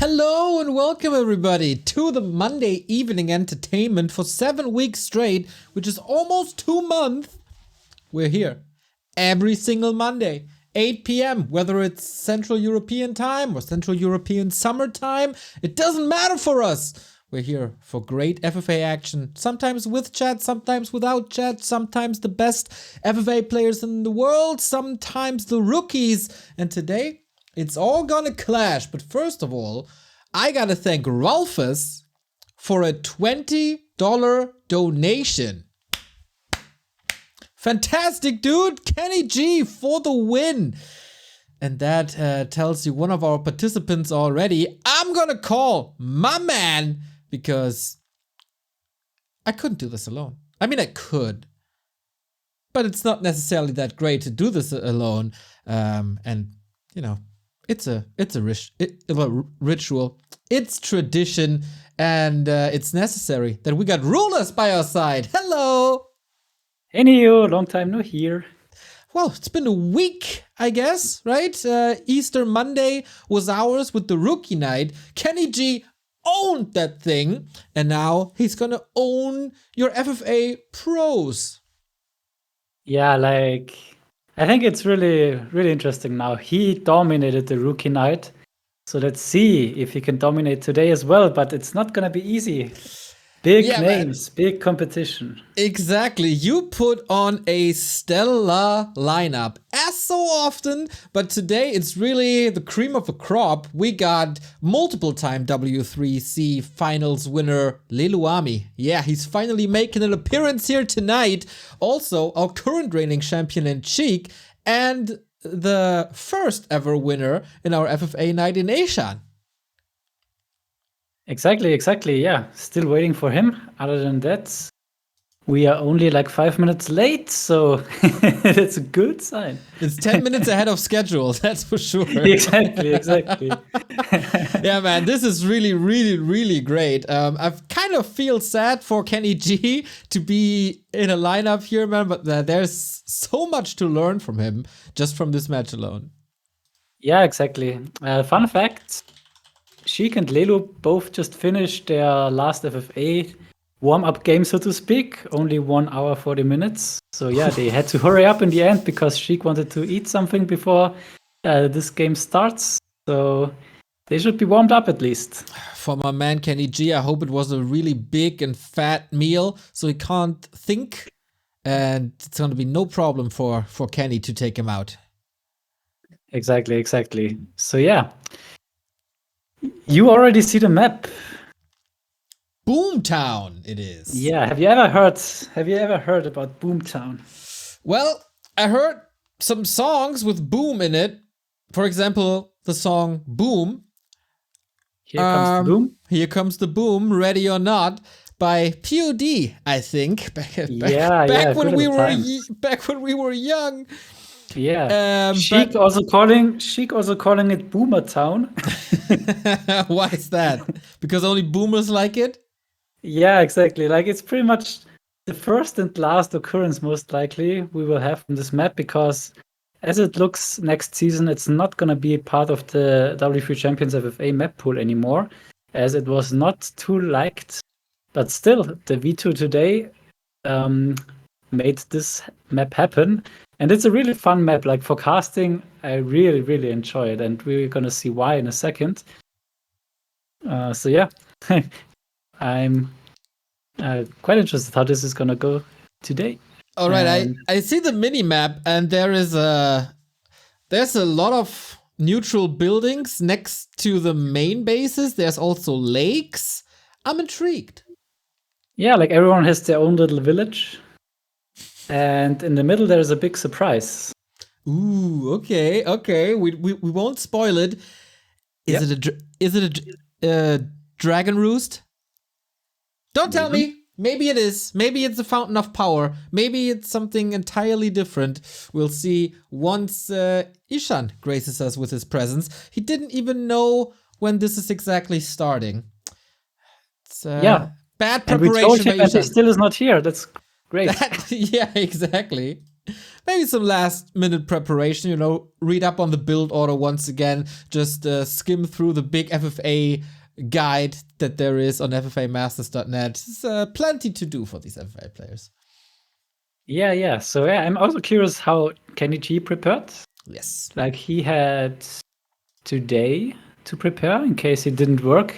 Hello and welcome everybody to the Monday evening entertainment for 7 weeks straight, which is almost 2 months. We're here every single Monday, 8 p.m., whether it's Central European time or Central European summer time, it doesn't matter for us. We're here for great FFA action, sometimes with chat, sometimes without chat, sometimes the best FFA players in the world, sometimes the rookies, and today it's all gonna clash. But first of all, I gotta thank Ralphus for a $20 donation. Fantastic, dude! KennyG for the win! And that tells you one of our participants already. I'm gonna call my man because I couldn't do this alone. I mean, I could, but it's not necessarily that great to do this alone. And you know, it's a ritual. It's tradition, and it's necessary that we got RulaZ by our side. Hello. Hey Neo, long time no hear. Well, it's been a week, I guess, right? Easter Monday was ours with the rookie night. KennyG owned that thing, and now he's gonna own your FFA pros. Yeah, like, I think it's really interesting now. He dominated the rookie night, so let's see if he can dominate today as well, but it's not gonna be easy. Big names, man. Big competition. Exactly. You put on a stellar lineup, as so often, but today it's really the cream of the crop. We got multiple-time W3C finals winner Leluaami. Yeah, he's finally making an appearance here tonight. Also, our current reigning champion in Sheik, and the first ever winner in our FFA night in Eshan. Exactly. Yeah, still waiting for him. Other than that, we are only like 5 minutes late, so that's a good sign. It's 10 minutes ahead of schedule, that's for sure. Exactly. Yeah, man, this is really great. I kind of feel sad for KennyG to be in a lineup here, man, but there's so much to learn from him just from this match alone. Yeah, exactly. Fun fact. Sheik and Lelu both just finished their last FFA warm-up game, so to speak. Only 1 hour, 40 minutes. So yeah, they had to hurry up in the end because Sheik wanted to eat something before this game starts. So they should be warmed up at least. For my man KennyG, I hope it was a really big and fat meal so he can't think. And it's going to be no problem for Kenny to take him out. Exactly. So yeah. You already see the map. Boomtown it is. Yeah, have you ever heard about Boomtown? Well, I heard some songs with boom in it. For example, the song Boom. Here comes the boom. Here comes the boom, ready or not, by POD, I think. Back when we were young. Yeah. Sheik also calling it Boomer Town. Why is that? Because only boomers like it? Yeah, exactly. Like, it's pretty much the first and last occurrence, most likely, we will have on this map, because as it looks next season, it's not going to be part of the W3 Champions FFA map pool anymore, as it was not too liked. But still, the V2 today made this map happen. And it's a really fun map. Like, for casting, I really enjoy it, and we're gonna see why in a second. So yeah, I'm quite interested how this is gonna go today. All right, I see the mini map, and there's a lot of neutral buildings next to the main bases. There's also lakes. I'm intrigued. Yeah, like, everyone has their own little village. And in the middle, there's a big surprise. Ooh, okay. We won't spoil it. Is it a dragon roost? Don't tell me. Maybe it is. Maybe it's a fountain of power. Maybe it's something entirely different. We'll see once Eshan graces us with his presence. He didn't even know when this is exactly starting. It's bad preparation. And we told him, and he still is not here. That's great. Yeah, exactly. Maybe some last minute preparation, you know, read up on the build order once again, just skim through the big FFA guide that there is on ffamasters.net. There's plenty to do for these FFA players. Yeah. So yeah, I'm also curious how KennyG prepared. Yes. Like he had today to prepare in case it didn't work.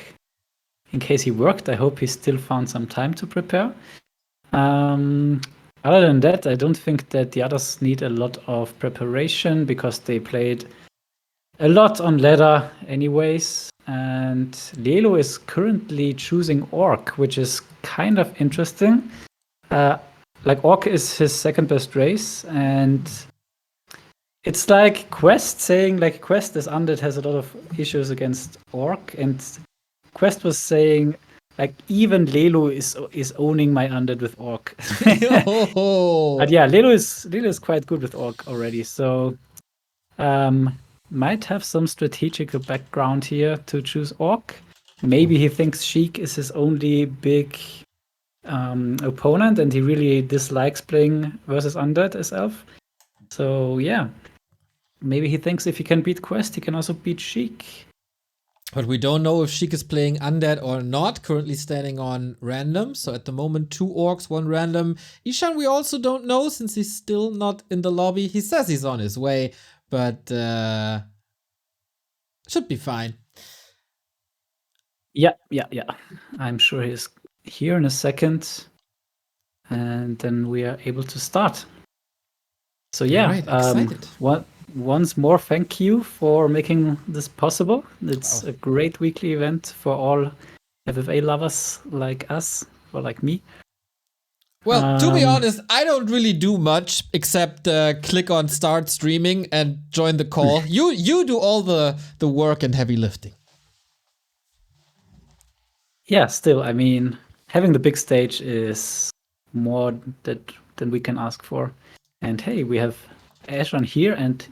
In case he worked, I hope he still found some time to prepare. Other than that, I don't think that the others need a lot of preparation because they played a lot on ladder anyways. And Lelo is currently choosing Orc, which is kind of interesting. Like Orc is his second best race, and it's like Quest saying like Quest as Undead has a lot of issues against Orc, and Quest was saying like even Lelo is owning my Undead with Orc. But yeah, Lelo is quite good with Orc already, so might have some strategical background here to choose Orc. Maybe he thinks Sheik is his only big opponent, and he really dislikes playing versus Undead as Elf. So yeah, maybe he thinks if he can beat Quest, he can also beat Sheik. But we don't know if Sheik is playing Undead or not, currently standing on random. So at the moment, 2 orcs, 1 random. Eshan, we also don't know since he's still not in the lobby. He says he's on his way, but should be fine. Yeah. I'm sure he's here in a second. And then we are able to start. So yeah, right, excited. Once more, thank you for making this possible. It's a great weekly event for all FFA lovers like us, or like me. Well, to be honest, I don't really do much except click on start streaming and join the call. You do all the work and heavy lifting. Yeah, still, I mean, having the big stage is more than we can ask for. And hey, we have Eshan here and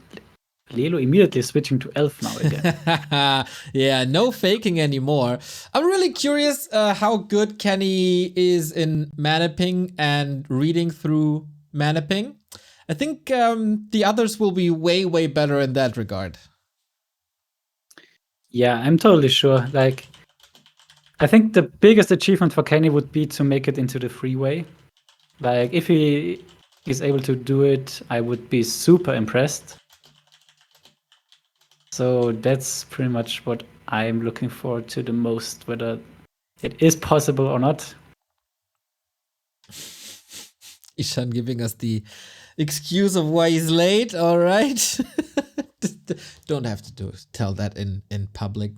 Lelo immediately switching to Elf now again. Yeah, no faking anymore. I'm really curious how good Kenny is in mana ping and reading through mana ping. I think the others will be way better in that regard. Yeah, I'm totally sure. Like, I think the biggest achievement for Kenny would be to make it into the freeway. Like, if he is able to do it, I would be super impressed. So that's pretty much what I'm looking forward to the most, whether it is possible or not. Eshan giving us the excuse of why he's late, all right? Don't have to tell that in public.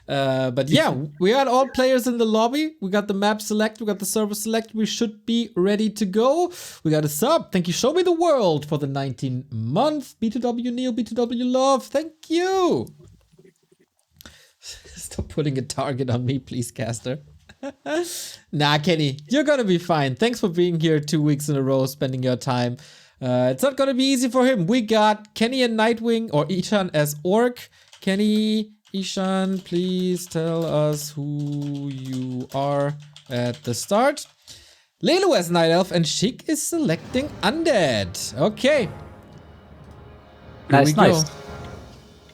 But yeah, we got all players in the lobby. We got the map select. We got the server select. We should be ready to go. We got a sub. Thank you, Show Me the World, for the 19 month. B2W Neil, B2W Love. Thank you. Stop putting a target on me, please, caster. Nah, Kenny, you're gonna be fine. Thanks for being here 2 weeks in a row, spending your time. It's not gonna be easy for him. We got Kenny and Nightwing, or Eshan as Orc. Kenny, Eshan, please tell us who you are at the start. Lelu as Night Elf, and Sheik is selecting Undead. Okay. Nice.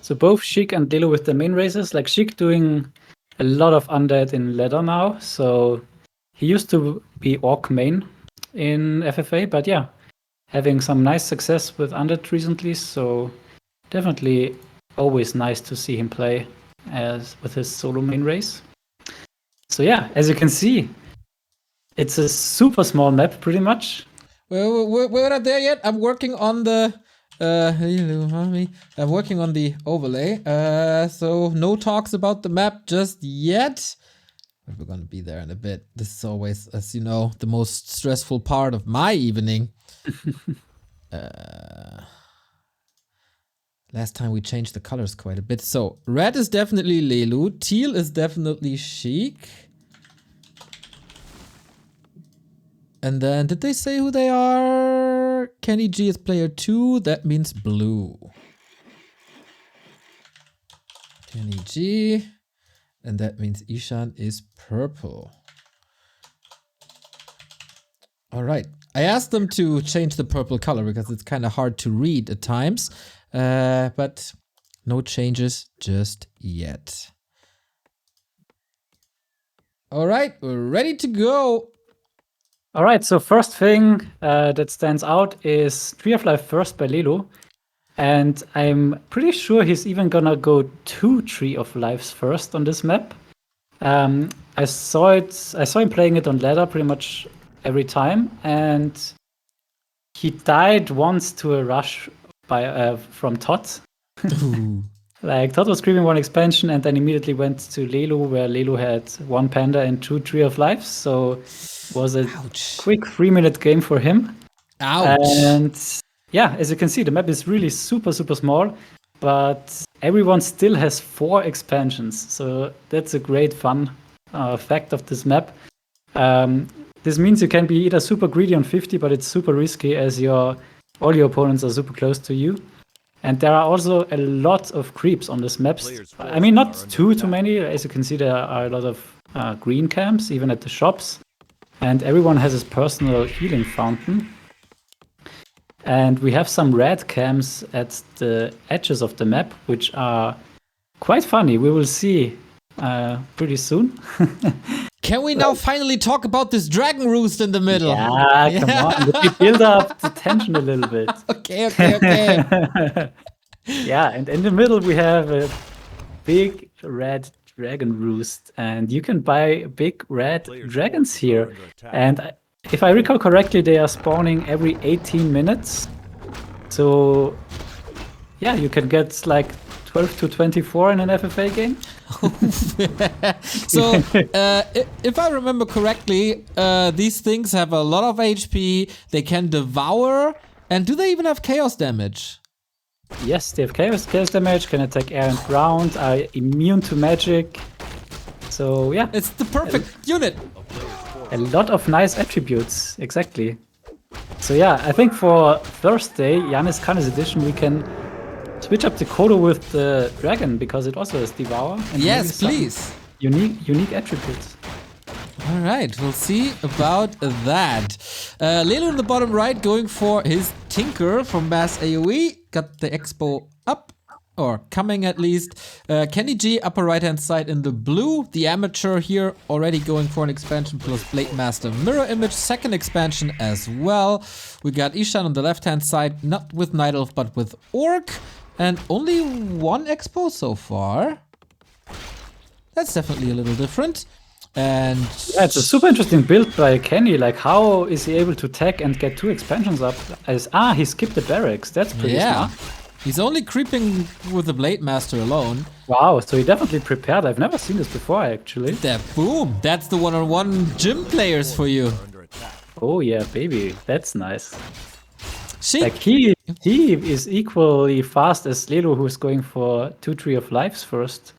So both Sheik and Lelu with the main races. Like Sheik doing a lot of Undead in ladder now. So he used to be Orc main in FFA, but yeah, having some nice success with Undead recently. So definitely always nice to see him play as with his solo main race. So yeah, as you can see, it's a super small map pretty much. Well, we're not there yet. I'm working on the I'm working on the overlay. So no talks about the map just yet. But we're gonna be there in a bit. This is always, as you know, the most stressful part of my evening. Last time we changed the colors quite a bit. So red is definitely Lelu. Teal is definitely Sheik. And then, did they say who they are? KennyG is player 2. That means blue. KennyG. And that means Eshan is purple. All right. I asked them to change the purple color because it's kind of hard to read at times, but no changes just yet. All right, we're ready to go. All right, so first thing that stands out is Tree of Life first by Lelu. And I'm pretty sure he's even gonna go 2 Tree of Lives first on this map. I saw him playing it on ladder pretty much every time, and he died once to a rush from Todd. Like Todd was creeping one expansion and then immediately went to Lelu, where Lelu had 1 panda and 2 Tree of Lives. So it was a quick 3-minute game for him. Ouch. And yeah, as you can see, the map is really super, super small, but everyone still has 4 expansions. So that's a great fun fact of this map. This means you can be either super greedy on 50, but it's super risky as all your opponents are super close to you. And there are also a lot of creeps on this map. I mean, not too many. As you can see, there are a lot of green camps, even at the shops. And everyone has his personal healing fountain. And we have some red camps at the edges of the map, which are quite funny. We will see pretty soon. Can we now finally talk about this dragon roost in the middle? Yeah, come on. Let me build up the tension a little bit. Okay. Yeah, and in the middle we have a big red dragon roost. And you can buy big red dragons here. And if I recall correctly, they are spawning every 18 minutes. So, yeah, you can get like 12 to 24 in an FFA game. So, if I remember correctly, these things have a lot of HP, they can devour, and do they even have chaos damage? Yes, they have chaos damage, can attack air and ground, are immune to magic. So, yeah. It's the perfect unit. A lot of nice attributes, exactly. So yeah, I think for Thursday, Yanis Khan's edition, we can switch up the Kodo with the dragon because it also has Devour. And yes, please. Unique attributes. All right, we'll see about that. Lelu in the bottom right going for his Tinker from Mass AoE. Got the Expo up. Or coming at least. KennyG upper right hand side in the blue. The Amateur here already going for an expansion plus Blade Master Mirror Image. Second expansion as well. We got Eshan on the left hand side, not with Night Elf but with Orc. And only 1 Expo so far. That's definitely a little different. And yeah, it's a super interesting build by Kenny. Like, how is he able to tech and get 2 expansions up? He skipped the barracks. That's pretty smart. He's only creeping with the Blade Master alone. Wow, so he definitely prepared. I've never seen this before, actually. Boom! That's the one-on-one gym players for you. Oh yeah, baby, that's nice. Sheik. Like he is equally fast as Lelu, who's going for 2 Tree of Lives first.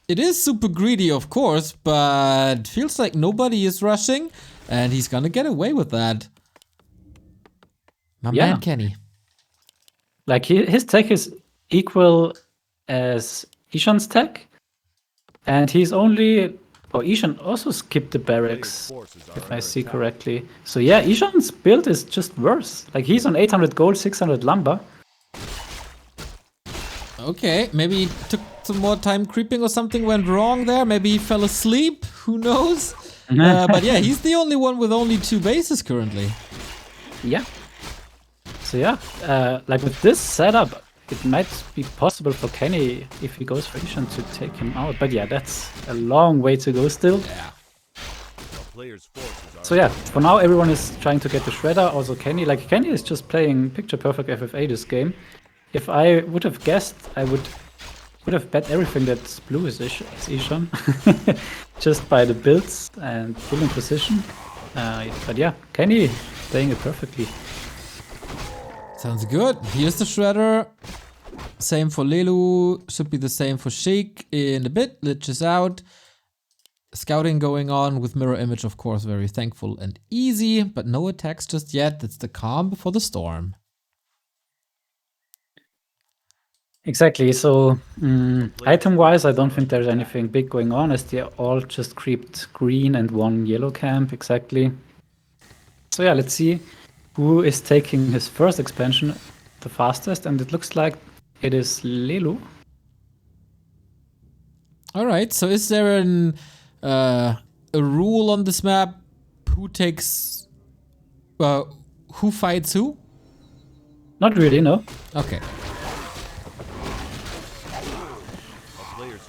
It is super greedy, of course, but feels like nobody is rushing, and he's gonna get away with that. My man Kenny. Like his tech is equal as Eshan's tech, and he's only. Oh, Eshan also skipped the barracks, if I see correctly. So yeah, Eshan's build is just worse. Like he's on 800 gold, 600 lumber. Okay, maybe he took some more time creeping or something went wrong there. Maybe he fell asleep. Who knows? But yeah, he's the only one with only 2 bases currently. Yeah. So yeah, like with this setup, it might be possible for Kenny, if he goes for Eshan, to take him out. But yeah, that's a long way to go still. Yeah. So yeah, for now everyone is trying to get the Shredder. Also Kenny, like Kenny is just playing picture perfect FFA this game. If I would have guessed, I would have bet everything that blue is Eshan. Just by the builds and building position. But yeah, Kenny playing it perfectly. Sounds good. Here's the Shredder. Same for Lelu. Should be the same for Sheik in a bit. Lich is out. Scouting going on with Mirror Image, of course, very thankful and easy. But no attacks just yet. It's the calm before the storm. Exactly. So item-wise, I don't think there's anything big going on as they all just creeped green and 1 yellow camp. Exactly. So yeah, let's see who is taking his first expansion the fastest, and it looks like it is Lelu. All right. So is there a rule on this map? Who takes? Who fights who? Not really, no. Okay.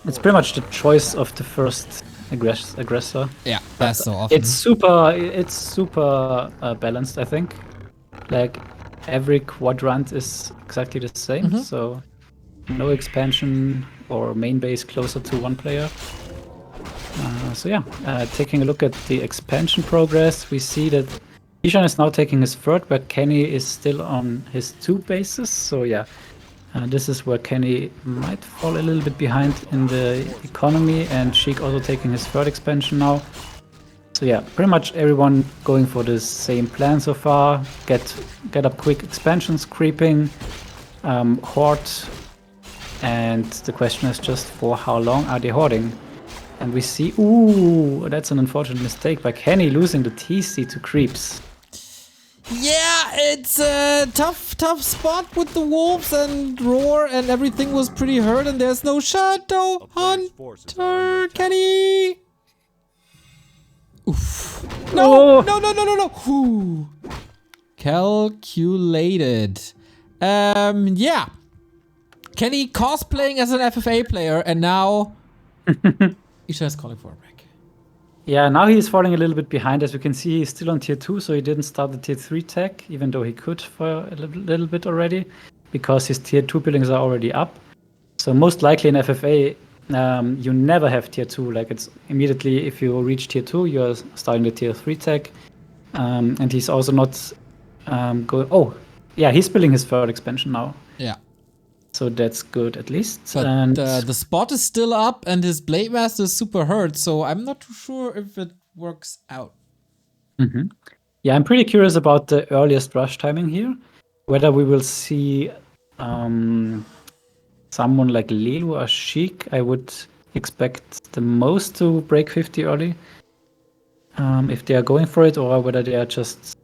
It's pretty much the choice of the first aggressor. Yeah, that's so often. It's super balanced, I think. Like every quadrant is exactly the same, so no expansion or main base closer to one player. So yeah, taking a look at the expansion progress, we see that Eshan is now taking his third, where Kenny is still on his 2 bases. So yeah, this is where Kenny might fall a little bit behind in the economy, and Sheik also taking his third expansion now. So yeah, pretty much everyone going for the same plan so far. Get up quick expansions, creeping, hoard, and the question is just for how long are they hoarding? And we see, ooh, that's an unfortunate mistake by Kenny losing the TC to creeps. Yeah, it's a tough spot with the wolves and roar, and everything was pretty hurt, and there's no shadow hunter, Kenny. Oof. No. Whew. Calculated. Yeah. Kenny cosplaying as an FFA player, and now Eshan is calling for a break. Yeah, now he's falling a little bit behind. As you can see, he's still on tier 2, so he didn't start the tier 3 tech, even though he could for a little bit already, because his tier 2 buildings are already up. So most likely in FFA, you never have tier 2. Like, it's immediately, if you reach tier 2, you're starting the tier 3 tech. And he's also not going... Oh, yeah, he's building his third expansion now. Yeah. So that's good, at least. But and the spot is still up, and his Blade Master is super hurt, so I'm not too sure if it works out. Yeah, I'm pretty curious about the earliest rush timing here. Whether we will see someone like Lelu or Sheik. I would expect the most to break 50 early, if they are going for it, or whether they are just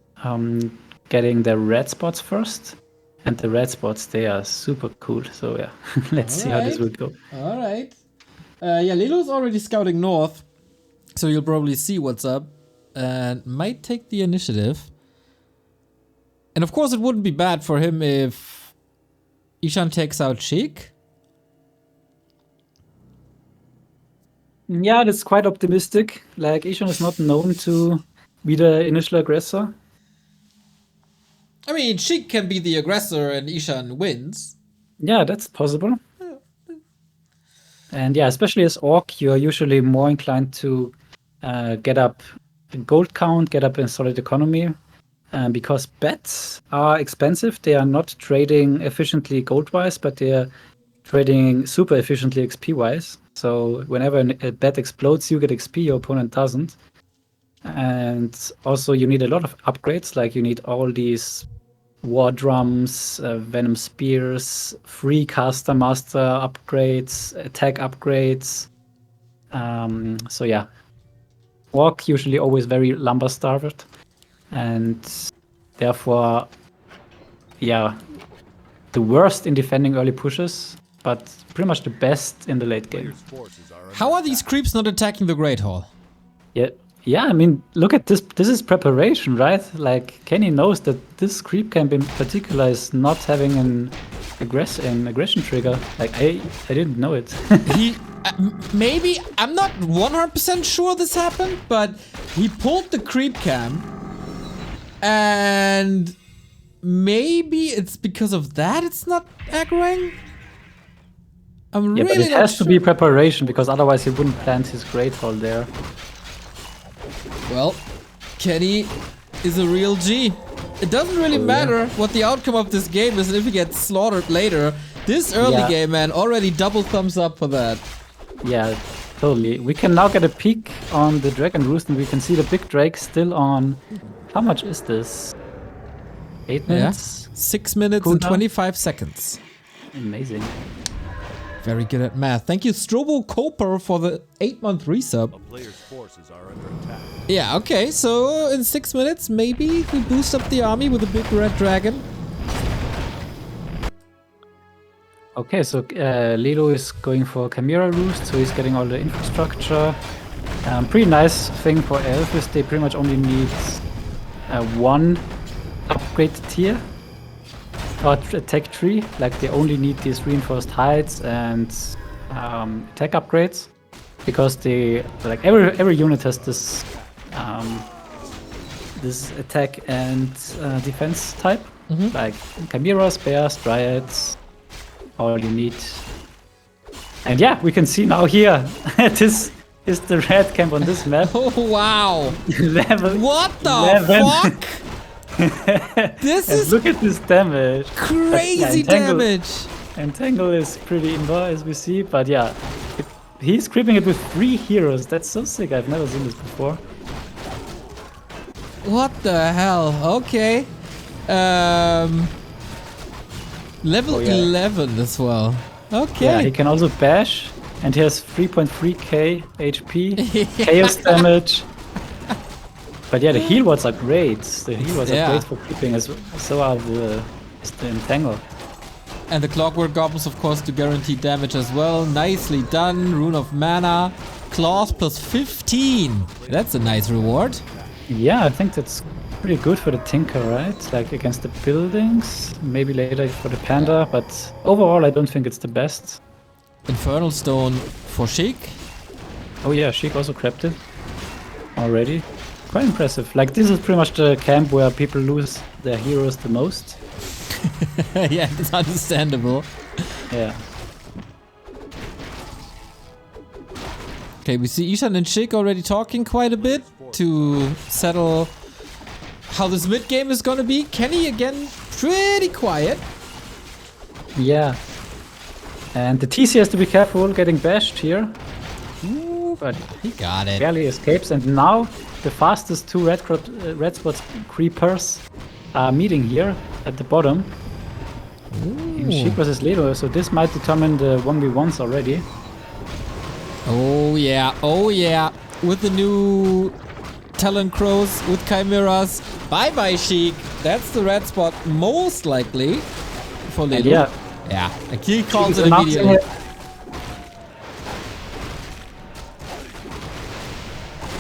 getting their red spots first. And the red spots, they are super cool. So yeah, let's see how this will go. All right. Yeah, Lelu's already scouting north, so you'll probably see what's up and might take the initiative. And of course, it wouldn't be bad for him if Eshan takes out Sheik. Yeah, that's quite optimistic. Like, Eshan is not known to be the initial aggressor. I mean, Sheik can be the aggressor and Eshan wins. Yeah, that's possible. And yeah, especially as Orc, you're usually more inclined to get up in gold count, get up in solid economy. Because bets are expensive. They are not trading efficiently gold-wise, but they are trading super efficiently XP-wise. So whenever a bet explodes, you get XP, your opponent doesn't. And also you need a lot of upgrades, like you need all these war drums, venom spears, free caster master upgrades, attack upgrades. So yeah, Orc usually always very lumber starved, and therefore, yeah, the worst in defending early pushes, but pretty much the best in the late game. How are these creeps not attacking the Great Hall? Yeah, I mean, look at this. This is preparation, right? Like, Kenny knows that this creep camp in particular is not having an aggression trigger. Like, I didn't know it. He maybe, I'm not 100% sure this happened, but he pulled the creep camp, and maybe it's because of that it's not aggroing. I'm Yeah, really but it not has to sure. be preparation, because otherwise he wouldn't plant his Great Hall there. Well, Kenny is a real G. It doesn't really matter what the outcome of this game is, and if he gets slaughtered later. This early game, man, already double thumbs up for that. Yeah, totally. We can now get a peek on the Dragon Roost, and we can see the big Drake still on. How much is this? 8 minutes? Yeah. 6 minutes and 25 seconds. Amazing. Very good at math. Thank you, Strobo Cooper, for the 8-month resub. A player's forces are under attack. Yeah, okay, so in 6 minutes, maybe we boost up the army with a big red dragon. Okay, so Lelo is going for Chimera Roost, so he's getting all the infrastructure. Pretty nice thing for Elf is they pretty much only need one upgrade tier or attack tree. Like they only need these reinforced heights and attack upgrades because they like every unit has this this attack and defense type, like chimeras, bears, dryads. All you need. And yeah, we can see now here. This is the red camp on this map. Oh wow! Level. What the 11. fuck? This is look at this damage. crazy damage. Entangle is pretty indoor as we see, but yeah, he's creeping it with 3 heroes. That's so sick. I've never seen this before. What the hell? Okay. Level 11 as well. Okay. Yeah, he can also bash, and he has 3.3k HP, chaos damage. But yeah, the heal wards are great. The heal wards are great for creeping as well. So are the entangle. And the clockwork goblins, of course, to guarantee damage as well. Nicely done. Rune of Mana. Claws plus 15. That's a nice reward. Yeah, I think that's pretty good for the Tinker, right? Like against the buildings, maybe later for the Panda, but overall I don't think it's the best. Infernal Stone for Sheik. Oh yeah, Sheik also grabbed it already. Quite impressive. Like this is pretty much the camp where people lose their heroes the most. Yeah, it's understandable. Yeah. Okay, we see Eshan and Sheik already talking quite a bit to settle how this mid game is gonna be. Kenny again, pretty quiet. Yeah. And the TC has to be careful getting bashed here. Ooh, But he got it. barely escapes. And now the fastest 2 red spot creepers are meeting here at the bottom. In Sheik versus Ledo, so this might determine the 1v1s already. Oh yeah, oh yeah. With the new Talon Crows, with Chimeras. Bye-bye, Sheik. That's the red spot most likely for Ledo. Yeah. Yeah, he calls Sheik it is announcing immediately. it.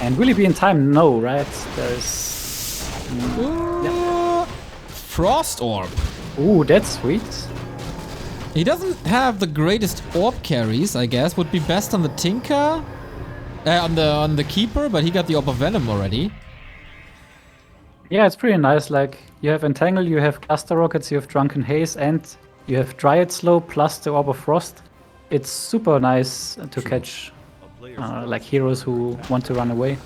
And will he be in time? No, right? There's... Ooh, Frost Orb. Ooh, that's sweet. He doesn't have the greatest orb carries, I guess. Would be best on the Tinker, on the Keeper, but he got the Orb of Venom already. Yeah, it's pretty nice. Like, you have Entangle, you have Cluster Rockets, you have Drunken Haze, and you have Dryad Slow plus the Orb of Frost. It's super nice to catch like heroes who want to run away.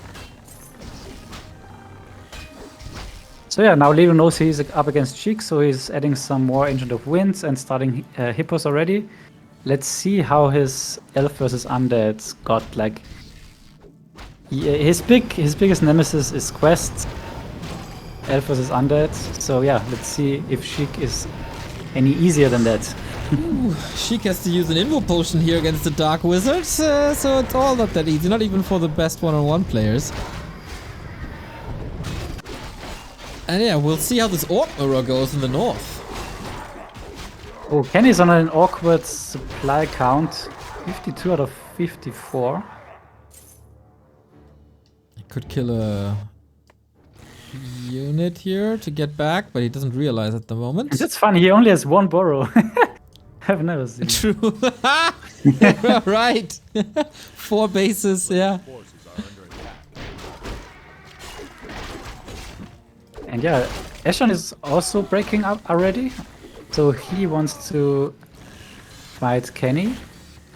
So yeah, now Leo knows he's up against Sheik, so he's adding some more Ancient of Winds and starting Hippos already. Let's see how his Elf versus Undead got. Like, his biggest nemesis is Quest. Elf versus Undead. So yeah, let's see if Sheik is any easier than that. Ooh, Sheik has to use an Invo Potion here against the Dark Wizards, so it's all not that easy, not even for the best one-on-one players. And yeah, we'll see how this Orc Mirror goes in the north. Oh, Kenny's on an awkward supply count. 52 out of 54. He could kill a unit here to get back, but he doesn't realize at the moment. That's funny, he only has 1 Burrow. I've never seen. True. Right. 4 bases, yeah. And yeah, Eshan is also breaking up already. So he wants to fight Kenny.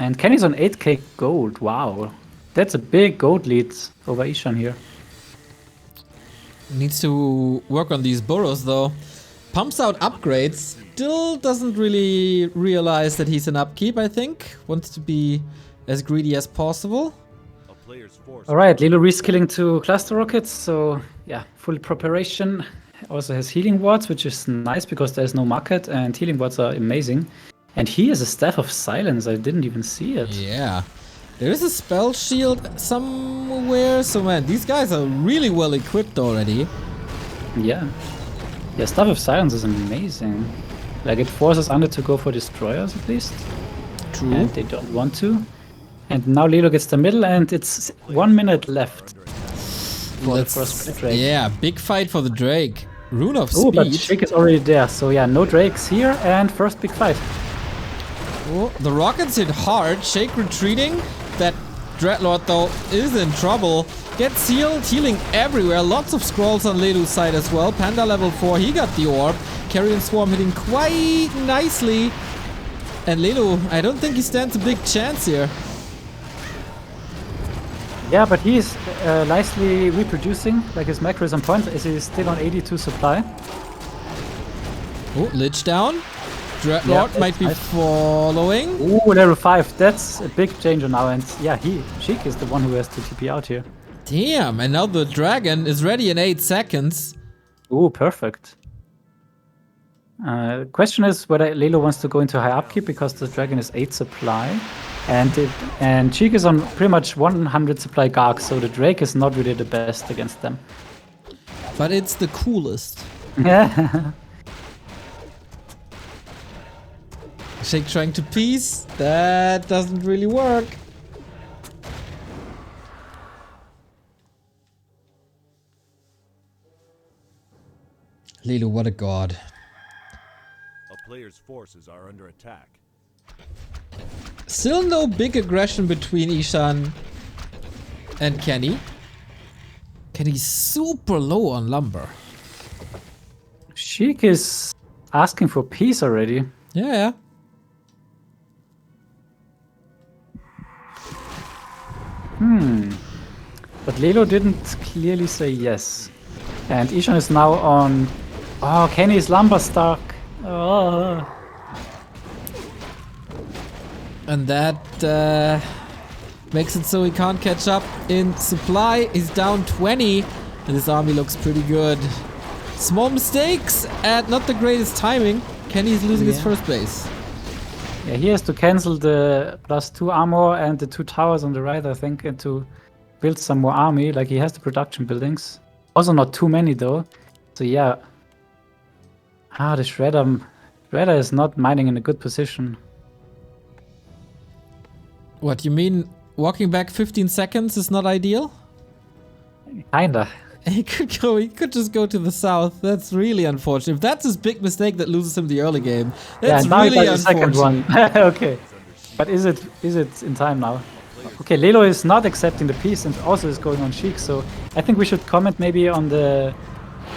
And Kenny's on 8k gold. Wow. That's a big gold lead over Eshan here. Needs to work on these burrows though. Pumps out upgrades. Still doesn't really realize that he's an upkeep, I think. Wants to be as greedy as possible. Alright, Lilo reskilling to cluster rockets. So yeah, full preparation. Also has healing wards, which is nice because there's no market and healing wards are amazing. And he has a Staff of Silence. I didn't even see it. Yeah. There is a spell shield somewhere. So man, these guys are really well equipped already. Yeah. Yeah, Staff of Silence is amazing. Like, it forces Under to go for destroyers at least. True. And they don't want to. And now Lelo gets the middle, and it's 1 minute left for the first Drake. Yeah, big fight for the Drake. Rune of Oh, but Speed. Sheik is already there. So yeah, no Drakes here, and first big fight. Oh, the rockets hit hard. Sheik retreating. That Dreadlord, though, is in trouble. Gets healed, healing everywhere. Lots of scrolls on Lelu's side as well. Panda level 4, he got the orb. Carrion Swarm hitting quite nicely. And Lelu, I don't think he stands a big chance here. Yeah, but he's nicely reproducing. Like, his macro is on point, as he's still on 82 supply. Oh, Lich down. Dreadlord might be nice. following. Ooh, level 5. That's a big changer now. And yeah, Sheik is the one who has to TP out here. Damn, and now the dragon is ready in 8 seconds. Ooh, perfect. Question is whether Lelo wants to go into high upkeep because the dragon is 8 supply. And Sheik is on pretty much 100 supply Garg, so the Drake is not really the best against them. But it's the coolest. Yeah. Sheik trying to piece. That doesn't really work. Lelu, what a god. A player's forces are under attack. Still no big aggression between Eshan and Kenny. Kenny's super low on lumber. Sheik is asking for peace already. Yeah. But Lelo didn't clearly say yes. And Eshan is now on... Oh, Kenny's lumber stuck. Oh. And that makes it so he can't catch up in supply. He's down 20 and his army looks pretty good. Small mistakes and not the greatest timing. Kenny's losing his first base. Yeah, he has to cancel the +2 armor and the 2 towers on the right, I think, and to build some more army. Like, he has the production buildings. Also not too many, though. So, yeah. The Shredder is not mining in a good position. What, you mean walking back 15 seconds is not ideal? Kinda. He could just go to the south. That's really unfortunate. If that's his big mistake that loses him the early game, that's really the second unfortunate. one. Okay. But is it in time now? Okay, Lelo is not accepting the peace and also is going on Sheik, so I think we should comment maybe on the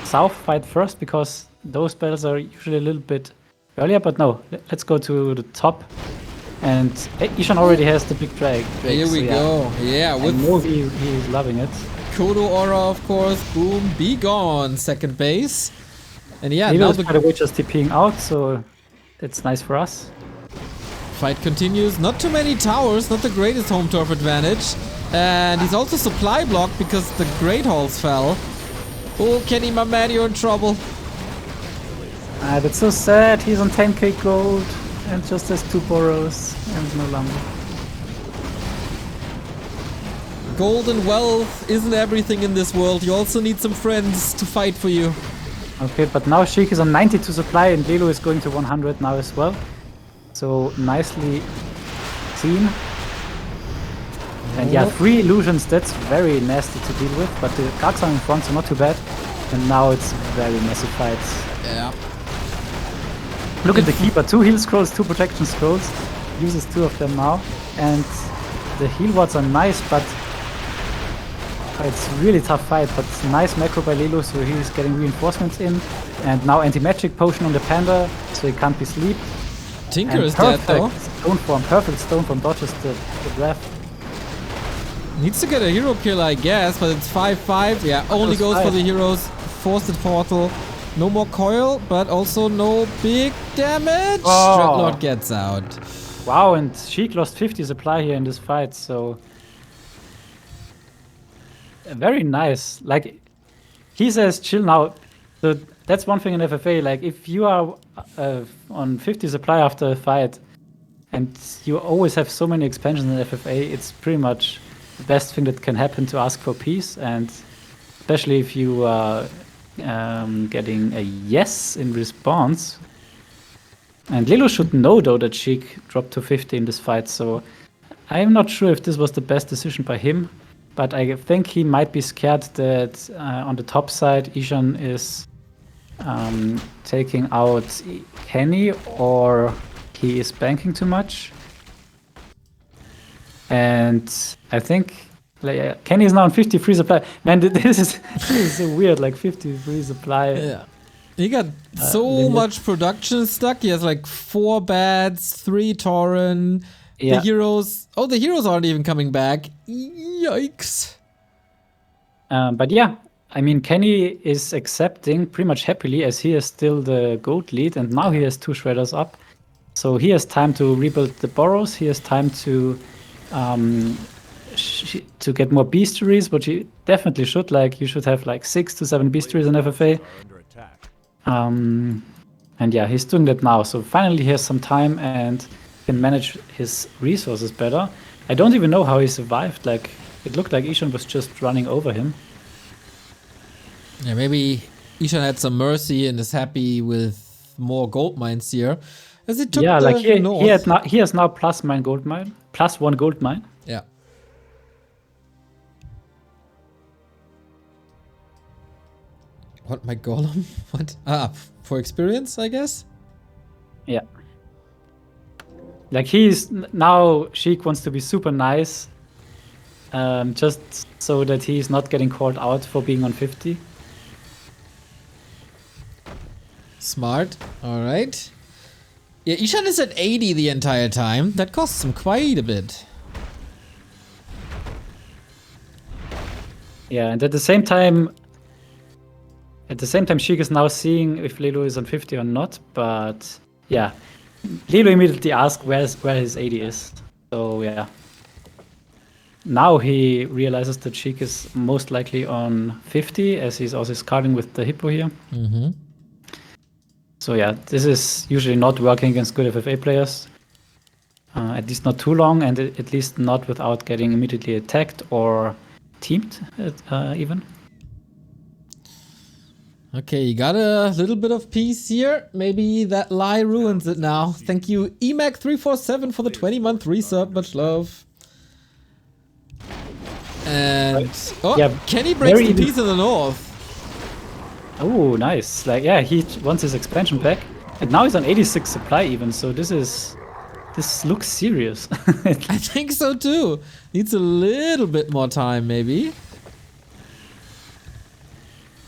south fight first, because those battles are usually a little bit earlier, but no, let's go to the top. And Eshan already has the big drake. Here we go. Yeah, with he's loving it. Kodo Aura, of course. Boom, be gone. Second base. And yeah, Lelo now is the by the way just TPing out, so it's nice for us. fight continues. Not too many towers, not the greatest home turf advantage. And he's also supply blocked because the Great Halls fell. Oh, Kenny, my man, you're in trouble. That's so sad. He's on 10k gold and just has 2 burrows and no lumber. Gold and wealth isn't everything in this world. You also need some friends to fight for you. Okay, but now Sheik is on 92 supply and Lelo is going to 100 now as well. So nicely seen. And yeah, 3 illusions, that's very nasty to deal with, but the Gargs are in front, so not too bad. And now it's very messy fights. Yeah. Look at the Keeper, 2 heal scrolls, 2 protection scrolls. Uses 2 of them now. And the heal wards are nice, but it's really tough fight. But nice macro by Lelo, so he's getting reinforcements in. And now anti-magic potion on the Panda, so he can't be sleep. Tinker And is dead though. Perfect stone form dodges the breath. Needs to get a hero kill, I guess, but it's 5-5. Yeah, only goes for the heroes. Forced the portal. No more coil, but also no big damage. Oh. Dreadlord gets out. Wow, and Sheik lost 50 supply here in this fight, so very nice. Like, he says chill now. So that's one thing in FFA. Like if you are on 50 supply after a fight, and you always have so many expansions in FFA, it's pretty much the best thing that can happen to ask for peace, and especially if you are getting a yes in response. And Lelu should know though that Sheik dropped to 50 in this fight, so I'm not sure if this was the best decision by him, but I think he might be scared that on the top side Eshan is taking out Kenny, or he is banking too much. And I think Kenny is now on 50 free supply. Man, this is so weird, like 50 free supply. Yeah. He got so limit. much production stuck. He has like 4 bats, 3 Tauren. Yeah. The heroes. Oh, the heroes aren't even coming back. Yikes. But yeah, I mean, Kenny is accepting pretty much happily, as he is still the gold lead, and now he has 2 shredders up. So he has time to rebuild the burrows. He has time to get more bestiaries, which he definitely should. Like, you should have like 6 to 7 bestiaries in FFA. And yeah, he's doing that now. So finally he has some time and can manage his resources better. I don't even know how he survived. Like, it looked like Eshan was just running over him. Yeah, maybe Eshan had some mercy and is happy with more gold mines here. As it took like north. he has now +1 gold mine. Yeah. What, my golem? What? For experience, I guess? Yeah. Like, he's now, Sheik wants to be super nice, just so that he's not getting called out for being on 50. Smart. Alright. Yeah, Eshan is at 80 the entire time. That costs him quite a bit. Yeah, and at the same time, Sheik is now seeing if Lelu is on 50 or not. But yeah, Lelu immediately asked where his 80 is. So yeah, now he realizes that Sheik is most likely on 50, as he's also starting with the hippo here. Mm-hmm. So yeah, this is usually not working against good FFA players. At least not too long, and at least not without getting immediately attacked or teamed even. Okay, you got a little bit of peace here. Maybe that lie ruins it now. Thank you, EMAC347 for the 20-month resub. Much love. And Kenny breaks the peace in the north. Oh, nice. Like, yeah, he wants his expansion back. And now he's on 86 supply even, so this looks serious. I think so too. Needs a little bit more time, maybe.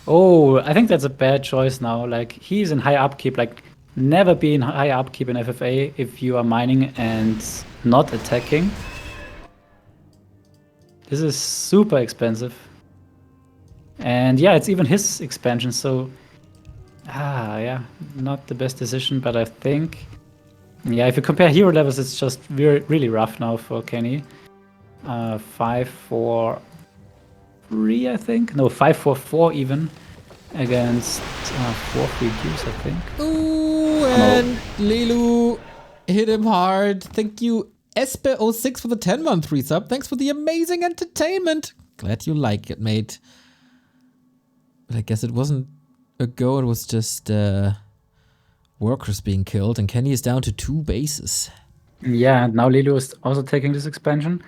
Oh, I think that's a bad choice now. Like, he's in high upkeep. Like, never be in high upkeep in FFA if you are mining and not attacking. This is super expensive. And yeah, it's even his expansion, so yeah, not the best decision, but I think, yeah, if you compare hero levels, it's just really rough now for Kenny. 5-4-3, I think. No, 5-4-4 even against 4-3 Qs, I think. Ooh, and Lelu hit him hard. Thank you, Espe06 for the 10-month resub. Thanks for the amazing entertainment. Glad you like it, mate. But I guess it wasn't a go, it was just workers being killed, and Kenny is down to 2 bases. Yeah, and now Lelu is also taking this expansion.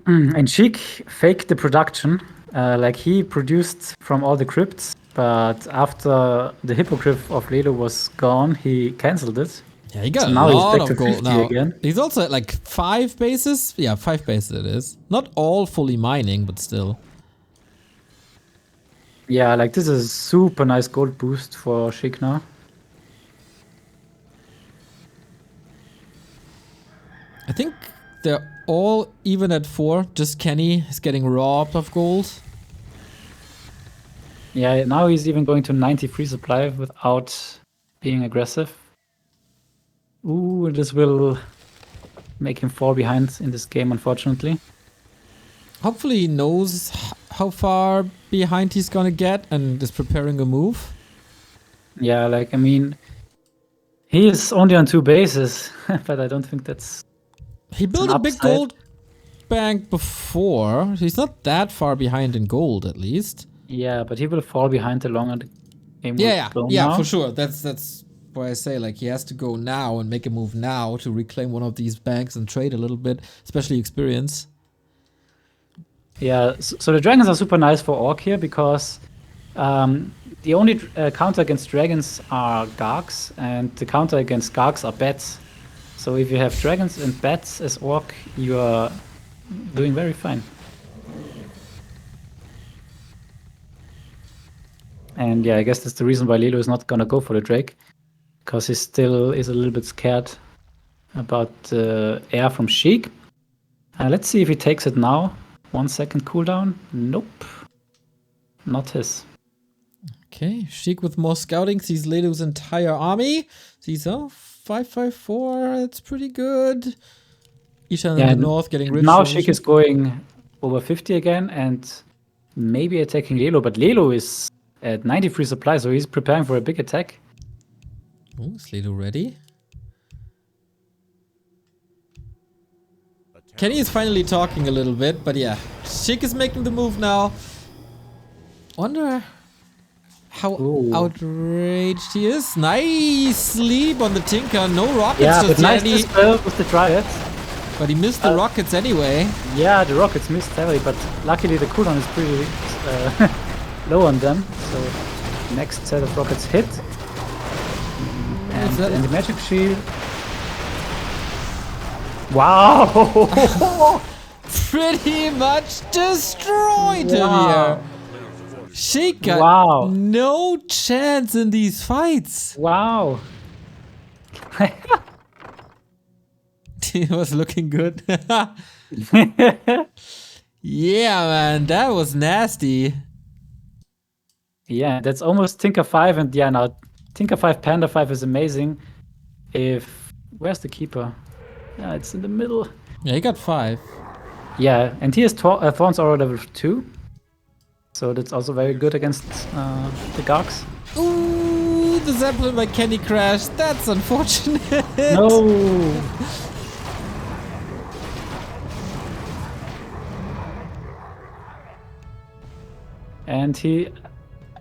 And Sheik faked the production. Like, he produced from all the crypts, but after the hippogriff of Lelu was gone, he cancelled it. Yeah, he got so a now lot he's back of to gold 50 now. Again. He's also at like 5 bases. Yeah, 5 bases it is. Not all fully mining, but still. Yeah, like, this is super nice gold boost for Sheik now. I think they're all even at 4. Just Kenny is getting robbed of gold. Yeah, now he's even going to 90 free supply without being aggressive. Ooh, this will make him fall behind in this game, unfortunately. Hopefully he knows how far behind he's gonna get and is preparing a move. Yeah, like, I mean, he is only on 2 bases, but I don't think that's... He built an a big upside. gold bank before. He's not that far behind in gold, at least. Yeah, but he will fall behind the longer the game will Yeah, go yeah, now. for sure. That's why I say, like, he has to go now and make a move now to reclaim one of these banks and trade a little bit, especially experience. Yeah, so the dragons are super nice for Orc here because the only counter against dragons are Gargs, and the counter against Gargs are bats. So if you have dragons and bats as Orc, you are doing very fine. And yeah, I guess that's the reason why Lelo is not gonna go for the Drake, because he still is a little bit scared about the air from Sheik. Let's see if he takes it now. 1 second cooldown. Nope. Not his. Okay, Sheik with more scouting sees Lelu's entire army. Sees, 554, that's pretty good. Eshan in the north getting rich. Now Sheik is going over 50 again and maybe attacking Lelo, but Lelo is at 93 supply, so he's preparing for a big attack. Oh, is Lelu ready? Kenny is finally talking a little bit, but yeah. Sheik is making the move now. Wonder how outraged he is. Nice sleep on the Tinker. No rockets Yeah, just but nice yet. dispel with the Dryad. But he missed the rockets anyway. Yeah, the rockets missed heavily, but luckily the cooldown is pretty low on them. So next set of rockets hit. And the magic shield. Wow! Pretty much destroyed him here. Sheik got no chance in these fights. Wow. He was looking good. Yeah, man, that was nasty. Yeah, that's almost Tinker 5, and yeah, now Tinker 5, Panda 5 is amazing. Where's the keeper? Yeah, it's in the middle. Yeah, he got 5. Yeah, and he has Thorns Aura level 2. So that's also very good against the Gargs. Ooh, the Zeppelin by Kenny crashed. That's unfortunate. No! And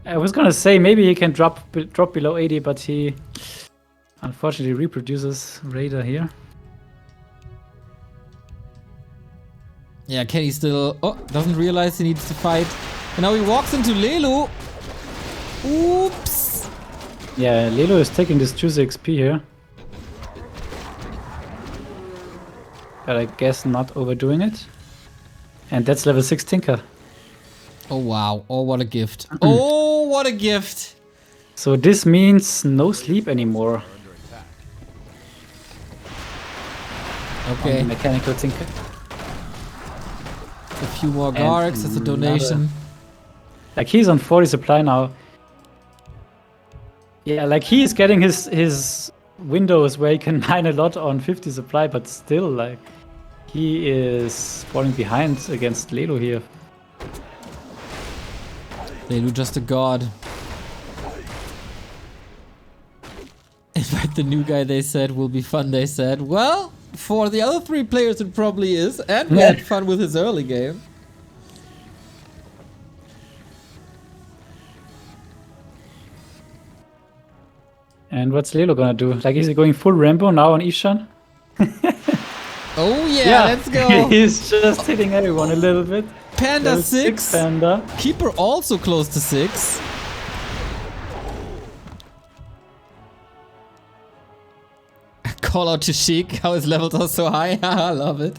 I was gonna say maybe he can drop below 80, but he unfortunately reproduces Raider here. Yeah, Kenny still doesn't realize he needs to fight. And now he walks into Lelu. Oops. Yeah, Lelo is taking this juicy XP here. But I guess not overdoing it. And that's level 6 Tinker. Oh wow, oh what a gift. Oh, what a gift. So this means no sleep anymore. Okay. On the mechanical Tinker. A few more Gargs as a donation. Like he's on 40 supply now. Yeah, like he is getting his windows where he can mine a lot on 50 supply, but still, like, he is falling behind against Lelo here. Lelu just a god. Invite the new guy, they said, will be fun, they said. Well, for the other 3 players it probably is, and we had fun with his early game. And what's Lelo gonna do? Like, is he going full Rambo now on Eshan? Oh yeah, let's go. He's just hitting everyone a little bit. Panda Level 6. Panda. Keeper also close to 6. Call out to Sheik, how his levels are so high. I love it.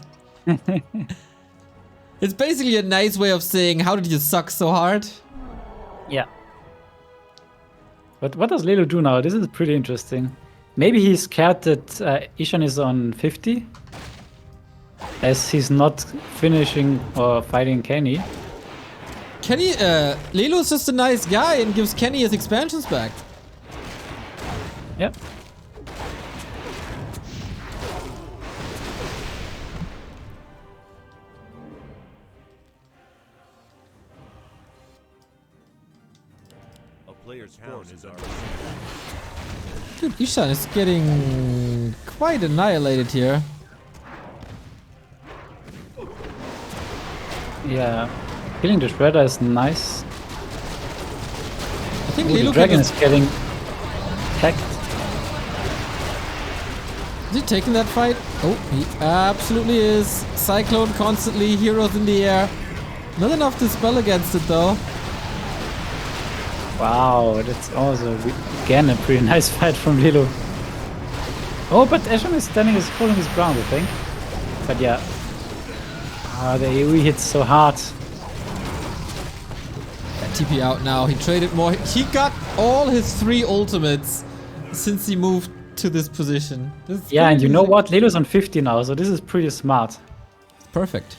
It's basically a nice way of saying, how did you suck so hard? Yeah. But what does Lelo do now? This is pretty interesting. Maybe he's scared that Eshan is on 50, as he's not finishing or fighting Kenny. Kenny, Lelu's just a nice guy and gives Kenny his expansions back. Yep. player's forces are under attack. Dude, Eshan is getting quite annihilated here. Yeah, killing the Shredder is nice. I think Ooh, the Lelu dragon can is getting attacked. Is he taking that fight? Oh, he absolutely is. Cyclone constantly, heroes in the air. Not enough to spell against it though. Wow, that's also again a pretty nice fight from Lelu. Oh, but Eshan is holding his ground, I think. But yeah. The AoE hits so hard. TP out now. He traded more. He got all his 3 ultimates since he moved to this position. Yeah, and you know what? Lelu's on 50 now, so this is pretty smart. Perfect.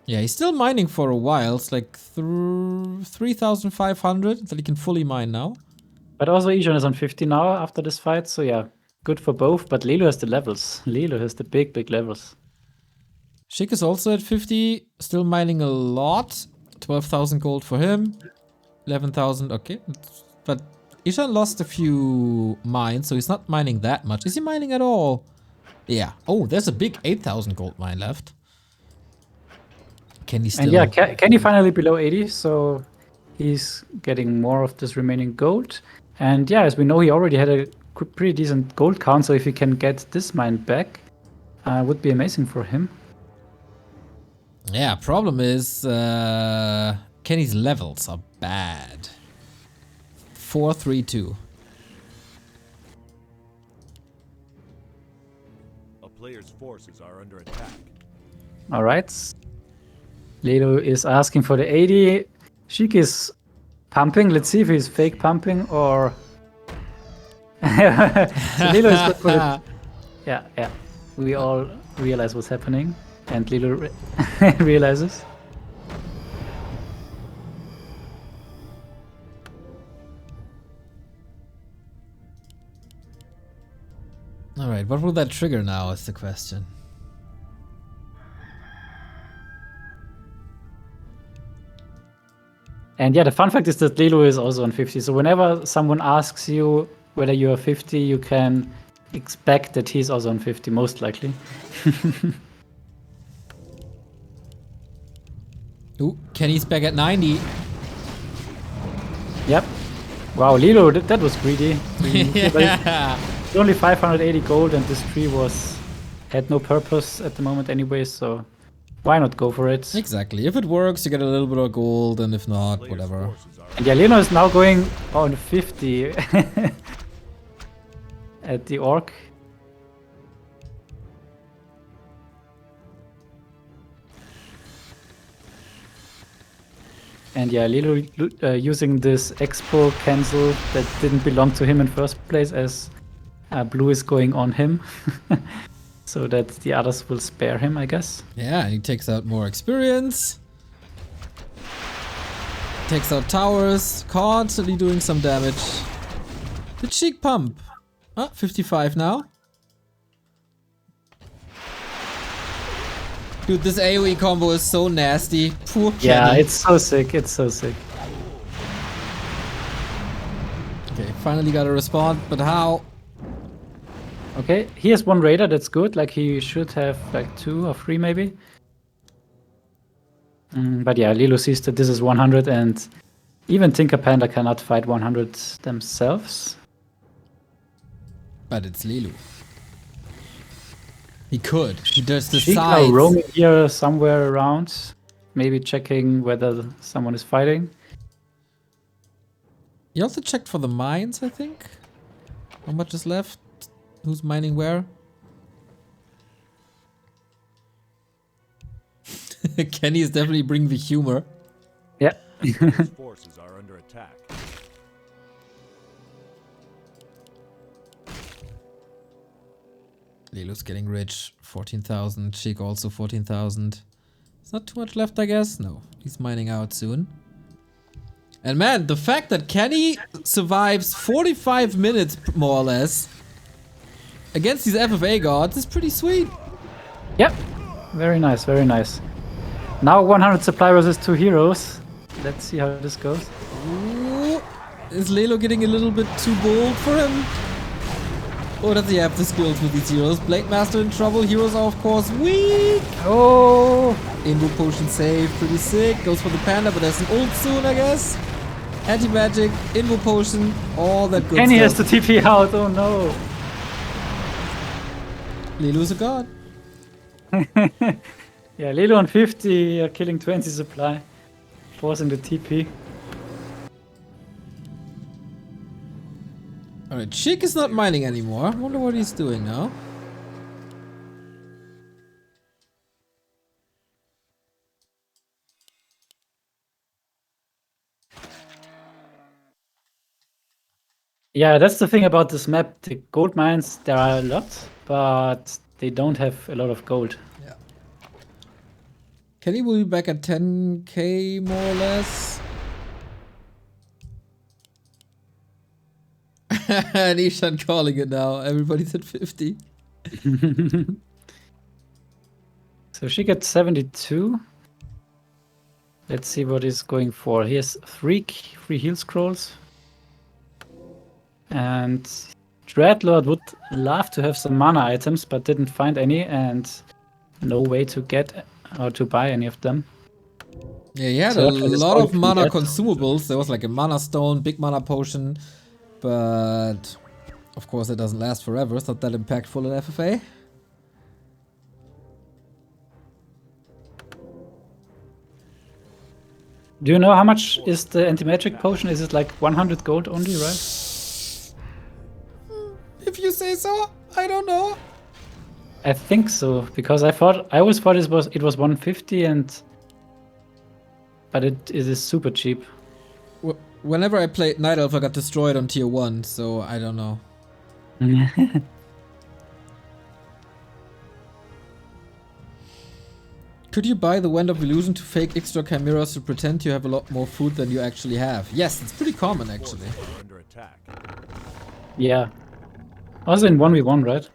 Yeah, he's still mining for a while. It's like 3,500 that he can fully mine now. But also Eshan is on 50 now after this fight, so yeah, good for both. But Lelu has the levels. Lelu has the big levels. Sheik is also at 50, still mining a lot. 12,000 gold for him. 11,000, okay. But Eshan lost a few mines, so he's not mining that much. Is he mining at all? Yeah. Oh, there's a big 8,000 gold mine left. Can he still... And yeah, Kenny finally below 80, so he's getting more of this remaining gold. And yeah, as we know, he already had a pretty decent gold count, so if he can get this mine back, would be amazing for him. Yeah, problem is Kenny's levels are bad. 432. A player's forces are under attack. All right. Lelu is asking for the 80. Sheik is pumping. Let's see if he's fake pumping or... so Lelu is good for it. Yeah. We all realize what's happening. And Lelu realizes. Alright, what will that trigger now is the question. And yeah, the fun fact is that Lelu is also on 50. So whenever someone asks you whether you are 50, you can expect that he's also on 50, most likely. Ooh, Kenny's back at 90. Yep. Wow, Lelu, that was greedy. Yeah. Only 580 gold, and this tree had no purpose at the moment anyway, so why not go for it? Exactly. If it works, you get a little bit of gold, and if not, Player's whatever. forces are And yeah, Leno is now going on 50 at the orc. And yeah, Lilo using this expo cancel that didn't belong to him in first place, as blue is going on him. So that the others will spare him, I guess. Yeah, and he takes out more experience. Takes out towers, constantly doing some damage. The Sheik pump. 55 now. Dude, this AoE combo is so nasty. Poor Kenny. Yeah, it's so sick, it's so sick. Okay, finally got a respawn, but how? Okay, he has one raider, that's good. Like, he should have like 2 or 3 maybe. But yeah, Lilo sees that this is 100, and even Tinker Panda cannot fight 100 themselves. But it's Lilu. He could. He just Sheik now decides. roaming here somewhere around, maybe checking whether someone is fighting. He also checked for the mines, I think. How much is left? Who's mining where? Kenny is definitely bringing the humor. Yeah. Player's forces are under attack. Lilu's getting rich. 14,000. Sheik also 14,000. It's not too much left, I guess. No, he's mining out soon. And man, the fact that Kenny survives 45 minutes more or less against these FFA gods is pretty sweet. Yep. Very nice, very nice. Now 100 supply versus 2 heroes. Let's see how this goes. Ooh, is Lelo getting a little bit too bold for him? Or does he have the skills with these heroes? Blade Master in trouble. Heroes are of course weak. Oh! Invo potion save, pretty sick. Goes for the panda, but there's an ult soon, I guess. Anti-magic, Invo potion, all that good Kenny has stuff. to TP out, oh no. Lelu's a god. Yeah, Lelo on 50, killing 20 supply. Forcing the TP. Alright, Sheik is not mining anymore. I wonder what he's doing now. Yeah, that's the thing about this map. The gold mines, there are a lot, but they don't have a lot of gold. Yeah. Kenny will be back at 10k more or less. And Eshan calling it now. Everybody's at 50. So she gets 72. Let's see what he's going for. He has three heal scrolls. And Dreadlord would love to have some mana items, but didn't find any, and no way to get or to buy any of them. Yeah, he had So a that's why this lot of all mana that. consumables. There was like a mana stone, big mana potion, but of course it doesn't last forever. It's not that impactful in FFA. Do you know how much is the anti-magic potion? Is it like 100 gold only, right? If you say so, I don't know. I think so, because I always thought it was 150, but it is super cheap. Whenever I played Night Elf, I got destroyed on tier 1, so I don't know. Could you buy the Wand of Illusion to fake extra chimeras to pretend you have a lot more food than you actually have? Yes, it's pretty common actually. Are under attack. Yeah. Also in 1v1, right?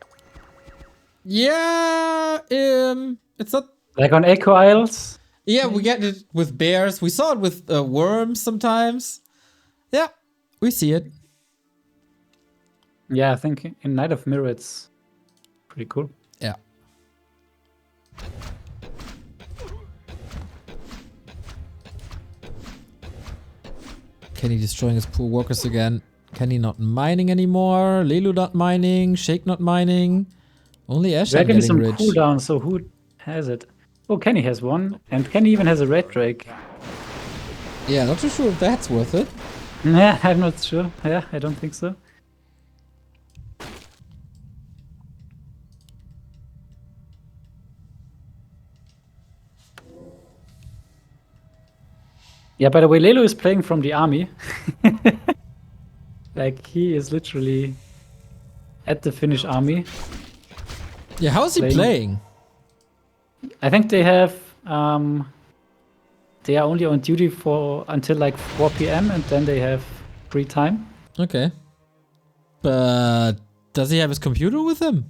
Yeah, it's not. Like on Echo Isles? Yeah, we get it with bears. We saw it with worms sometimes. Yeah, we see it. Yeah, I think in Night of Mirror it's pretty cool. Yeah. Kenny destroying his poor workers again. Kenny not mining anymore. Lelu not mining. Sheik not mining. Only Eshan Dragon getting is on rich. cooldown, so who has it? Oh, Kenny has one, and Kenny even has a red drake. Yeah, not too sure if that's worth it. Yeah, I'm not sure. Yeah, I don't think so. Yeah, by the way, Lelo is playing from the army. Like, he is literally at the Finnish army. Yeah, how is he playing? I think they have, they are only on duty for until like 4 p.m. and then they have free time. Okay. But does he have his computer with him?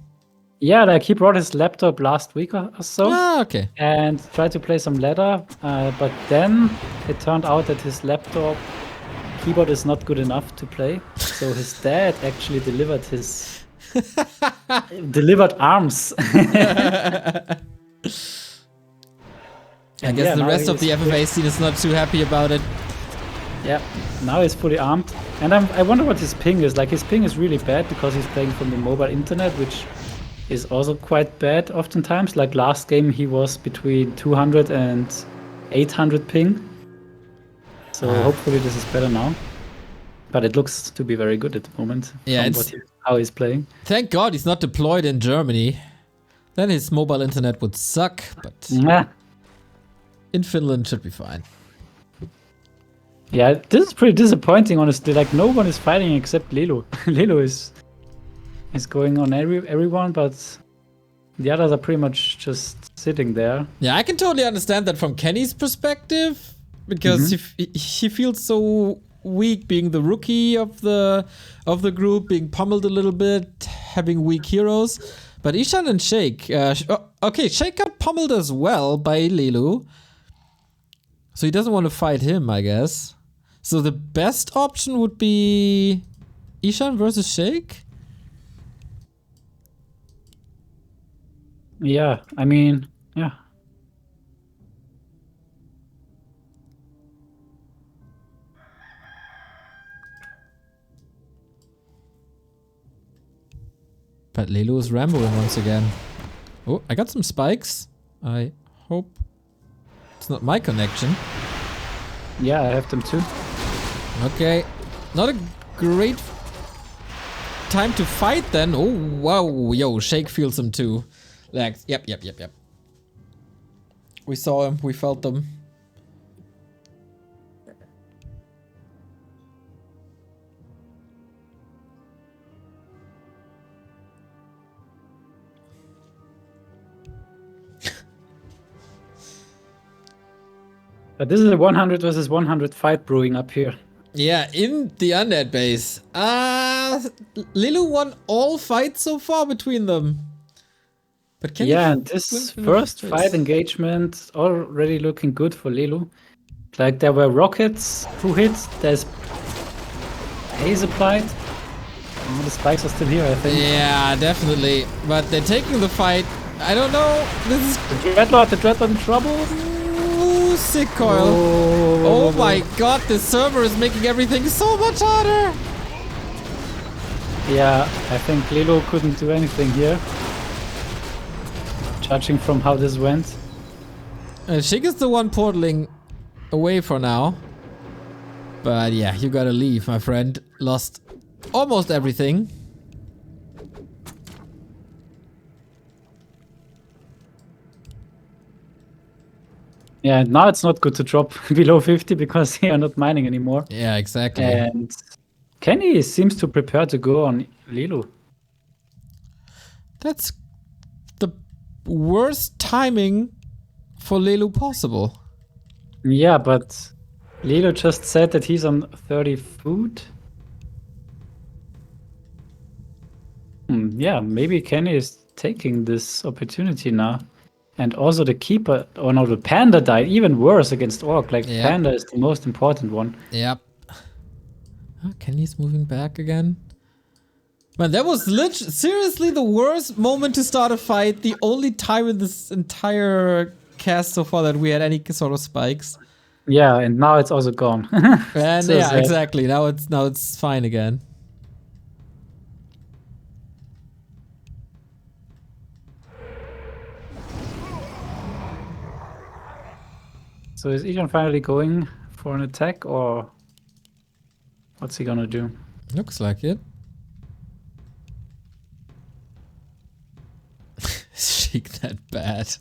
Yeah, like he brought his laptop last week or so. Ah, okay. And tried to play some ladder, but then it turned out that his laptop keyboard is not good enough to play. So his dad actually delivered his delivered arms. I guess yeah, the now rest of he the is- FFA scene is not too happy about it. Yeah, now he's fully armed. And I wonder what his ping is. Like, his ping is really bad because he's playing from the mobile internet, which is also quite bad oftentimes. Like, last game he was between 200 and 800 ping. So hopefully this is better now. But it looks to be very good at the moment. Yeah, from how he's playing. Thank God he's not deployed in Germany. Then his mobile internet would suck, but Yeah. in Finland should be fine. Yeah, this is pretty disappointing, honestly. Like, no one is fighting except Lelo. Lelo is going on everyone, but the others are pretty much just sitting there. Yeah, I can totally understand that from Kenny's perspective, because he feels so weak being the rookie of the group, being pummeled a little bit, having weak heroes. But Eshan and Sheik, okay, Sheik got pummeled as well by Lelu, So he doesn't want to fight him, I guess. So the best option would be Eshan versus Sheik? Yeah, I mean, yeah. But Lelu is rambling once again. Oh, I got some spikes. I hope it's not my connection. Yeah, I have them too. Okay. Not a great time to fight then. Oh, wow. Yo, Sheik feels them too. Legs. Yep. We saw him. We felt them. But this is a 100 versus 100 fight brewing up here. Yeah, in the undead base. Lelu won all fights so far between them. But can Yeah, and this first fight engagement already looking good for Lelu. Like there were rockets who hit, there's haze applied. Oh, the spikes are still here, I think. Yeah, definitely. But they're taking the fight. I don't know. This is The Dreadlord in trouble. Ooh, sick coil. Oh my god, this server is making everything so much harder. Yeah, I think Lelu couldn't do anything here. Judging from how this went. Sheik is the one portaling away for now. But yeah, you gotta leave, my friend. Lost almost everything. Yeah, and now it's not good to drop below 50 because they are not mining anymore. Yeah, exactly. And Kenny seems to prepare to go on Lelu. That's the worst timing for Lelu possible. Yeah, but Lelu just said that he's on 30 food. Yeah, maybe Kenny is taking this opportunity now. And also the keeper, or no, the panda died even worse against Orc. Like Yep. panda is the most important one. Yep. Oh, Kenny's moving back again. Man, that was seriously the worst moment to start a fight. The only time in this entire cast so far that we had any sort of spikes. Yeah, and now it's also gone. And So yeah, sad. exactly. Now it's fine again. So is Eshan finally going for an attack, or what's he gonna do? Looks like it. Is Sheik that bad?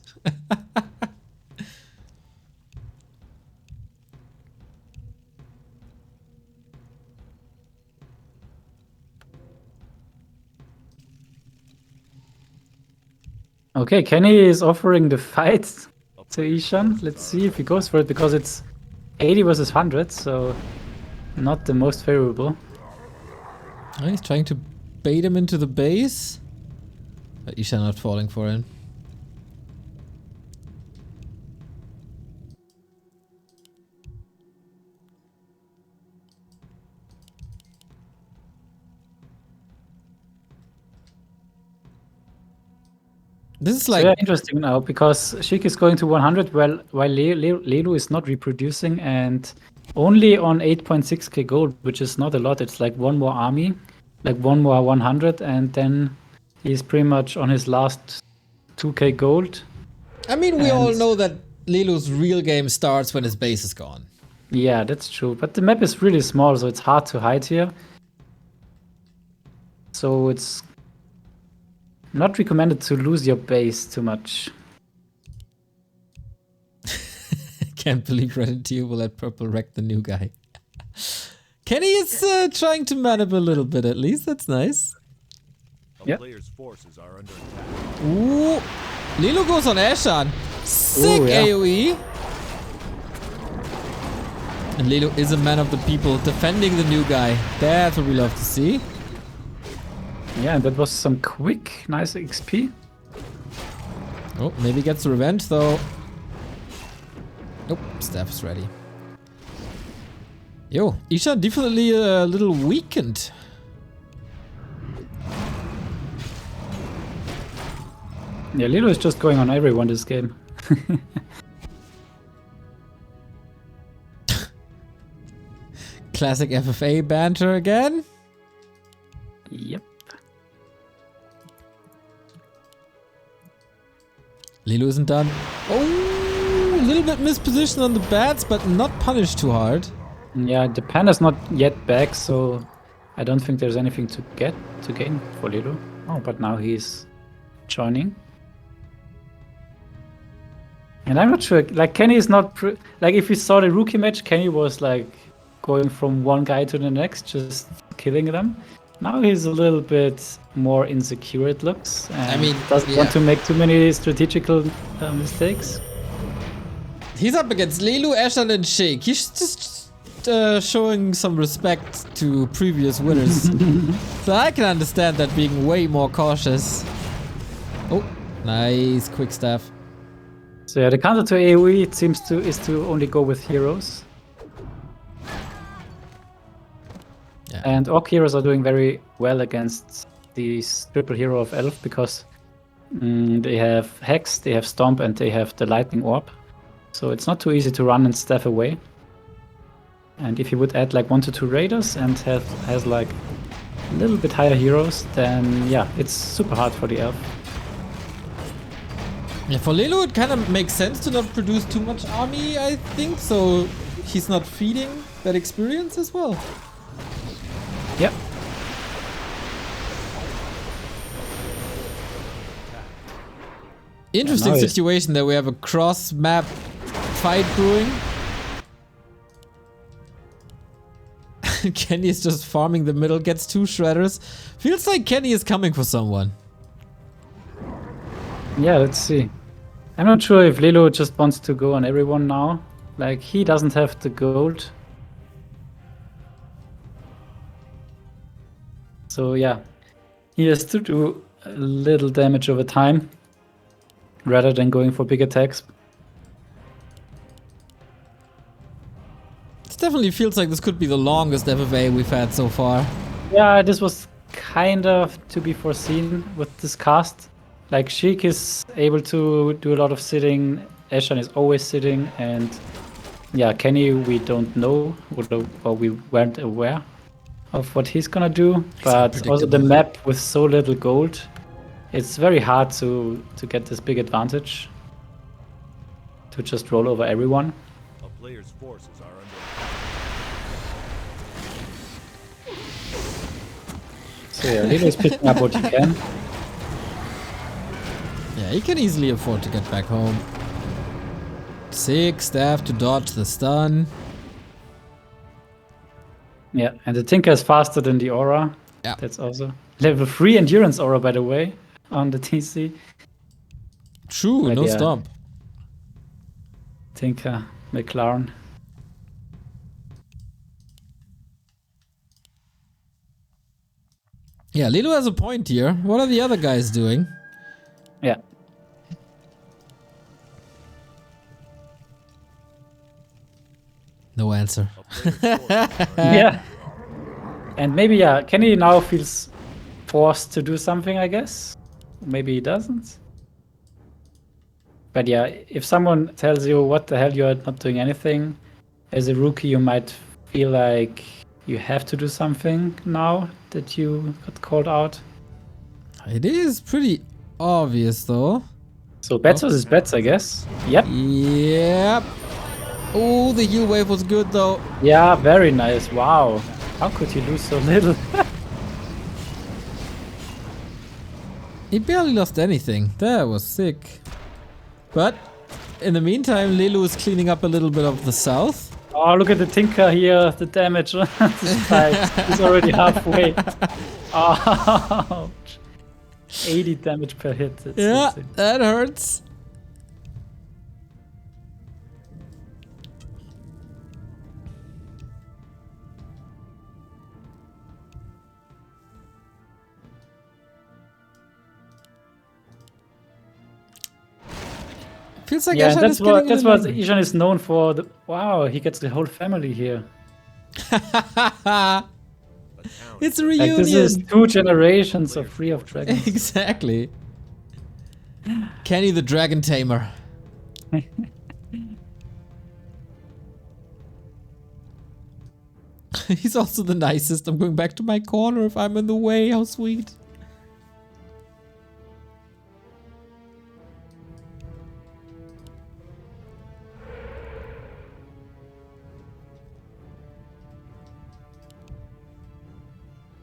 Okay, Kenny is offering the fight to Eshan. Let's see if he goes for it, because it's 80 versus 100, so not the most favorable. Oh, he's trying to bait him into the base. But Eshan not falling for him. This is like So yeah, interesting now, because Sheik is going to 100 while Lelu is not reproducing, and only on 8.6k gold, which is not a lot. It's like one more army, like one more 100, and then he's pretty much on his last 2k gold. I mean, we all And- know that Lelu's real game starts when his base is gone. Yeah, that's true. But the map is really small, so it's hard to hide here. So it's not recommended to lose your base too much. Can't believe Reddit Tier will let Purple wreck the new guy. Kenny is trying to man up a little bit at least. That's nice. A Yep. player's forces are under attack. Ooh. Lelu goes on Eshan. Sick Ooh, yeah. AoE. And Lelu is a man of the people defending the new guy. That's what we love to see. Yeah, and that was some quick, nice XP. Oh, maybe gets revenge though. Nope, staff is ready. Yo, Eshan definitely a little weakened. Yeah, Lilo is just going on everyone this game. Classic FFA banter again. Yep. Lilo isn't done. Oh, a little bit mispositioned on the bats, but not punished too hard. Yeah, the panda's not yet back, so I don't think there's anything to gain for Lilo. Oh, but now he's joining. And I'm not sure, like Kenny is not, like if we saw the rookie match, Kenny was like going from one guy to the next, just killing them. Now he's a little bit more insecure, it looks. And I mean, doesn't want to make too many strategical mistakes. He's up against Lelu, Eshan, and Sheik. He's just showing some respect to previous winners. So I can understand that being way more cautious. Oh, nice quick staff. So yeah, the counter to AoE it seems is to only go with heroes. Yeah. And Orc heroes are doing very well against this triple hero of Elf because they have Hex, they have Stomp, and they have the Lightning Orb. So it's not too easy to run and staff away. And if you would add like 1 to 2 raiders and has like a little bit higher heroes, then yeah, it's super hard for the Elf. Yeah, for Lelu it kind of makes sense to not produce too much army, I think, so he's not feeding that experience as well. Yep. Interesting Yeah, situation that we have a cross-map fight brewing. Kenny is just farming the middle, gets 2 shredders. Feels like Kenny is coming for someone. Yeah, let's see. I'm not sure if Lilo just wants to go on everyone now. Like, he doesn't have the gold. So yeah, he has to do a little damage over time rather than going for big attacks. It definitely feels like this could be the longest FFA we've had so far. Yeah, this was kind of to be foreseen with this cast. Like, Sheik is able to do a lot of sitting, Eshan is always sitting, and yeah, Kenny we don't know, or we weren't aware of what he's gonna do. But also the map with so little gold, it's very hard to get this big advantage to just roll over everyone. A player's forces are under So yeah, Lilo is picking up what he can. Yeah, he can easily afford to get back home. 6 staff to dodge the stun. Yeah, and the Tinker is faster than the Aura. Yeah. That's also level 3 endurance Aura, by the way, on the TC. True, But no yeah. stomp. Tinker, McLaren. Yeah, Lilo has a point here. What are the other guys doing? Yeah. No answer. Yeah. And maybe, yeah, Kenny now feels forced to do something, I guess. Maybe he doesn't. But yeah, if someone tells you what the hell you're not doing anything, as a rookie you might feel like you have to do something now that you got called out. It is pretty obvious though. So bets versus bets, I guess. Yep. Yep. Oh, the heal wave was good though. Yeah, very nice. Wow. How could he lose so little? He barely lost anything. That was sick. But in the meantime, Lelu is cleaning up a little bit of the south. Oh, look at the Tinker here, the damage. He's already halfway. Ouch. 80 damage per hit. That's Yeah, insane. that hurts. Feels like Yeah, Eshan that's is getting what a little- Eshan is known for. Wow, he gets the whole family here. It's a Like this is reunion. 2 generations of Free of Dragons. Exactly. Kenny the Dragon Tamer. He's also the nicest. I'm going back to my corner if I'm in the way. How sweet.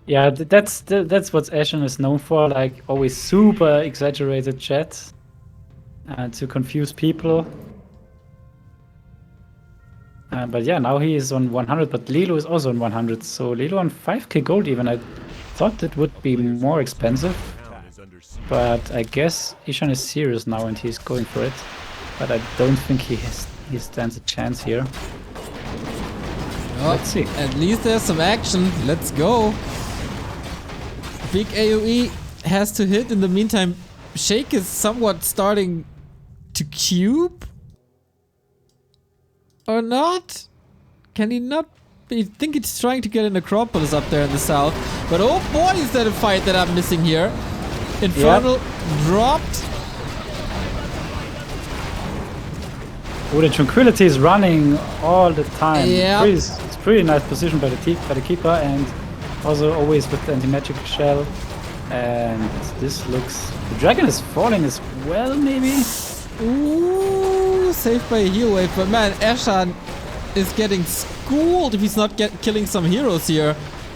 Yeah, that's what Eshan is known for. Like always super exaggerated chat to confuse people. But yeah, now he is on 100, but Lelu is also on 100. So Lelu on 5k gold even. I thought it would be more expensive. But I guess Eshan is serious now and he's going for it. But I don't think he stands a chance here. Oh, Let's see. At least there's some action. Let's go. Big AoE has to hit. In the meantime, Sheik is somewhat starting to cube. Or not? Can he not? I think he's trying to get an Acropolis up there in the south. But oh boy, is that a fight that I'm missing here. Infernal dropped. Oh, the Tranquility is running all the time. Yeah. It's pretty nice position by the keeper, and also always with the anti-magic shell. And this looks... The dragon is falling as well, maybe? Ooh, saved by a heal wave. But man, Eshan is getting schooled if he's not killing some heroes here.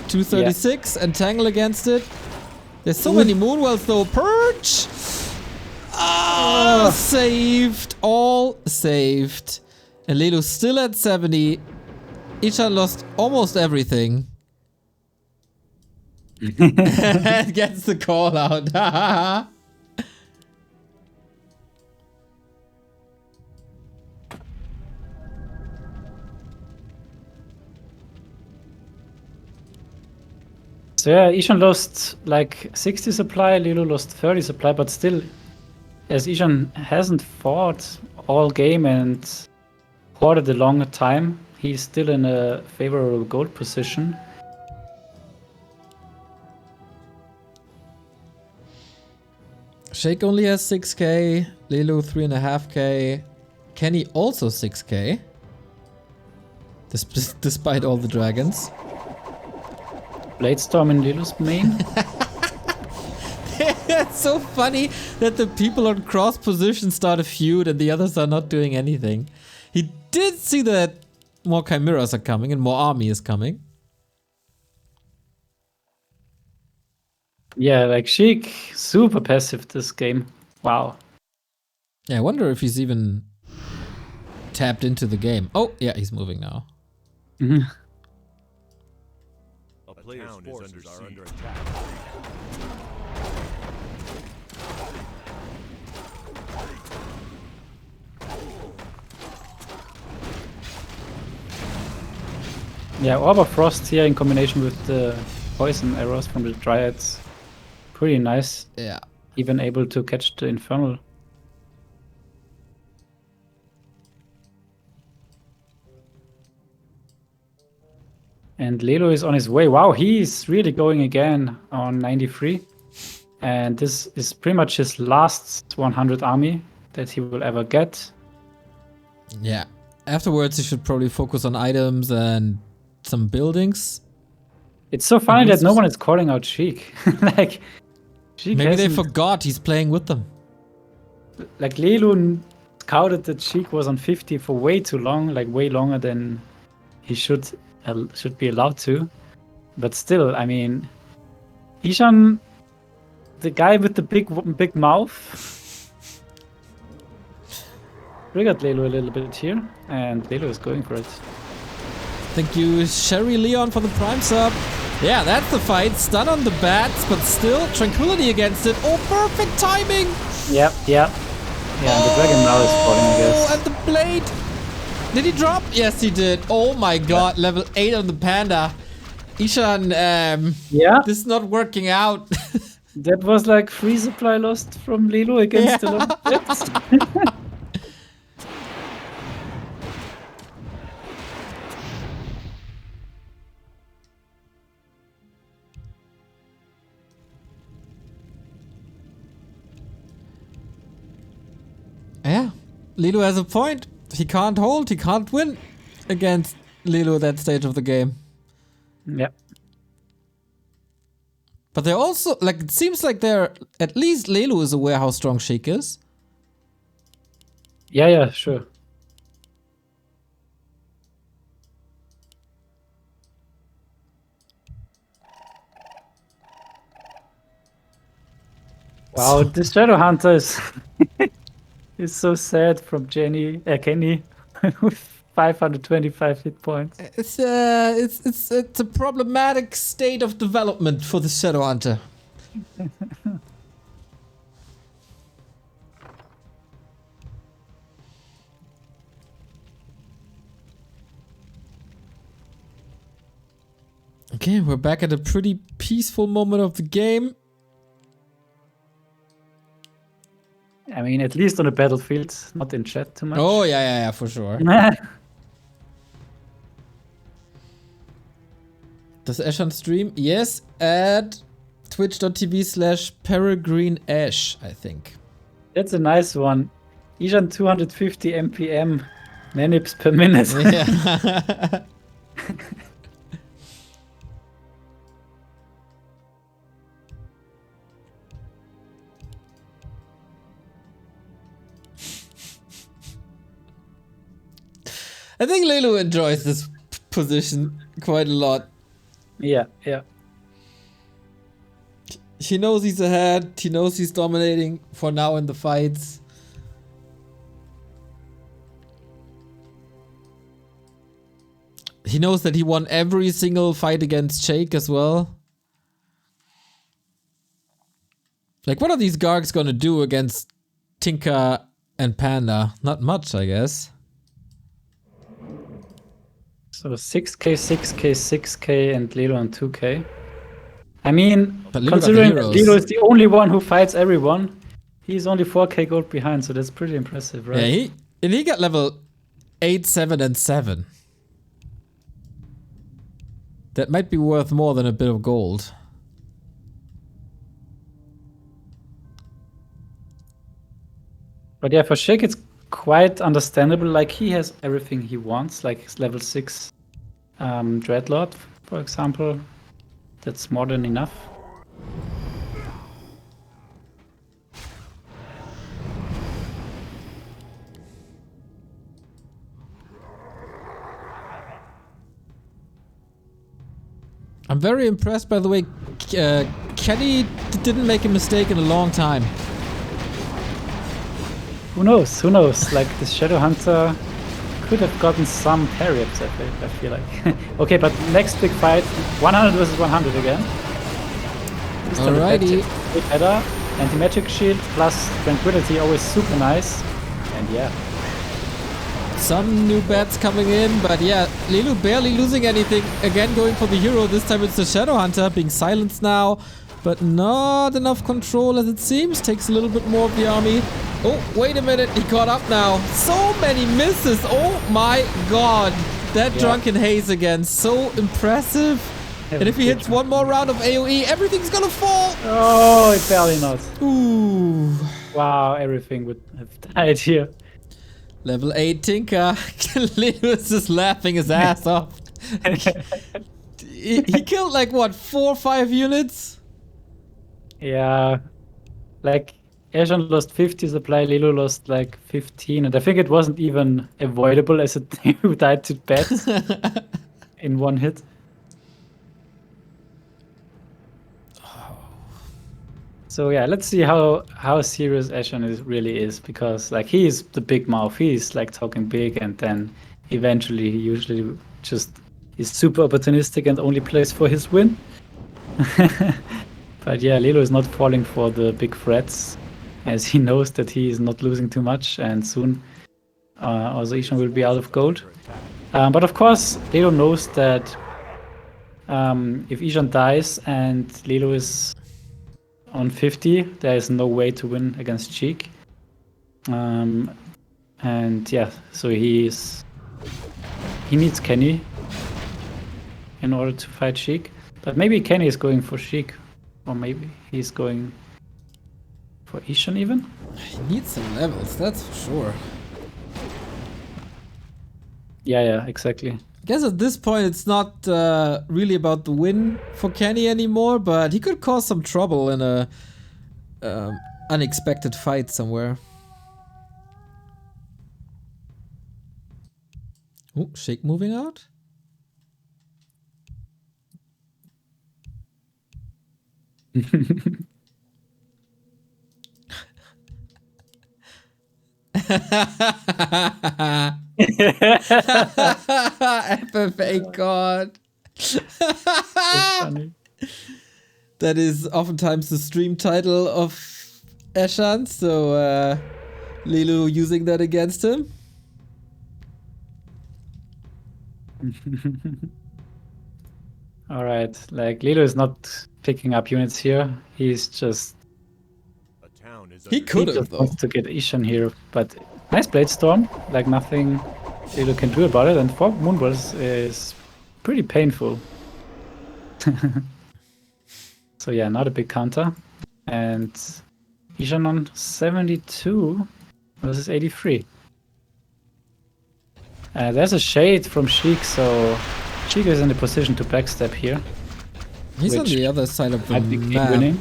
236, Entangle against it. There's so many Moonwells though. Purge! Ah, saved. All saved. And Lelu's still at 70. Eshan lost almost everything. And gets the call out. So yeah, Eshan lost like 60 supply, Lelu lost 30 supply, but still, as Eshan hasn't fought all game and hoarded a long time, he's still in a favorable gold position. Sheik only has 6k, Lelu 3.5k, Kenny also 6k. Despite all the dragons. Bladestorm in Lelu's main. It's so funny that the people on cross position start a feud and the others are not doing anything. He did see that more chimeras are coming and more army is coming. Yeah, like Sheik, super passive this game. Wow. Yeah, I wonder if he's even tapped into the game. Oh, yeah, he's moving now. Mhm. A player's forces are under attack. Yeah, Orb of Frost here in combination with the poison arrows from the Dryads. Pretty nice. Yeah. Even able to catch the Infernal. And Lelu is on his way. Wow, he's really going again on 93. And this is pretty much his last 100 army that he will ever get. Yeah. Afterwards, he should probably focus on items and some buildings. It's so funny that no one is calling out Sheik. Like, Sheik Maybe they hasn't- forgot he's playing with them. Like, Lelu scouted that Sheik was on 50 for way too long, like way longer than he should be allowed to. But still, I mean, Eshan, the guy with the big mouth, triggered Lelu a little bit here, and Lelu is going for it. Thank you, Sherry Leon, for the prime sub. Yeah, that's the fight. Stun on the bats, but still Tranquility against it. Oh, perfect timing! Yep. Yeah, and the dragon now is falling, I guess. Oh, and the blade! Did he drop? Yes, he did. Oh my god, level 8 on the panda. Eshan, Yeah, this is not working out. that was like free supply lost from Lelu against the long jets. Yeah, Lelu has a point. He can't hold, he can't win against Lelu at that stage of the game. Yeah. But they're also, like, it seems like they're, at least Lelu is aware how strong Sheik is. Yeah, sure. Wow, this Shadow Hunter is is so sad from Kenny with 525 hit points. It's a problematic state of development for the Shadow Hunter. Okay, we're back at a pretty peaceful moment of the game. I mean, at least on the battlefield, not in chat too much. Oh, yeah, for sure. Does Eshan stream? Yes, at twitch.tv/peregrineash, I think. That's a nice one. Eshan 250 MPM manips per minute. Yeah. I think Lelu enjoys this position quite a lot. Yeah. He knows he's ahead. He knows he's dominating for now in the fights. He knows that he won every single fight against Sheik as well. Like, what are these Gargs gonna do against Tinka and Panda? Not much, I guess. So 6k, 6k, 6k, and Lelo on 2k. I mean, But considering that Lelo is the only one who fights everyone, he's only 4k gold behind, so that's pretty impressive, right? Yeah, he got level 8, 7, and 7. That might be worth more than a bit of gold. But yeah, for Sheik it's quite understandable. Like, he has everything he wants, like his level 6 Dreadlord, for example. That's more than enough. I'm very impressed, by the way. Kenny didn't make a mistake in a long time. Who knows? Who knows? Like, this Shadow Hunter could have gotten some parry-ups, I feel like. Okay, but next big fight, 100 versus 100 again. This time Alrighty. the better. Anti-magic shield plus tranquility, always super nice. And yeah. Some new bats coming in, but yeah, Lelu barely losing anything. Again, going for the hero. This time it's the Shadow Hunter being silenced now, but not enough control as it seems. Takes a little bit more of the army. Oh, wait a minute. He caught up now. So many misses. Oh my god. That Drunken Haze again. So impressive. And if he hits one more round of AoE, everything's gonna fall. Oh, it barely not. Ooh. Wow, everything would have died here. Level 8 Tinka. Lelu is just laughing his ass off. He killed like what, 4 or 5 units? Yeah. Like, Eshan lost 50 supply, Lelu lost like 15, and I think it wasn't even avoidable as it died to bats in one hit. So yeah, let's see how serious Eshan really is, because like, he's the big mouth, he's like talking big, and then eventually he usually just is super opportunistic and only plays for his win. But yeah, Lelu is not falling for the big threats, as he knows that he is not losing too much, and soon also Eshan will be out of gold. But of course, Lelu knows that if Eshan dies and Lelu is on 50, there is no way to win against Sheik. And yeah, so he needs Kenny in order to fight Sheik. But maybe Kenny is going for Sheik, or maybe he's going For Eshan even? He needs some levels, that's for sure. Yeah, exactly. I guess at this point it's not really about the win for Kenny anymore, but he could cause some trouble in a unexpected fight somewhere. Oh, Sheik moving out? FFA God. Funny. That is oftentimes the stream title of Eshan, so Lelu using that against him. Alright, like Lilo is not picking up units here. He's just A town is He under could he have just though. wants to get Eshan here, but nice Blade Storm, like nothing Lilo can do about it, and 4 Moonballs is pretty painful. So yeah, not a big counter. And Eshan on 72 versus 83. There's a shade from Sheik, so Sheik is in the position to backstab here. He's on which the other side of the Might be key map. winning.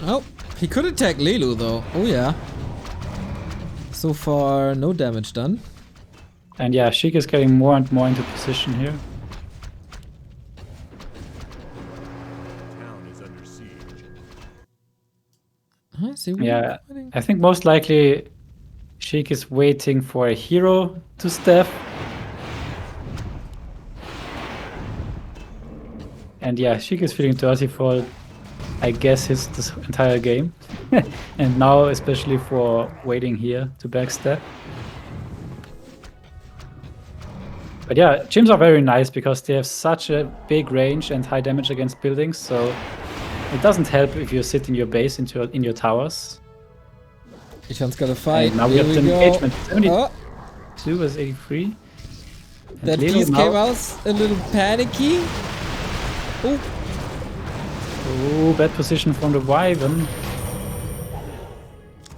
Oh, he could attack Lelu though. Oh yeah. So far, no damage done. And yeah, Sheik is getting more and more into position here. town is under siege. Huh, see, Yeah, I think most likely Sheik is waiting for a hero to step. And yeah, Sheik is feeling dirty for, I guess, this entire game. And now especially for waiting here to backstab. But yeah, gyms are very nice because they have such a big range and high damage against buildings, so it doesn't help if you sit in your base in your towers. Eshan's got a fight. And now we Here have the go. engagement. 72 Oh, versus 83. And that Lelo piece now- came out a little panicky. Oh, Oh, bad position from the Wyvern.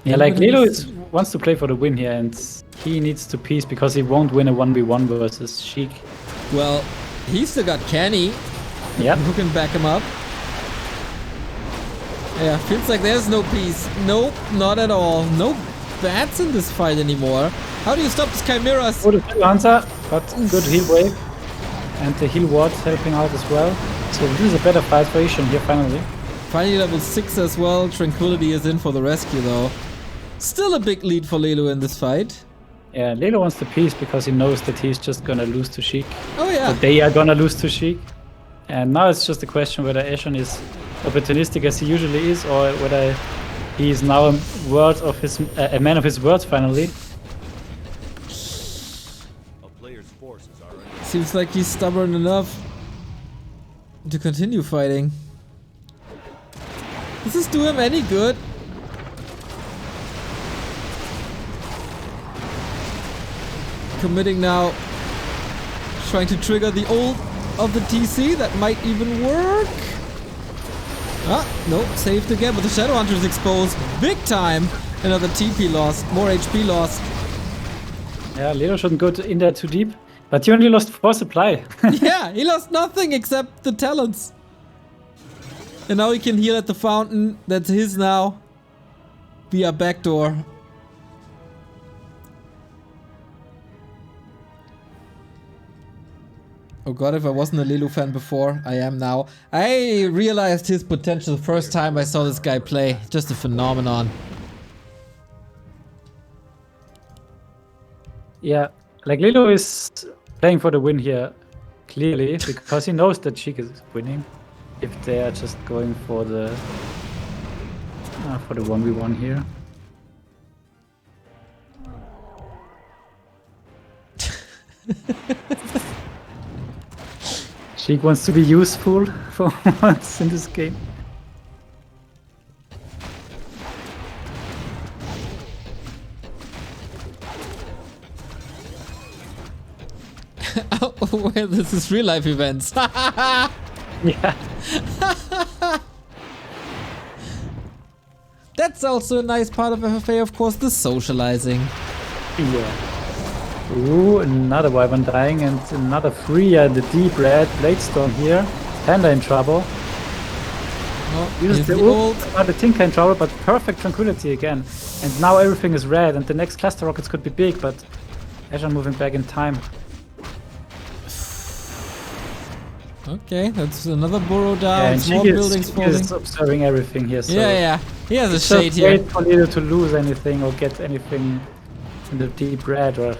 Yeah, like Everybody Lelo is- wants to play for the win here, and he needs to piece because he won't win a 1v1 versus Sheik. well, he's still got Kenny Yep. who can back him up. Yeah, feels like there's no peace. Nope, not at all. No bats in this fight anymore. How do you stop this Chimeras? Good Hunter, but good heal wave. And the heal ward helping out as well. So this is a better fight for Eshan here finally. Finally level 6 as well. Tranquility is in for the rescue though. Still a big lead for Lelu in this fight. Yeah, Lelo wants the piece because he knows that he's just gonna lose to Sheik. Oh yeah. That they are gonna lose to Sheik. And now it's just a question whether Eshan is opportunistic as he usually is, or whether he is now a man of his words finally. A player's forces are under Seems like he's stubborn enough to continue fighting. Does this do him any good? Committing now. Trying to trigger the ult of the TC. That might even work. Ah, no, saved again, but the Shadow Hunter is exposed. Big time. Another TP lost. More HP lost. Yeah, Lelo shouldn't go in there too deep. But he only lost 4 supply. Yeah, he lost nothing except the talents. And now he can heal at the fountain. That's his now. Via backdoor. Oh god, if I wasn't a Lelu fan before, I am now. I realized his potential the first time I saw this guy play. Just a phenomenon. Yeah, like Lelo is playing for the win here, clearly, because he knows that Sheik is winning. If they are just going for the 1v1 here. Sheik wants to be useful for once in this game. Oh, well, this is real life events. Yeah. That's also a nice part of FFA, of course, the socializing. Yeah. Ooh, another Wyvern dying and another free the deep red Bladestorm here. Panda in trouble. Oh, Uses the ult, the Tinker in trouble, but perfect tranquility again. And now everything is red, and the next cluster rockets could be big, but Eshan moving back in time. Okay, that's another burrow down. Yeah, and Small buildings falling. is observing everything here. So Yeah. He has a it's shade just here. wait for Lilo to lose anything or get anything in the deep red or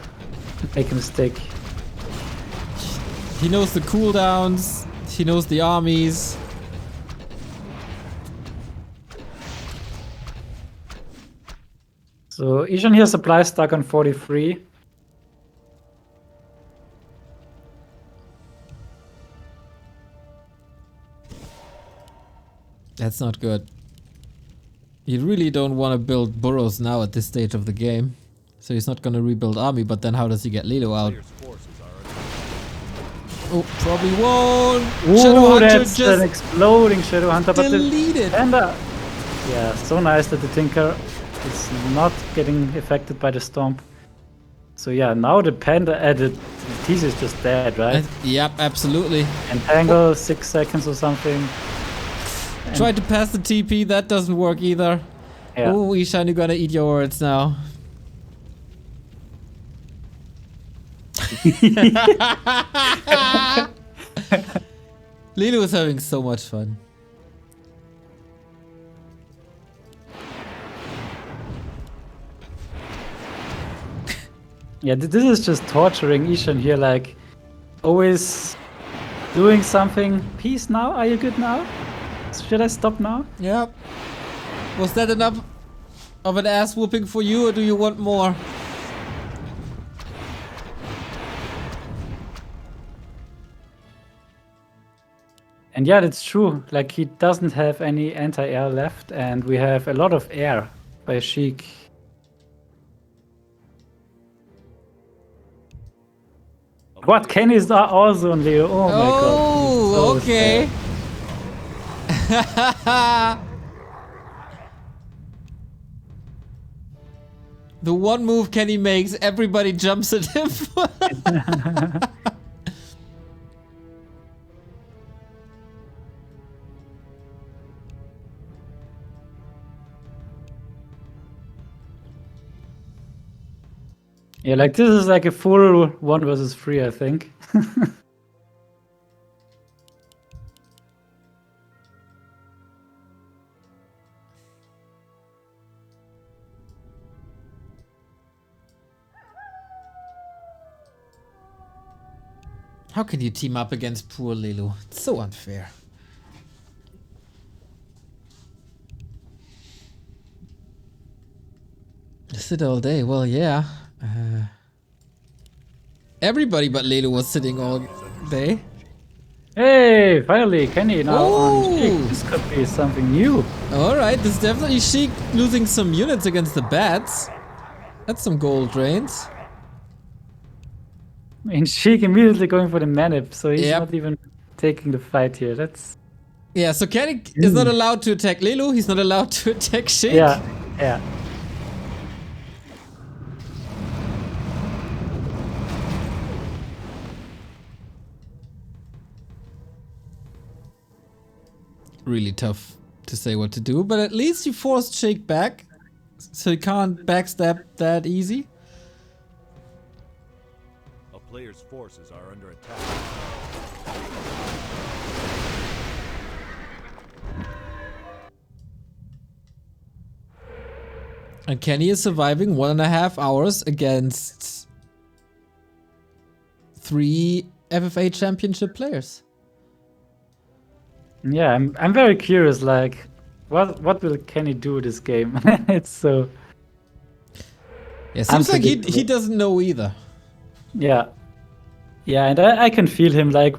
make a mistake. He knows the cooldowns. He knows the armies. So Eshan here supply stuck on 43. That's not good. You really don't want to build burrows now at this stage of the game. So he's not going to rebuild army, but then how does he get Lilo out? Oh, probably won't. Ooh, that's an exploding Shadowhunter, but deleted. Panda. Yeah, so nice that the Tinker is not getting affected by the Stomp. So yeah, now the Panda added. Tease is just dead, right? Yep, absolutely. Entangle, 6 seconds or something. Tried to pass the TP, that doesn't work either. Yeah. Oh, Eshan, you gotta eat your words now. Lilo is having so much fun. Yeah, this is just torturing Eshan here, like always doing something. Peace now? Are you good now? Should I stop now? Yep. Was that enough of an ass whooping for you, or do you want more? And yeah, that's true. Like, he doesn't have any anti-air left, and we have a lot of air by Sheik. What? Kenny is also on Leo. Oh my god. Oh, So okay. The one move Kenny makes, everybody jumps at him. Yeah, like this is like a full 1 versus 3, I think. How can you team up against poor Lelu? It's so unfair. Sit all day. Well, yeah. Everybody but Lelu was sitting all day. Hey, finally, Kenny now on Sheik. Ooh. This could be something new. Alright, this is definitely Sheik losing some units against the bats. That's some gold drains. And Sheik immediately going for the manip, so he's Yep. not even taking the fight here. That's Yeah, so KennyG is not allowed to attack Lelu, he's not allowed to attack Sheik. yeah, yeah. Really tough to say what to do, but at least you forced Sheik back, so he can't backstab that easy. A player's forces are under attack. And Kenny is surviving 1.5 hours against 3 FFA championship players. Yeah, I'm very curious, like what will Kenny do this game? It's so Yeah, seems like he unpredictable. doesn't know either. Yeah. Yeah, and I can feel him, like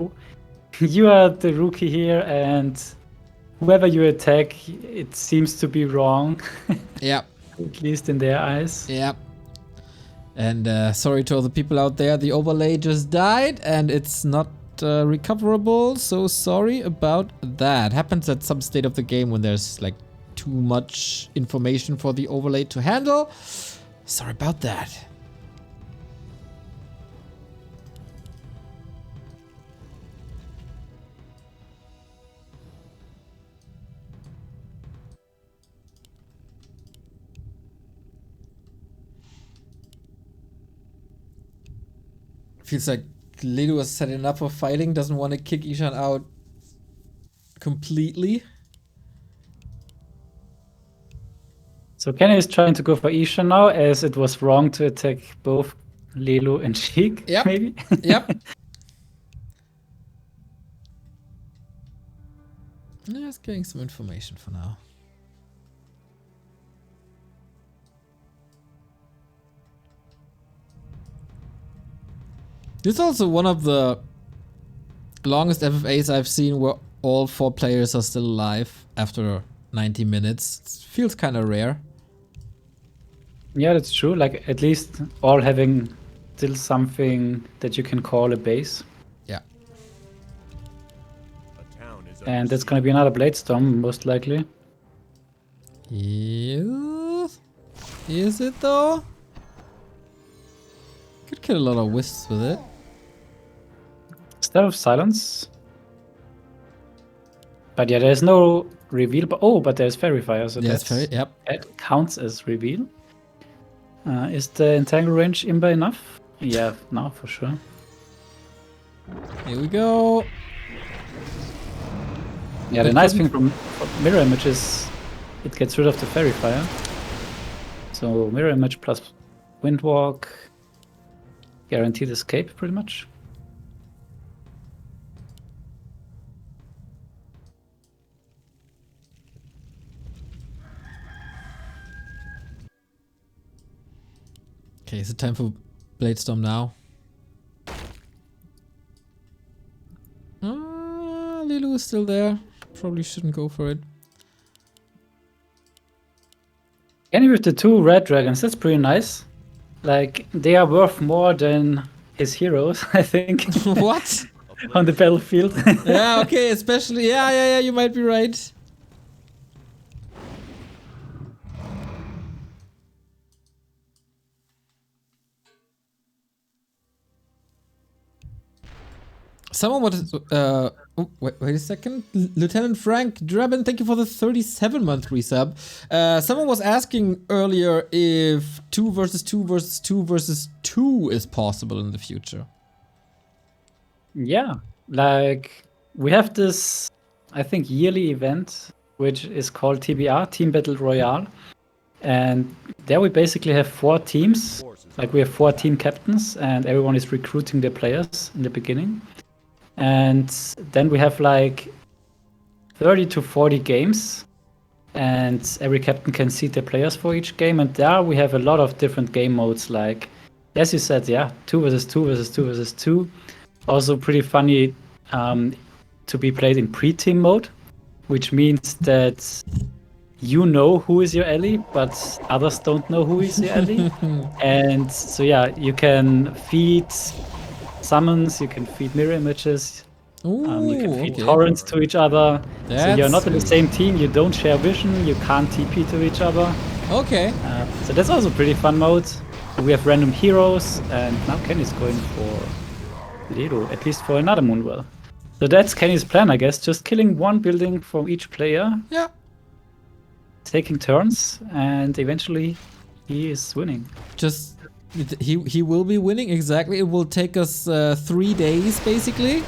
you are the rookie here and whoever you attack, it seems to be wrong. Yeah, At least in their eyes. yeah. And sorry to all the people out there, the overlay just died and it's not recoverable, so sorry about that. Happens at some state of the game when there's like too much information for the overlay to handle. Sorry about that. Feels like Ledu has had enough of fighting, doesn't want to kick Eshan out completely. So Kenny is trying to go for Eshan now, as it was wrong to attack both Lelu and Sheik, Yep. maybe? Yep. Just getting some information for now. This is also one of the longest FFAs I've seen where all 4 players are still alive after 90 minutes. It feels kind of rare. Yeah, that's true. Like, at least all having still something that you can call a base. Yeah. A town is And that's going to be another Blade Storm, most likely. Yes. Is it though? Could kill a lot of wisps with it. Instead of Silence. But yeah, there's no reveal. But there's Fairy Fire, so Yes, very. Yep. that counts as reveal. Is the Entangle range imba enough? Yeah, now for sure. Here we go. Yeah, the nice thing from Mirror Image is it gets rid of the Fairy Fire. So Mirror Image plus Windwalk, guaranteed escape pretty much. Okay, is it time for Blade Storm now? Lilu is still there. Probably shouldn't go for it. Kenny with the 2 red dragons, that's pretty nice. Like, they are worth more than his heroes, I think. What? On the battlefield. Yeah, okay, especially. Yeah, you might be right. Someone wanted. Oh, wait a second. Lieutenant Frank Drabin, thank you for the 37-month resub. Someone was asking earlier if 2 versus 2 versus 2 versus 2 is possible in the future. Yeah, like, we have this, I think, yearly event, which is called TBR, Team Battle Royale. And there we basically have 4 teams. Like, we have 4 team captains, and everyone is recruiting their players in the beginning. And then we have like 30 to 40 games, and every captain can seed their players for each game. And there we have a lot of different game modes, like, as you said, yeah, 2 versus 2 versus 2 versus 2. Also pretty funny to be played in pre-team mode, which means that you know who is your ally, but others don't know who is your ally. And so yeah, you can feed summons, you can feed mirror images, you can feed torrents to each other. So you're not in the same team, you don't share vision, you can't TP to each other. Okay. So that's also pretty fun mode. We have random heroes, and now Kenny's going for Ledo, at least for another Moonwell. So that's Kenny's plan, I guess, just killing 1 building from each player. Yeah. Taking turns, and eventually he is winning. Just he will be winning, exactly. It will take us 3 days basically,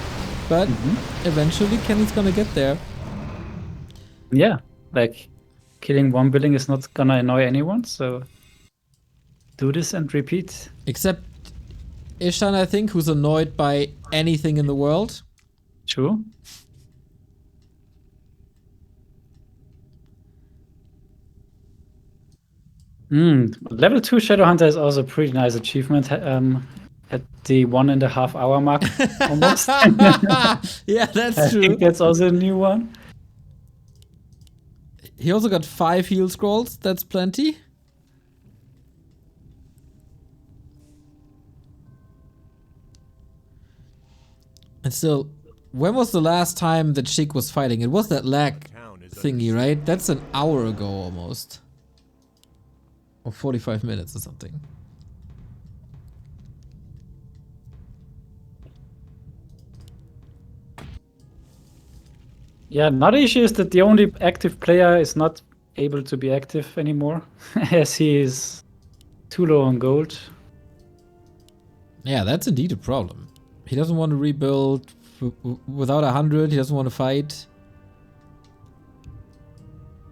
but eventually Kenny's gonna get there. Yeah, like, killing 1 building is not gonna annoy anyone, so do this and repeat. Except Eshan, I think, who's annoyed by anything in the world. True. Level 2 Shadowhunter is also a pretty nice achievement. At the 1.5 hour mark, almost. Yeah, that's I true. think that's also a new one. He also got 5 heal scrolls. That's plenty. And still, when was the last time that Sheik was fighting? It was that lag is thingy, under right? That's an hour ago almost. Or 45 minutes or something. Yeah, another issue is that the only active player is not able to be active anymore, as he is too low on gold. Yeah, that's indeed a problem. He doesn't want to rebuild without 100. He doesn't want to fight.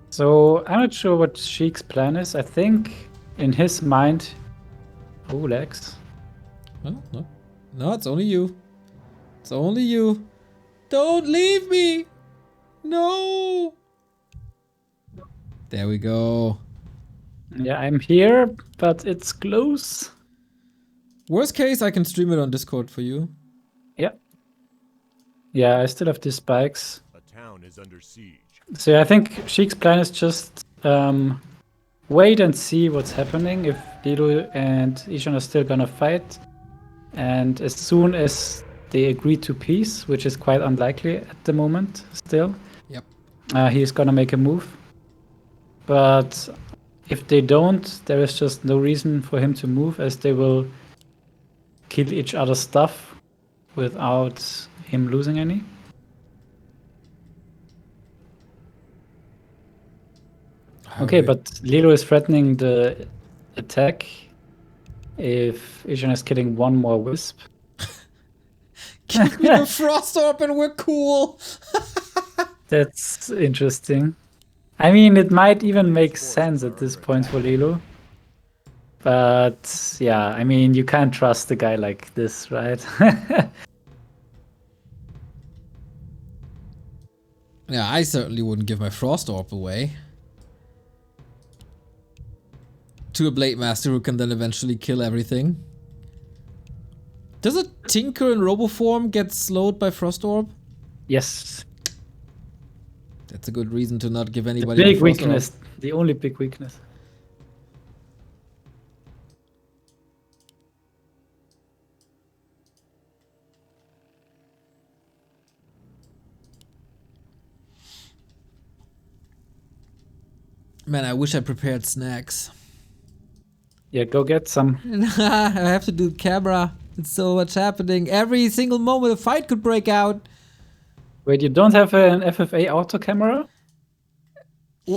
So I'm not sure what Sheik's plan is. I think in his mind, oh, Lex. Oh, no. No, it's only you. It's only you. Don't leave me. No. There we go. Yeah, I'm here, but it's close. Worst case, I can stream it on Discord for you. Yeah. Yeah, I still have these spikes. a town is under siege. So I think Sheik's plan is just wait and see what's happening, if Lelu and Eshan are still gonna fight. And as soon as they agree to peace, which is quite unlikely at the moment still, Yep. he's gonna make a move. But if they don't, there is just no reason for him to move, as they will kill each other's stuff without him losing any. Okay, but Lelu is threatening the attack if Eshan is killing one more wisp. Give me the frost orb and we're cool. That's interesting. I mean, it might even make sense at this point for Lelu. But yeah, I mean, you can't trust a guy like this, right? Yeah, I certainly wouldn't give my frost orb away to a blade master who can then eventually kill everything. Does a tinker in roboform get slowed by frost orb? Yes. That's a good reason to not give The anybody big the frost weakness. orb. The only big weakness. Man, I wish I prepared snacks. Yeah, go get some. I have to do camera. It's so much happening. Every single moment a fight could break out. Wait, you don't have an FFA auto camera?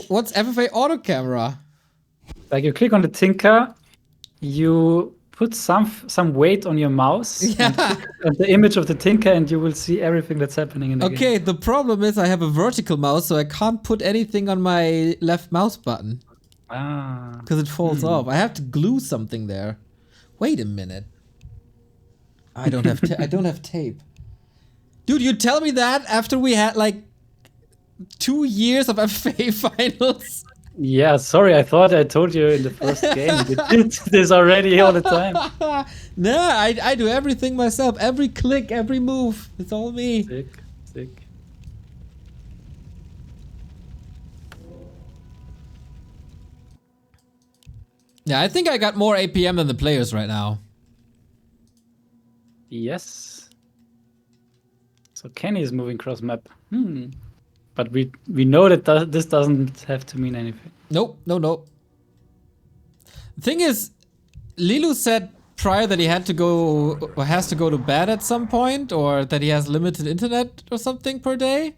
What's FFA auto camera? Like you click on the tinker, you put some weight on your mouse and Yeah. click on the image of the tinker, and you will see everything that's happening in the game. Okay, the problem is I have a vertical mouse, so I can't put anything on my left mouse button Ah. because it falls off. I have to glue something there. Wait a minute. I don't have I don't have tape. Dude, you tell me that after we had like 2 years of FFA finals. Yeah, sorry, I thought I told you in the first game. You did this already all the time. Nah, I do everything myself. Every click, every move. It's all me. Sick, sick. Yeah, I think I got more APM than the players right now. Yes. So Kenny is moving cross map. But we know that this doesn't have to mean anything. Nope, no. The thing is, Lelu said prior that he had to go or has to go to bed at some point, or that he has limited internet or something per day.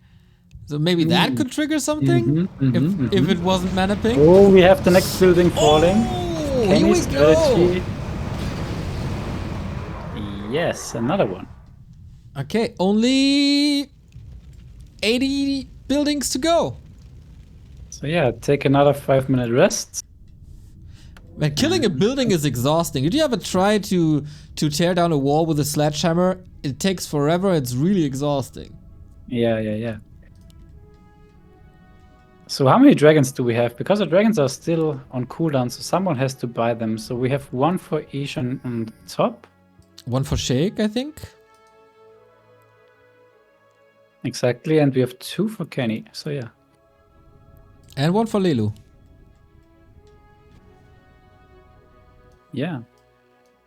So maybe that could trigger something if it wasn't mana ping. Oh, we have the next building falling. Oh, here we Kenny's go. strategy. Yes, another one. Okay, only 80 buildings to go. So yeah, take another 5-minute rest. Man, killing a building is exhausting. Did you ever try to tear down a wall with a sledgehammer? It takes forever. It's really exhausting. Yeah. So how many dragons do we have? Because the dragons are still on cooldown, so someone has to buy them. So we have one for Eshan on the top. One for Sheik, I think. Exactly, and we have 2 for Kenny. So yeah. And one for Lelu. Yeah.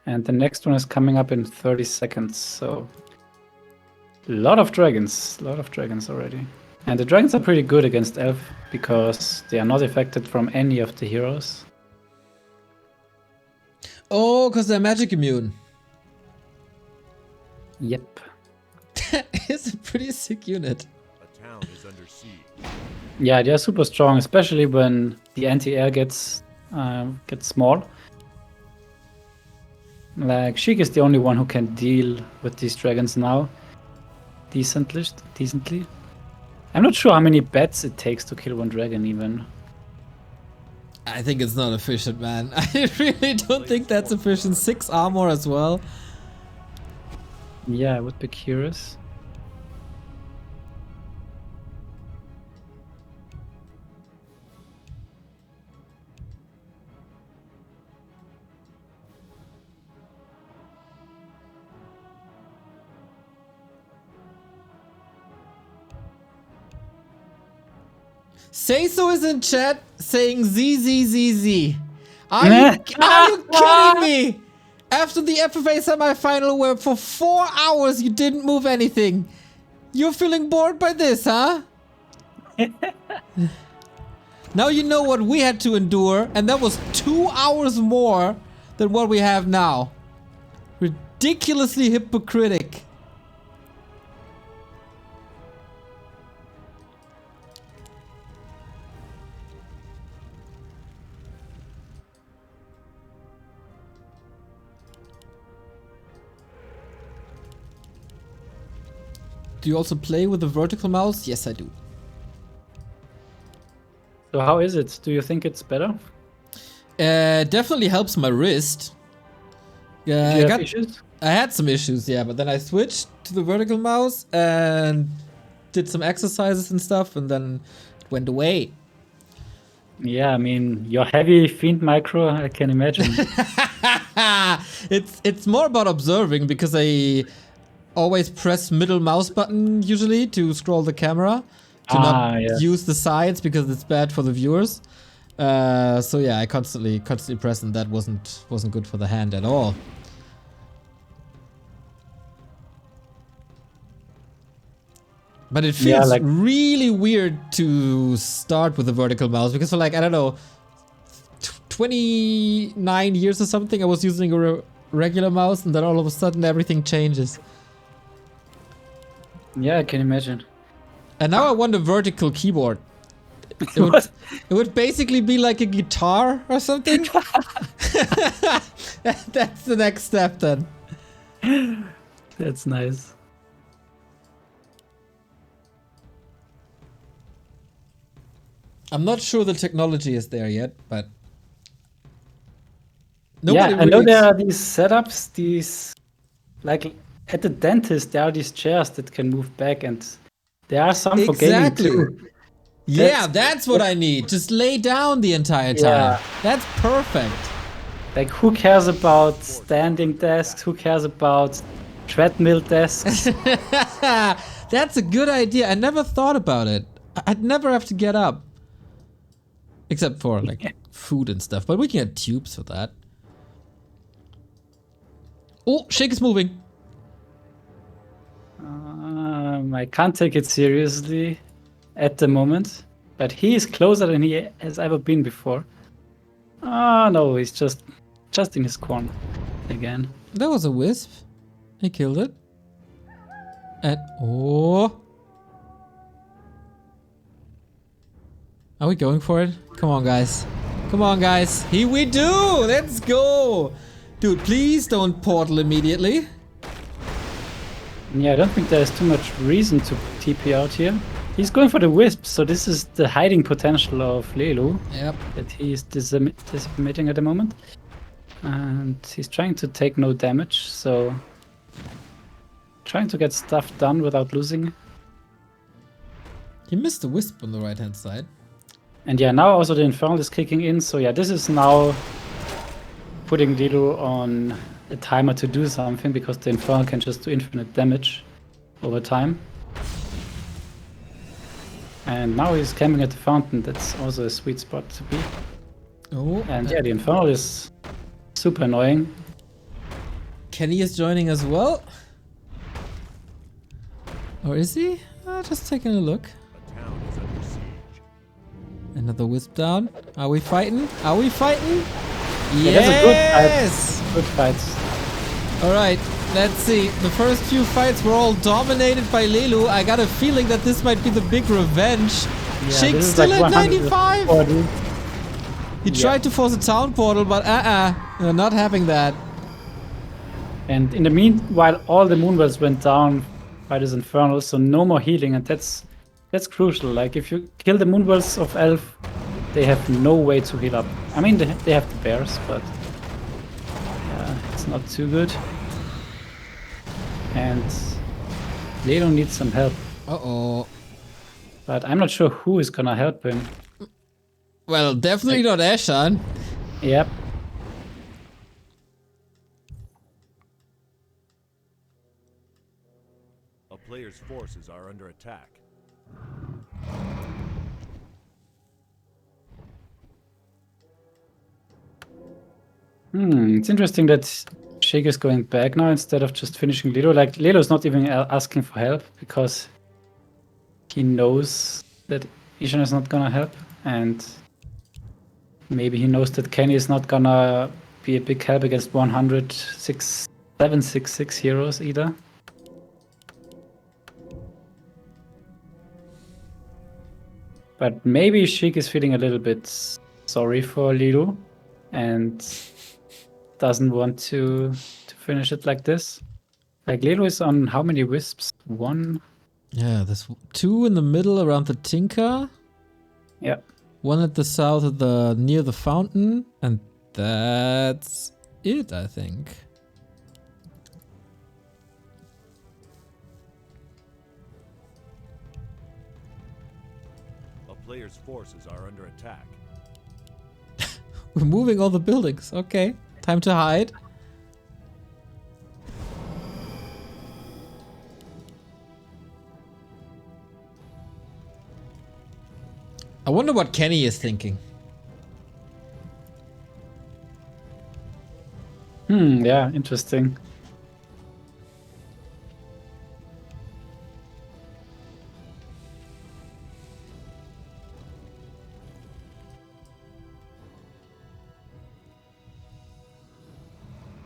And the next one is coming up in 30 seconds. So a lot of dragons already. And the dragons are pretty good against elf because they are not affected from any of the heroes. Oh, because they're magic immune. Yep. That is a pretty sick unit. A town is under siege. Yeah, they are super strong, especially when the anti-air gets small. Like Sheik is the only one who can deal with these dragons now decently. I'm not sure how many bats it takes to kill one dragon even. I think it's not efficient, man. I really don't think that's efficient. 6 armor as well. Yeah, I would be curious. Say so is in chat saying ZZZZ. Are you kidding me? After the FFA semi-final where for 4 hours you didn't move anything. You're feeling bored by this, huh? Now you know what we had to endure, and that was 2 hours more than what we have now. Ridiculously hypocritic. Do you also play with the vertical mouse? Yes, I do. So how is it? Do you think it's better? Definitely helps my wrist. Yeah, Do you have issues? I had some issues, yeah, but then I switched to the vertical mouse and did some exercises and stuff, and then it went away. Yeah, I mean, your heavy fiend micro, I can imagine. It's more about observing because I always press middle mouse button usually to scroll the camera to not use the sides because it's bad for the viewers. So yeah, I constantly press, and that wasn't good for the hand at all. But it feels really weird to start with the vertical mouse because for like, I don't know, 29 years or something I was using a regular mouse, and then all of a sudden everything changes. Yeah, I can imagine. And now I want a vertical keyboard. It would basically be like a guitar or something. That's the next step then. That's nice. I'm not sure the technology is there yet, but yeah, I know there are these setups, these like at the dentist there are these chairs that can move back, and there are some for gaming too. Yeah, that's what I need. Just lay down the entire time. Yeah. That's perfect. Like, who cares about standing desks? Who cares about treadmill desks? That's a good idea. I never thought about it. I'd never have to get up. Except for, like, food and stuff. But we can get tubes for that. Oh, Sheik is moving. I can't take it seriously at the moment, but he is closer than he has ever been before. Oh no, he's just in his corner again. That was a wisp. He killed it. And oh, are we going for it? Come on, guys. Come on, guys. Here we do. Let's go. Dude, please don't portal immediately. Yeah, I don't think there's too much reason to TP out here. He's going for the wisp, so this is the hiding potential of Lelu. Yep. That he is decimating at the moment. And he's trying to take no damage, so trying to get stuff done without losing. He missed the wisp on the right hand side. And yeah, now also the Infernal is kicking in, so yeah, this is now putting Lelu on a timer to do something, because the Infernal can just do infinite damage over time. And now he's camping at the fountain. That's also a sweet spot to be. Oh, and yeah, the Infernal is super annoying. Kenny is joining as well. Or is he? Just taking a look. A Another wisp down. Are we fighting? Are we fighting? Yeah, Yes! that's a good fight. Alright, let's see. The first few fights were all dominated by Lelu. I got a feeling that this might be the big revenge. Yeah, Sheik this is still like at 95! 140. He tried to force a town portal, but not having that. And in the meanwhile, all the moonwells went down by this infernal, so no more healing, and that's crucial. Like, if you kill the moonwells of Elf, they have no way to heal up. I mean, they have the bears, but yeah, it's not too good. And Lelo needs some help. Uh-oh. But I'm not sure who is gonna help him. Well, definitely not Eshan. Yep. A player's forces are under attack. It's interesting that Sheik is going back now instead of just finishing Lelo. Like, Lelo's not even asking for help because he knows that Eshan is not gonna help, and maybe he knows that Kenny is not gonna be a big help against 766 heroes either. But maybe Sheik is feeling a little bit sorry for Lelo and doesn't want to finish it like this. Like, Lelo is on how many wisps? 1? Yeah, there's 2 in the middle around the Tinker. Yeah. 1 at the south of near the fountain, and that's it, I think. A player's forces are under attack. We're moving all the buildings. Okay, time to hide. I wonder what Kenny is thinking. Yeah, interesting.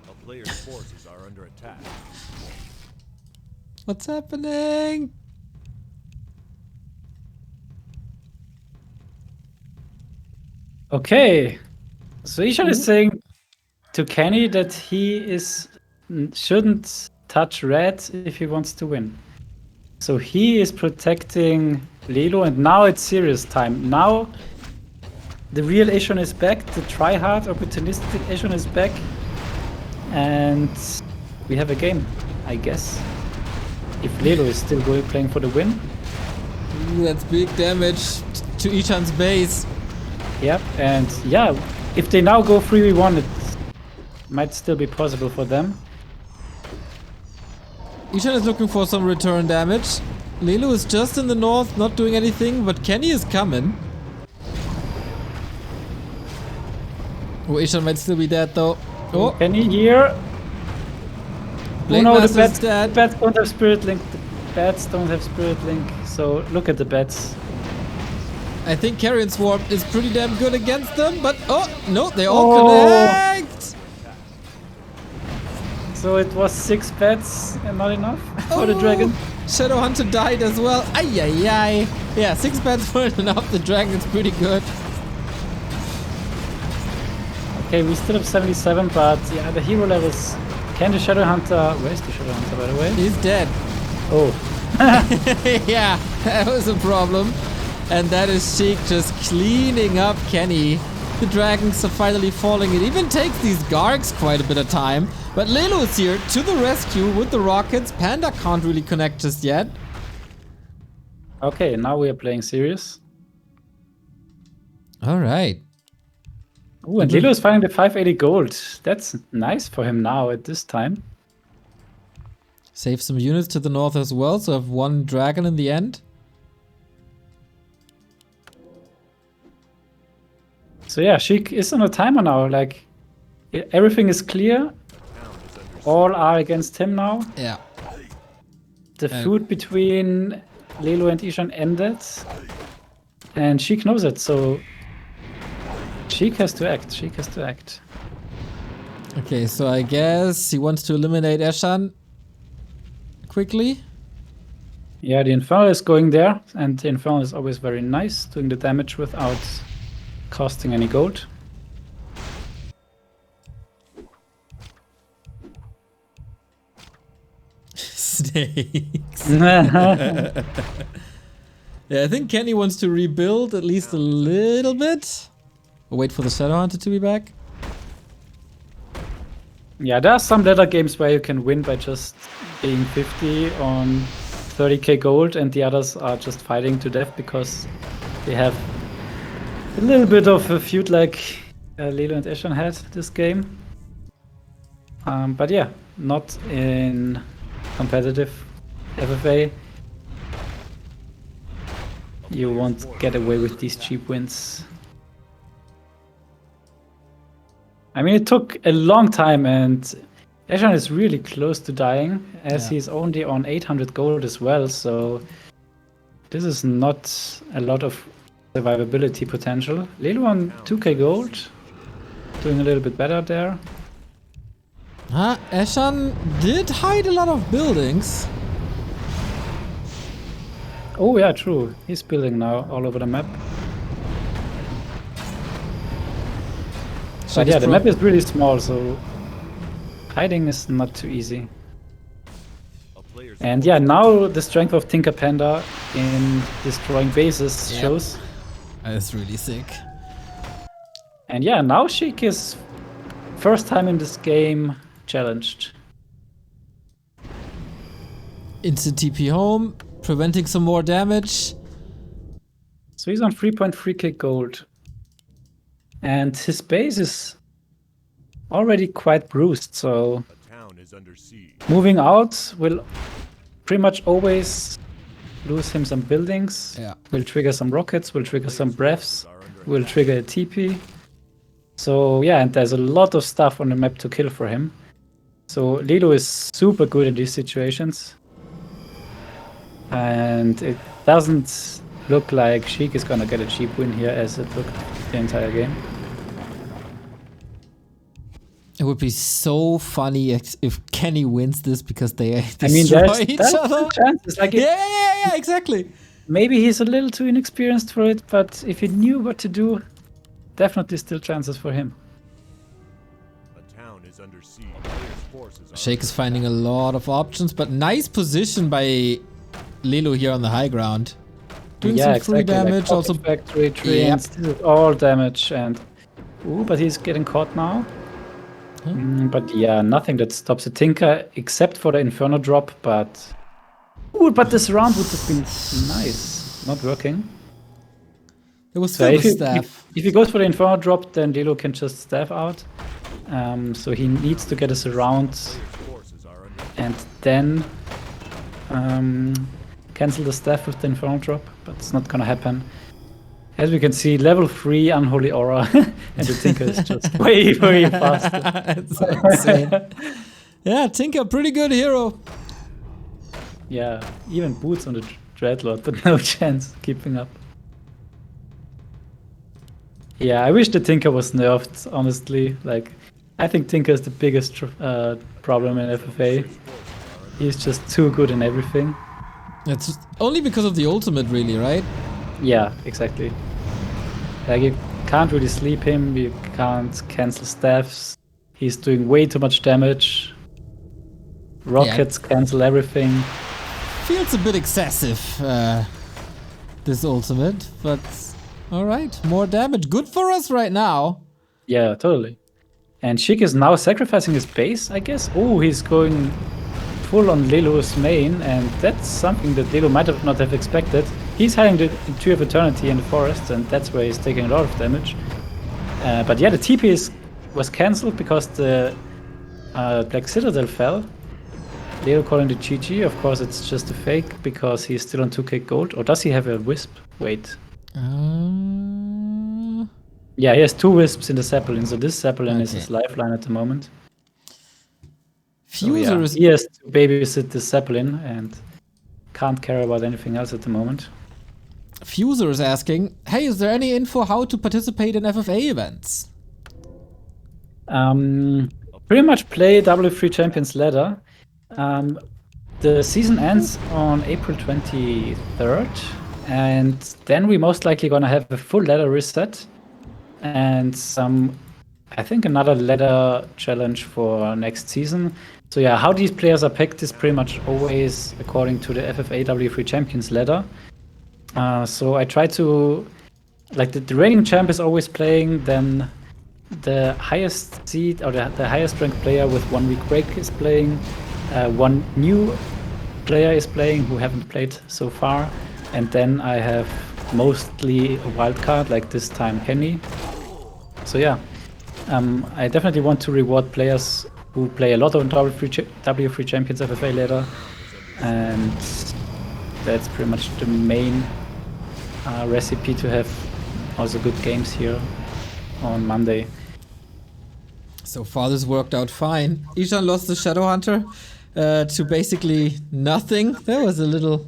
A player's forces are under attack. What's happening? Okay, so Eshan is saying to Kenny that he shouldn't touch red if he wants to win. So he is protecting Lelo, and now it's serious time. Now the real Eshan is back, the tryhard, opportunistic Eshan is back, and we have a game, I guess. If Lelo is still playing for the win. Ooh, that's big damage to Eshan's base. Yep, and yeah, if they now go 3v1, it might still be possible for them. Eshan is looking for some return damage. Lelo is just in the north, not doing anything, but Kenny is coming. Oh, Eshan might still be dead though. Oh, Kenny here. Blade Oh no, Master's the bats dead. don't have Spirit Link. The bats don't have Spirit Link. So look at the bats. I think Carrion Swarm is pretty damn good against them, but oh no, they all Oh. connect! So it was 6 bats and not enough for the dragon. Shadow Hunter died as well. Ay ay ay. Yeah, 6 bats weren't enough. The dragon is pretty good. Okay, we still have 77, but yeah, the hero levels. Can the Shadow Hunter? Where's the Shadow Hunter, by the way? He's dead. Oh. Yeah, that was a problem. And that is Sheik just cleaning up Kenny. The dragons are finally falling. It even takes these Gargs quite a bit of time. But Lelo is here to the rescue with the rockets. Panda can't really connect just yet. Okay, now we are playing serious. Alright. Oh, and Lelo is finding the 580 gold. That's nice for him now at this time. Save some units to the north as well, so have 1 dragon in the end. So yeah, Sheik is on a timer now. Like, everything is clear. All are against him now. Yeah. The feud between Lelo and Eshan ended. And Sheik knows it, so Sheik has to act. Sheik has to act. Okay, so I guess he wants to eliminate Eshan quickly. Yeah, the Infernal is going there, and the Infernal is always very nice, doing the damage without costing any gold. Snakes. Yeah, Yeah, I think Kenny wants to rebuild at least a little bit. Wait for the Shadow Hunter to be back. there are some later games where you can win by just being 50 on 30k gold, and the others are just fighting to death because they have a little bit of a feud like Lelo and Eshan had this game. But yeah, not in competitive FFA. You won't get away with these cheap wins. I mean, it took a long time, and Eshan is really close to dying, as Yeah. he's only on 800 gold as well, so this is not a lot of survivability potential. Lelu on 2k gold, doing a little bit better there. Eshan did hide a lot of buildings. Oh yeah, true. He's building now all over the map. But yeah, the map is really small, so hiding is not too easy. A player's And yeah, now the strength of Tinker Panda in destroying bases Yep. shows. That's really sick. And yeah, now Sheik is first time in this game challenged. Instant TP home, preventing some more damage. So he's on 3.3k gold. And his base is already quite bruised, so a town is under siege. moving out will pretty much always lose him some buildings. Yeah. Will trigger some rockets, will trigger some breaths, will trigger a TP. So yeah, and there's a lot of stuff on the map to kill for him. So Lelo is super good in these situations. And it doesn't look like Sheik is gonna get a cheap win here as it looked the entire game. It would be so funny if Kenny wins this because they I mean, destroy each other. two chances. Like Yeah, exactly. maybe he's a little too inexperienced for it, but if he knew what to do, definitely still chances for him. A town is under siege. A player's forces are Sheik is finding a lot of options, but nice position by Lelo here on the high ground. Doing some free damage, like also. factory trains, this is all damage, and but he's getting caught now. But yeah, nothing that stops a Tinker except for the Inferno drop, but but this round would have been nice. Not working. It was So filled if with he, staff. if he goes for the Inferno drop, then Lelo can just staff out. So he needs to get us around forces are under and then cancel the staff with the Inferno drop, but it's not gonna happen. As we can see, level 3 Unholy Aura, and the Tinker is just way faster. It's so insane. Yeah, Tinker, pretty good hero. Yeah, even boots on the Dreadlord, but no chance keeping up. Yeah, I wish the Tinker was nerfed, honestly. Like, I think Tinker is the biggest problem in FFA. He's just too good in everything. It's only because of the ultimate, really, right? Yeah, exactly. Like, you can't really sleep him, you can't cancel staffs. He's doing way too much damage. Rockets cancel everything. Feels a bit excessive, this ultimate, but alright, more damage. Good for us right now. Yeah, totally. And Sheik is now sacrificing his base, I guess. Oh, he's going full on Lelu's main, and that's something that Lelu might have not have expected. He's hiding the Tree of Eternity in the forest, and that's where he's taking a lot of damage. But yeah, the TP was cancelled because the Black Citadel fell. Lelu calling the GG. Of course, it's just a fake because he's still on 2k gold. Or does he have a Wisp? Wait. Yeah, he has 2 Wisps in the Zeppelin, so this Zeppelin is his lifeline at the moment. Fuser is... He has to babysit the Zeppelin and can't care about anything else at the moment. Fuser is asking, hey, is there any info how to participate in FFA events? Pretty much play W3 Champions ladder. The season ends on April 23rd, and then we most likely gonna have a full ladder reset and I think another ladder challenge for next season. So yeah, how these players are picked is pretty much always according to the FFA W3 Champions ladder. So I try to, like the reigning champ is always playing, then the highest seed or the highest ranked player with 1 week break is playing, one new player is playing who haven't played so far, and then I have mostly a wild card, like this time Kenny. So yeah, I definitely want to reward players who play a lot of W3 Champions FFA later, and that's pretty much the main recipe to have also good games here on Monday. So far this worked out fine. Eshan lost the Shadow Hunter to basically nothing. That was a little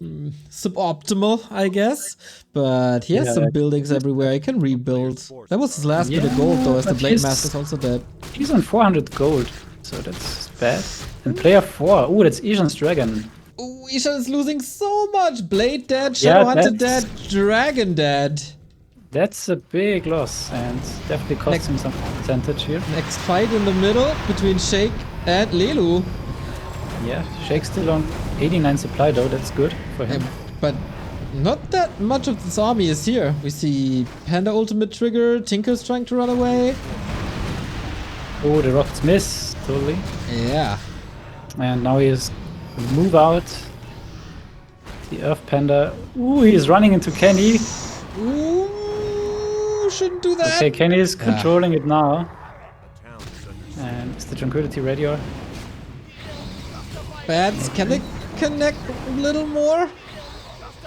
suboptimal, I guess. But he has some buildings everywhere. He can rebuild. That was his last bit of gold though, as the Blade Master is also dead. He's on 400 gold, so that's bad. And player 4, ooh, that's Eshan's dragon. Ooh, Eshan is losing so much. Blade dead, Shadow Hunter dead, Dragon dead. That's a big loss and definitely costs him some percentage here. Next fight in the middle between Sheik and Lelu. Yeah, Sheik's still on 89 supply though, that's good for him. But not that much of this army is here. We see Panda ultimate trigger, Tinker's trying to run away. Oh, the rockets miss, totally. Yeah. And now he is move out. The Earth Panda. Ooh, he's running into Kenny. Ooh, shouldn't do that. Okay, Kenny is controlling it now. And is the Tranquility ready? Bats, can they connect a little more?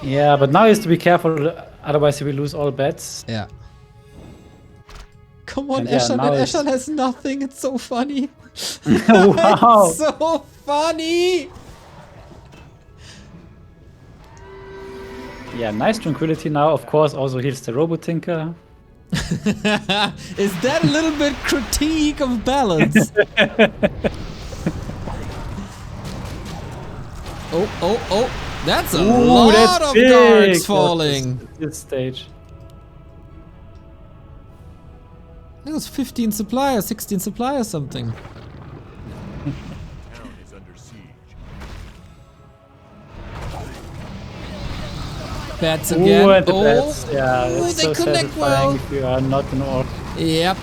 Yeah, but now he has to be careful, otherwise he will lose all bets. Yeah. Come on, And yeah, Eshan, now and it's- Eshan has nothing. It's so funny. Wow! It's so funny. Yeah, nice Tranquility now. Of course, also heals the Robo Tinker. Is that a little bit critique of balance? Oh, that's a lot that's of big. guards falling. This stage. That was 15 supply or 16 supply or something. Town is under siege. Bats again. Ooh, and the bats. Yeah, Ooh, that's they so connect satisfying well. if you are not an orc. Yep.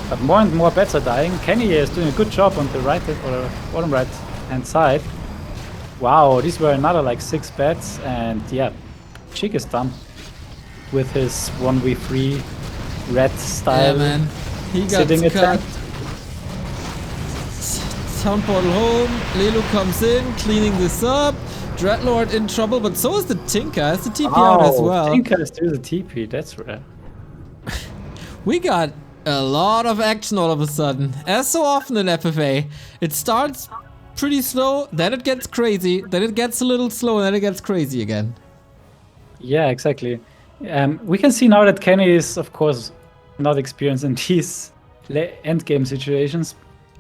But more and more bats are dying. Kenny is doing a good job on the right or bottom right hand side. Wow, these were another like 6 bats, and yeah, Sheik is done with his 1v3 red style. Yeah, man. He got Sitting cut. attack. Town portal home. Lelu comes in, cleaning this up. Dreadlord in trouble, but so is the Tinker. Has the TP out as well. Tinker is doing the TP, that's rare. We got a lot of action all of a sudden. As so often in FFA, it starts pretty slow, then it gets crazy, then it gets a little slow, and then it gets crazy again. Yeah, exactly. We can see now that Kenny is, of course, not experienced in these endgame situations,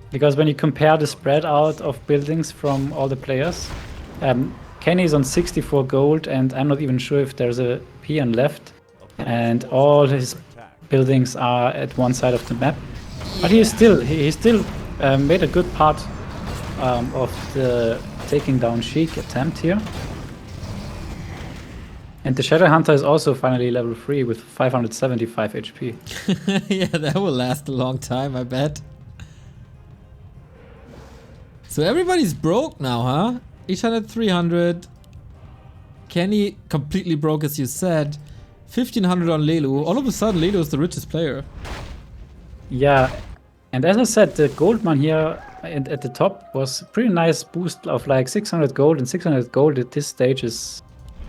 because when you compare the spread out of buildings from all the players, Kenny is on 64 gold, and I'm not even sure if there's a peon left, and all his buildings are at one side of the map. But he still made a good part of the taking down Sheik attempt here. And the Shadow Hunter is also finally level 3 with 575 HP. Yeah, that will last a long time, I bet. So everybody's broke now, huh? Each had 300. Kenny completely broke, as you said. 1500 on Lelu. All of a sudden, Lelu is the richest player. Yeah, and as I said, the gold man here at the top was a pretty nice boost of like 600 gold, and 600 gold at this stage is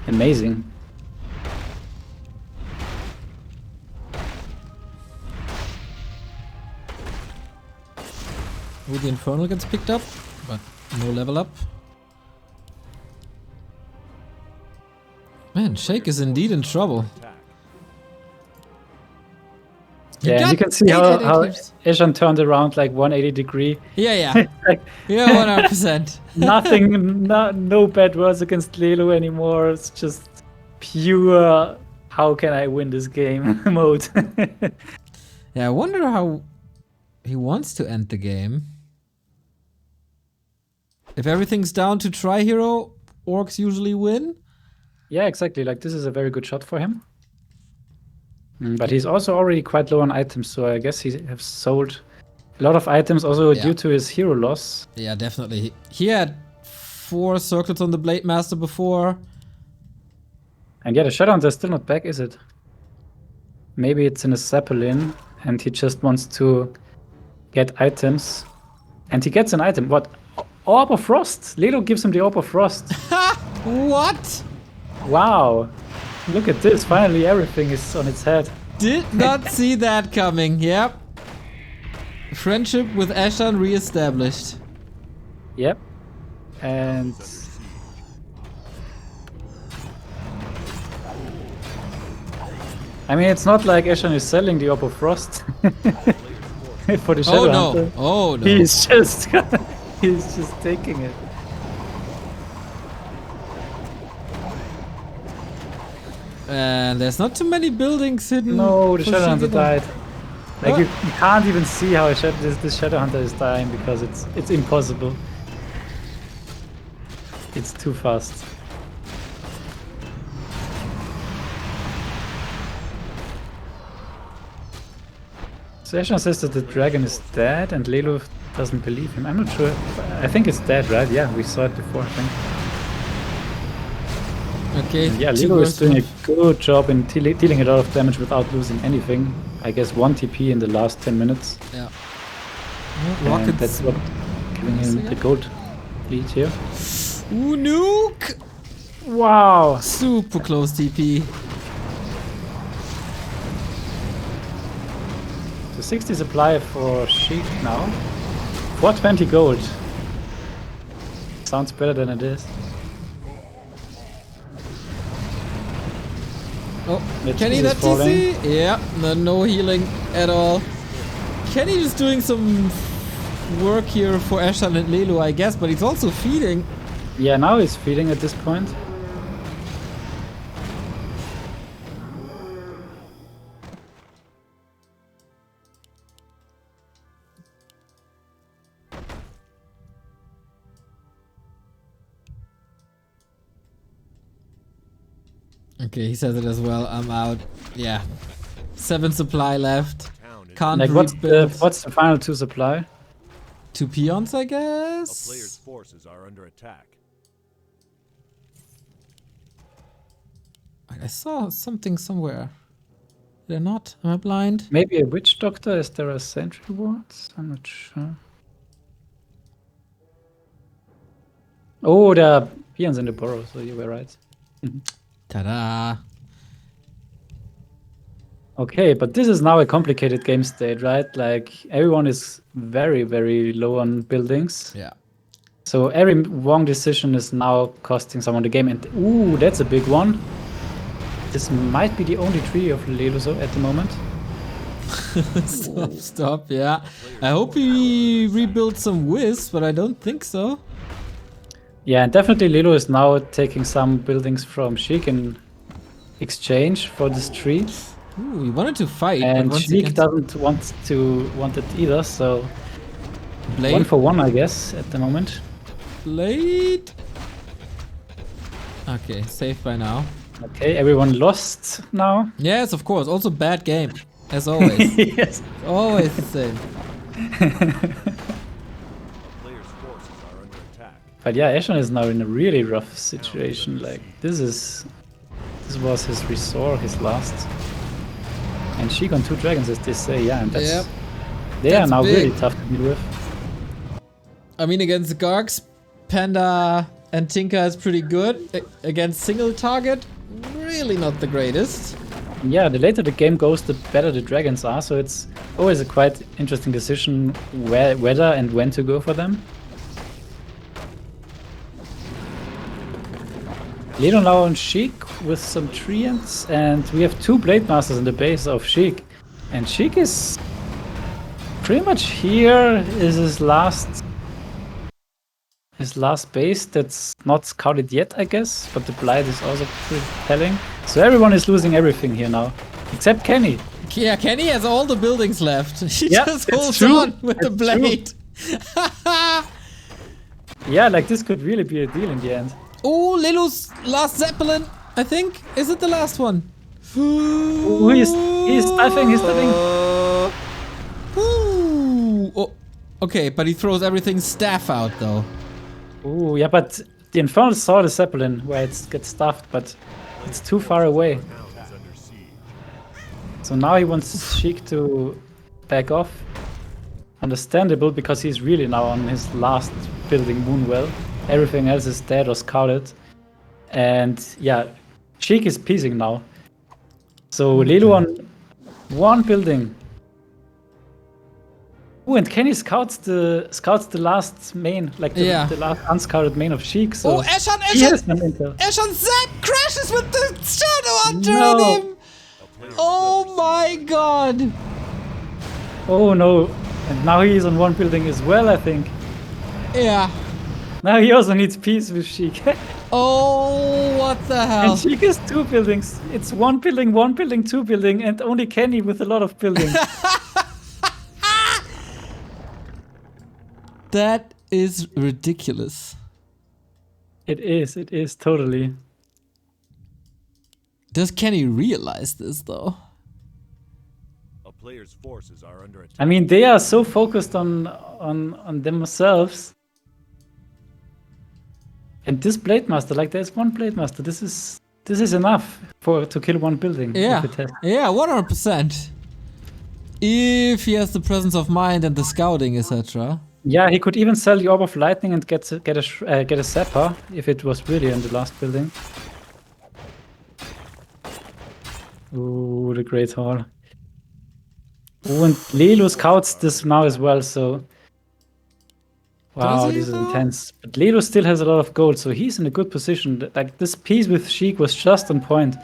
amazing. Oh, the Infernal gets picked up, but no level up. Man, Sheik is indeed in trouble. Yeah, and you can see how Eshan turned around like 180 degree. Yeah. Like, Yeah, 100%. nothing, no bad words against Lelu anymore. It's just pure, how can I win this game mode. Yeah, I wonder how he wants to end the game. If everything's down to Tri-Hero, orcs usually win. Yeah, exactly. Like, this is a very good shot for him. But he's also already quite low on items, so I guess he has sold a lot of items also due to his hero loss. Yeah, definitely. He had 4 circles on the Blade Master before. And yeah, the Shadowhunter is still not back, is it? Maybe it's in a Zeppelin, and he just wants to get items. And he gets an item. What? Orb of Frost! Lelo gives him the Orb of Frost. What? Wow. Look at this. Finally, everything is on its head. Did not see that coming. Yep. Friendship with Eshan reestablished. Yep. And I mean, it's not like Eshan is selling the Orb of Frost for the Shadowhunter. Oh no. He's just he's just taking it. And there's not too many buildings hidden. No, the Shadowhunter died. Like What? you can't even see how this Shadowhunter is dying because it's impossible. It's too fast. So Eshan says that the dragon is dead and Lelo doesn't believe him. I'm not sure. I think it's dead, right? Yeah, we saw it before, I think. Okay. Yeah, Lelo is doing a good job in dealing a lot of damage without losing anything. I guess 1 TP in the last 10 minutes. Yeah. And Rockets. that's what giving him the gold lead here. Ooh, nuke! Wow! Super close TP. So 60 supply for Sheik now. 420 gold. Sounds better than it is. Oh, Mitch Kenny, is that falling. TC? Yeah, no healing at all. Kenny is doing some work here for Eshan and Lelu, I guess, but he's also feeding. Yeah, now he's feeding at this point. Okay, he says it as well. I'm out. Yeah. 7 supply left. Can't Like, rebuild. what's the final 2 supply? 2 peons, I A player's guess? forces are under attack. I saw something somewhere. Did I not? Am I blind? Maybe a witch doctor? Is there a sentry wards? I'm not sure. Oh, there are peons in the burrow, so you were right. Ta-da! Okay, but this is now a complicated game state, right? Like, everyone is very, very low on buildings. Yeah. So every wrong decision is now costing someone the game. And ooh, that's a big one. This might be the only tree of Leluaami at the moment. Stop, yeah. I hope he rebuilds some wisps, but I don't think so. Yeah, and definitely Lelo is now taking some buildings from Sheik in exchange for this tree. Ooh, he wanted to fight, And but once Sheik again, doesn't want it either, so Blade. 1 for 1, I guess, at the moment. Blade. Okay, safe by now. Okay, everyone lost now. Yes, of course. Also bad game, as always. Yes. Always the same. Player's forces are under attack. But yeah, Eshan is now in a really rough situation. Like, this was his resort, his last. And Sheik on 2 dragons, as they say, yeah, and that's Yep. they That's are now big. really tough to deal with. I mean, against Gargs, Panda and Tinker is pretty good. Against single target, really not the greatest. Yeah, the later the game goes, the better the dragons are, so it's always a quite interesting decision whether and when to go for them. Lelo now on Sheik with some treants, and we have 2 Blade Masters in the base of Sheik. And Sheik is pretty much here is his last base that's not scouted yet, I guess, but the Blight is also pretty telling. So everyone is losing everything here now, except Kenny. Yeah, Kenny has all the buildings left. He Yeah, just that's holds true. on with the That's true. blade. Yeah, like this could really be a deal in the end. Oh, Lelu's last Zeppelin, I think. Is it the last one? Ooh, he's diving, he's diving. Ooh. Oh, okay, but he throws everything's staff out though. Ooh, yeah, but the Infernal saw the Zeppelin where it gets stuffed, but it's too far away. So now he wants Sheik to back off. Understandable, because he's really now on his last building Moonwell. Everything else is dead or scouted. And yeah, Sheik is piecing now. So Lelu on 1 building. Ooh, and Kenny scouts the last main, like the last unscouted main of Sheik. So Oh, Eshan! Eshan Zap crashes with the shadow under him! Oh my god! Oh no. And now he is on 1 building as well, I think. Yeah. Now he also needs peace with Sheik. Oh, what the hell? And Sheik is 2 buildings. It's 1 building, 1 building, 2 building, and only Kenny with a lot of buildings. That is ridiculous. It is totally. Does Kenny realize this though? A player's forces are under attack. I mean, they are so focused on themselves. And this Blade Master, like there's 1 Blade Master. This is enough to kill 1 building. Yeah. If it has. Yeah, 100%. If he has the presence of mind and the scouting, etc. Yeah, he could even sell the Orb of Lightning and get a Zapper if it was really in the last building. Ooh, the Great Hall. Ooh, and Lelu scouts this now as well, so... Wow, this is intense. But Lelu still has a lot of gold, so he's in a good position. Like, this piece with Sheik was just on point.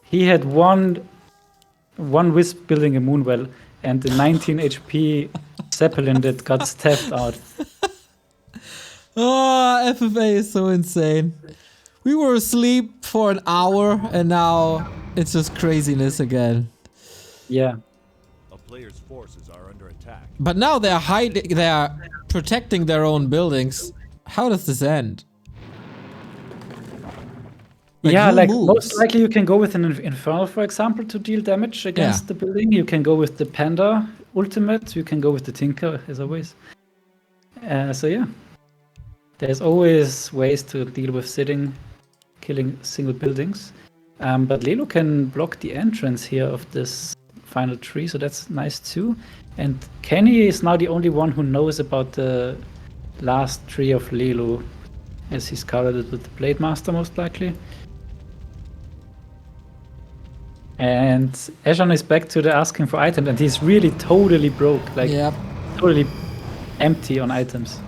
He had one Wisp building a Moonwell, and the 19 HP Zeppelin that got stepped out. Oh, FFA is so insane. We were asleep for an hour, and now it's just craziness again. Yeah. A player's forces are under attack. But now they are protecting their own buildings. How does this end? Yeah, who like moves? most likely you can go with an Infernal, for example, to deal damage against the building. You can go with the Panda ultimate. You can go with the Tinker, as always. So yeah, there's always ways to deal with killing single buildings. But Lelu can block the entrance here of this final tree, so that's nice too. And Kenny is now the only one who knows about the last tree of Lelu, as he scouted it with the Blade Master most likely. And Eshan is back to the asking for items, and he's really totally broke, like totally empty on items.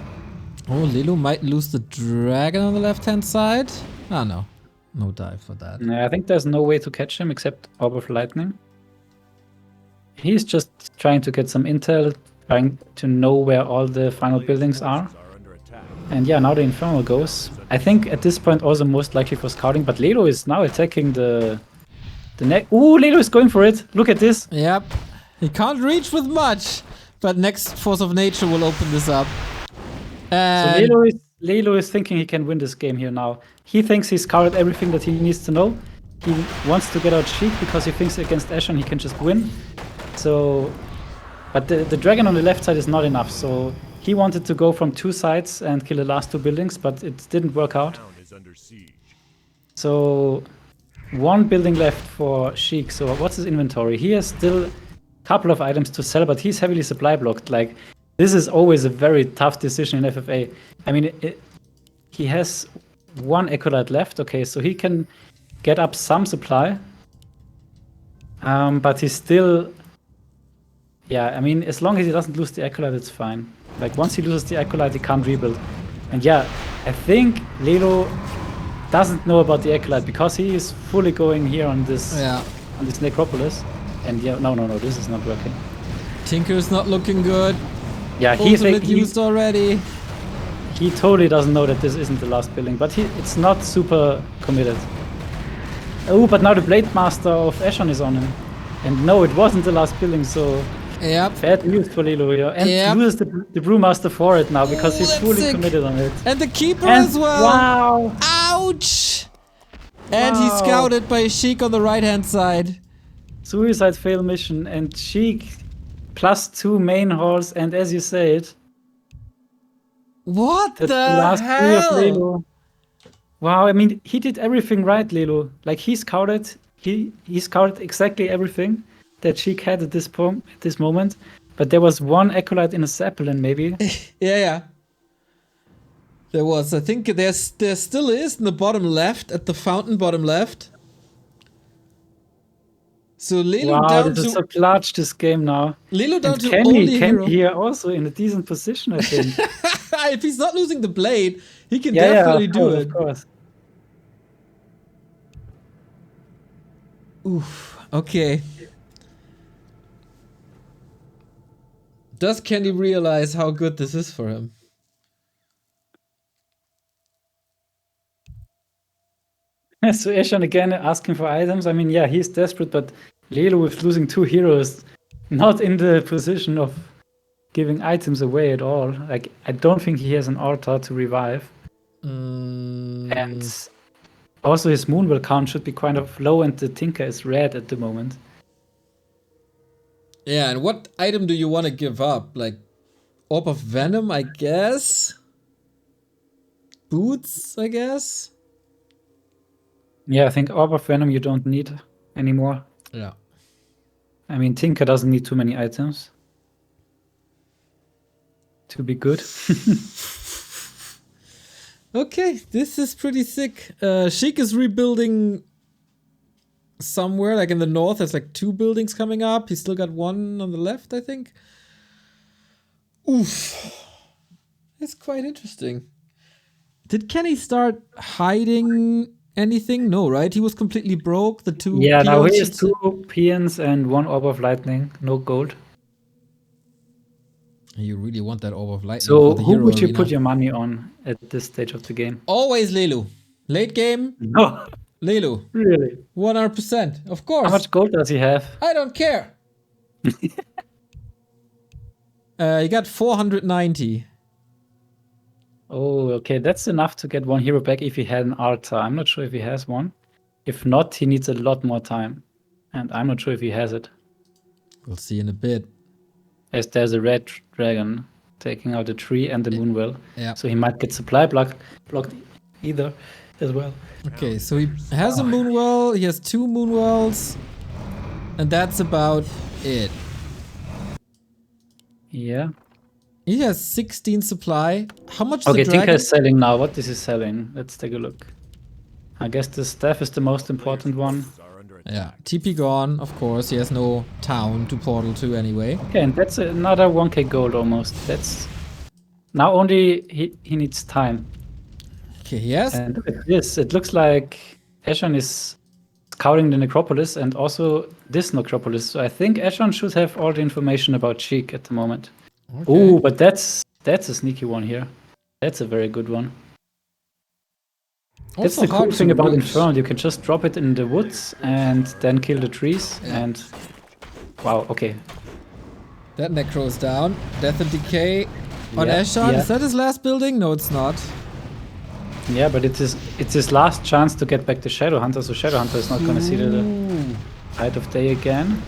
Oh, Lelu might lose the dragon on the left-hand side. Ah, no. No dive for that. I think there's no way to catch him except Orb of Lightning. He's just trying to get some intel, trying to know where all the final buildings are. And yeah, now the Infernal goes. I think at this point also most likely for scouting, but Lelu is now attacking the neck. Ooh, Lelu is going for it. Look at this. Yep. He can't reach with much, but next Force of Nature will open this up. And so Lelu is thinking he can win this game here now. He thinks he's scouted everything that he needs to know. He wants to get out Sheik because he thinks against Eshan he can just win. So, but the dragon on the left side is not enough. So he wanted to go from 2 sides and kill the last 2 buildings, but it didn't work out. So 1 building left for Sheik. So what's his inventory? He has still a couple of items to sell, but he's heavily supply blocked. Like, this is always a very tough decision in FFA. I mean, he has 1 Acolyte left. Okay, so he can get up some supply. But he's still... Yeah, I mean, as long as he doesn't lose the Acolyte, it's fine. Like, once he loses the Acolyte, he can't rebuild. And yeah, I think Lelu doesn't know about the Acolyte because he is fully going here on this on this necropolis. And yeah, no, this is not working. Tinker's not looking good. Yeah, he's like, used already. He totally doesn't know that this isn't the last building, but it's not super committed. Oh, but now the Blade Master of Eshan is on him. And no, it wasn't the last building, so bad news for Lelu here. And loses the Brewmaster for it now because he's fully committed on it. And the Keeper as well. Wow. Ouch. And he's scouted by Sheik on the right-hand side. Suicide fail mission and Sheik +2 main halls, and as you said, what the last hell? Of Lelu. Wow, I mean, he did everything right, Lelu. Like he scouted exactly everything that Sheik had at this moment. But there was one Acolyte in a Zeppelin, maybe. yeah. There was. I think there still is in the bottom left, at the fountain bottom left. So Lelu down this is so clutch this game now. Lelu down to Kenny, only hero. here also in a decent position, I think. If he's not losing the blade, he can definitely do it. Of course. Oof. Okay. Does Kenny realize how good this is for him? So Eshan again asking for items. I mean, yeah, he's desperate, but Lelu with losing 2 heroes, not in the position of giving items away at all. Like, I don't think he has an altar to revive. And also his Moonwell count should be kind of low, and the Tinker is red at the moment. Yeah, and what item do you want to give up? Like, Orb of Venom, I guess? Boots, I guess? Yeah, I think Orb of Venom you don't need anymore. Yeah. I mean, Tinker doesn't need too many items to be good. Okay, this is pretty sick. Sheik is rebuilding somewhere, like in the north. There's like 2 buildings coming up. He's still got 1 on the left, I think. Oof. It's quite interesting. Did Kenny start hiding anything? No, right? He was completely broke. The 2 Yeah, now he has peons. 2 peons and 1 Orb of Lightning. No gold. You really want that Orb of Lightning. So for the who hero would you arena. put your money on at this stage of the game? Always Lelu. Late game, No, Lelu. really. 100%. Of course. How much gold does he have? I don't care. He got 490. Oh, okay, that's enough to get 1 hero back if he had an altar. I'm not sure if he has one. If not, he needs a lot more time. And I'm not sure if he has it. We'll see in a bit. As there's a red dragon taking out the tree and the Moonwell. Yeah. So he might get supply blocked either as well. Okay, so he has a Moonwell. He has 2 Moonwells. And that's about it. Yeah. He has 16 supply. How much Okay, the dragon? Tinker is selling now. What is he selling? Let's take a look. I guess the staff is the most important one. Yeah, TP gone, of course. He has no town to portal to anyway. Okay, and that's another 1k gold almost. That's now only he needs time. Okay, yes. And look at this. It looks like Eshan is scouting the necropolis and also this necropolis. So I think Eshan should have all the information about Sheik at the moment. Okay. Oh, but that's a sneaky one here. That's a very good one. That's the cool thing about Infernal. You can just drop it in the woods and then kill the trees. Yeah. And wow, okay. That Necro is down. Death and Decay on Yeah, Eshan. yeah. Is that his last building? No, it's not. Yeah, but it's his last chance to get back the Shadowhunter, so Shadowhunter is not going to see the light of day again.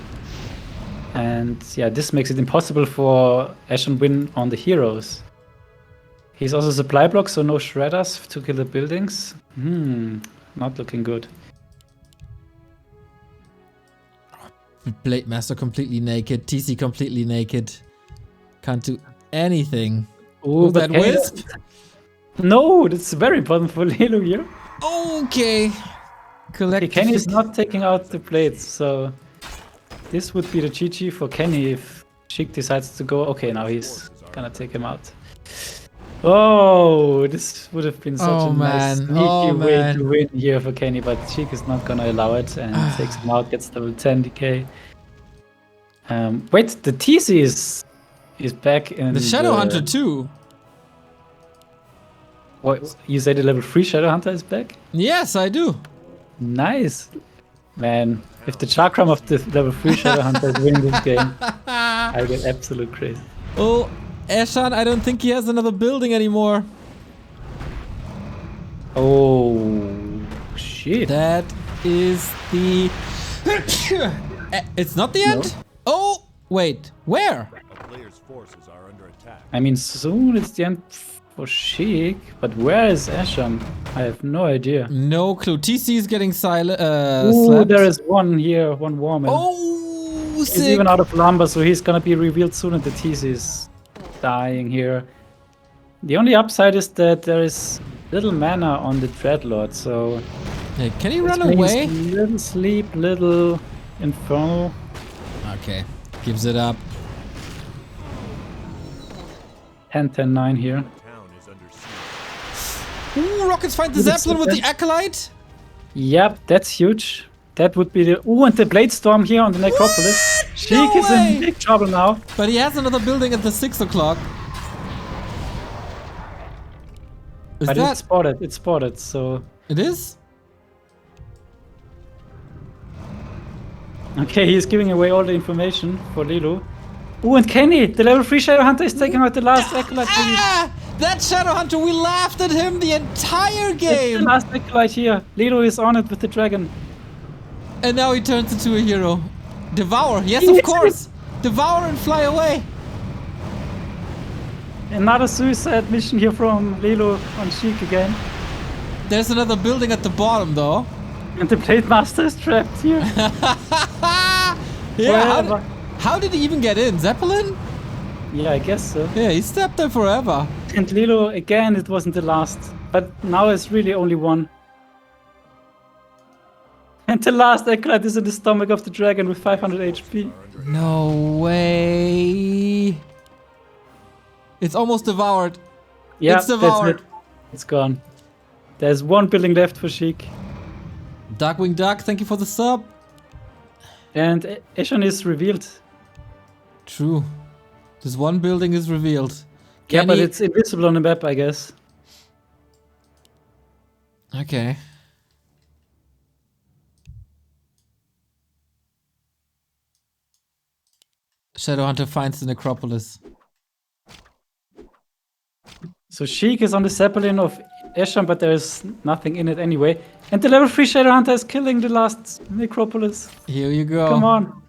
And yeah, this makes it impossible for Eshan win on the heroes. He's also supply block, so no shredders to kill the buildings. Not looking good. Blade Master completely naked. TC completely naked. Can't do anything. Oh, that Wisp? No, that's very important for Lelu here. Okay. Okay, Kenny is not taking out the blades, so this would be the GG for Kenny if Sheik decides to go. Okay, now he's gonna take him out. Oh, this would have been such Oh, a nice man. sneaky Oh, way man. to win here for Kenny, but Sheik is not gonna allow it and takes him out, gets level 10 decay. Wait, the TC is back in The Shadow Hunter too. What, you say the level 3 Shadow Hunter is back? Yes, I do. Nice. Man, if the Chakram of the level 3 Shadow Hunter is winning this game, I get absolute crazy. Oh, Eshan, I don't think he has another building anymore. Oh, shit. That is the... It's not the end? Oh, wait, where? A player's forces are under attack. I mean, soon it's the end for Sheik, but where is Eshan? I have no idea. No clue. TC is getting Ooh, slapped. there is one here, one warman. Oh, He's sick. even out of lumber, so he's gonna be revealed soon, and the TC is dying here. The only upside is that there is little mana on the Dreadlord, so... Hey, can he this run means away? Little sleep, little infernal. Okay, gives it up. 10-10-9 here. Town is under siege. Ooh, Rockets find the Ooh, that's Zeppelin the with the best. Acolyte. Yep, that's huge. That would be the... Ooh, and the Blade Storm here on the Necropolis. What? Sheik No is way. in big trouble now. But he has another building at the 6 o'clock. Is But that... it's spotted, so... It is? Okay, he's giving away all the information for Lilo. Ooh, and Kenny, the level 3 Shadow Hunter is taking out the last Acolyte. Ah! That Shadow Hunter, we laughed at him the entire It's the game! last Acolyte here. Lilo is on it with the dragon. And now he turns into a hero. Devour, yes Yes. of course! Devour and fly away! Another suicide mission here from Lilo on Sheik again. There's another building at the bottom though. And the Blade Master is trapped here. Yeah, Forever. how did he even get in? Zeppelin? Yeah, I guess so. Yeah, he stepped there forever. And Lilo, again, it wasn't the last. But now it's really only one. And the last Acolyte is in the stomach of the dragon with 500 HP. No way. It's almost devoured. Yeah, It's devoured. that's it. It's gone. There's one building left for Sheik. Darkwing Duck, thank you for the sub. And Eshan is revealed. True. This one building is revealed. Yeah, Can but he- it's invisible on the map, I guess. Okay. Shadowhunter finds the necropolis. So Sheik is on the Zeppelin of Eshan, but there's nothing in it anyway. And the level 3 Shadowhunter is killing the last necropolis. Here you go. Come on.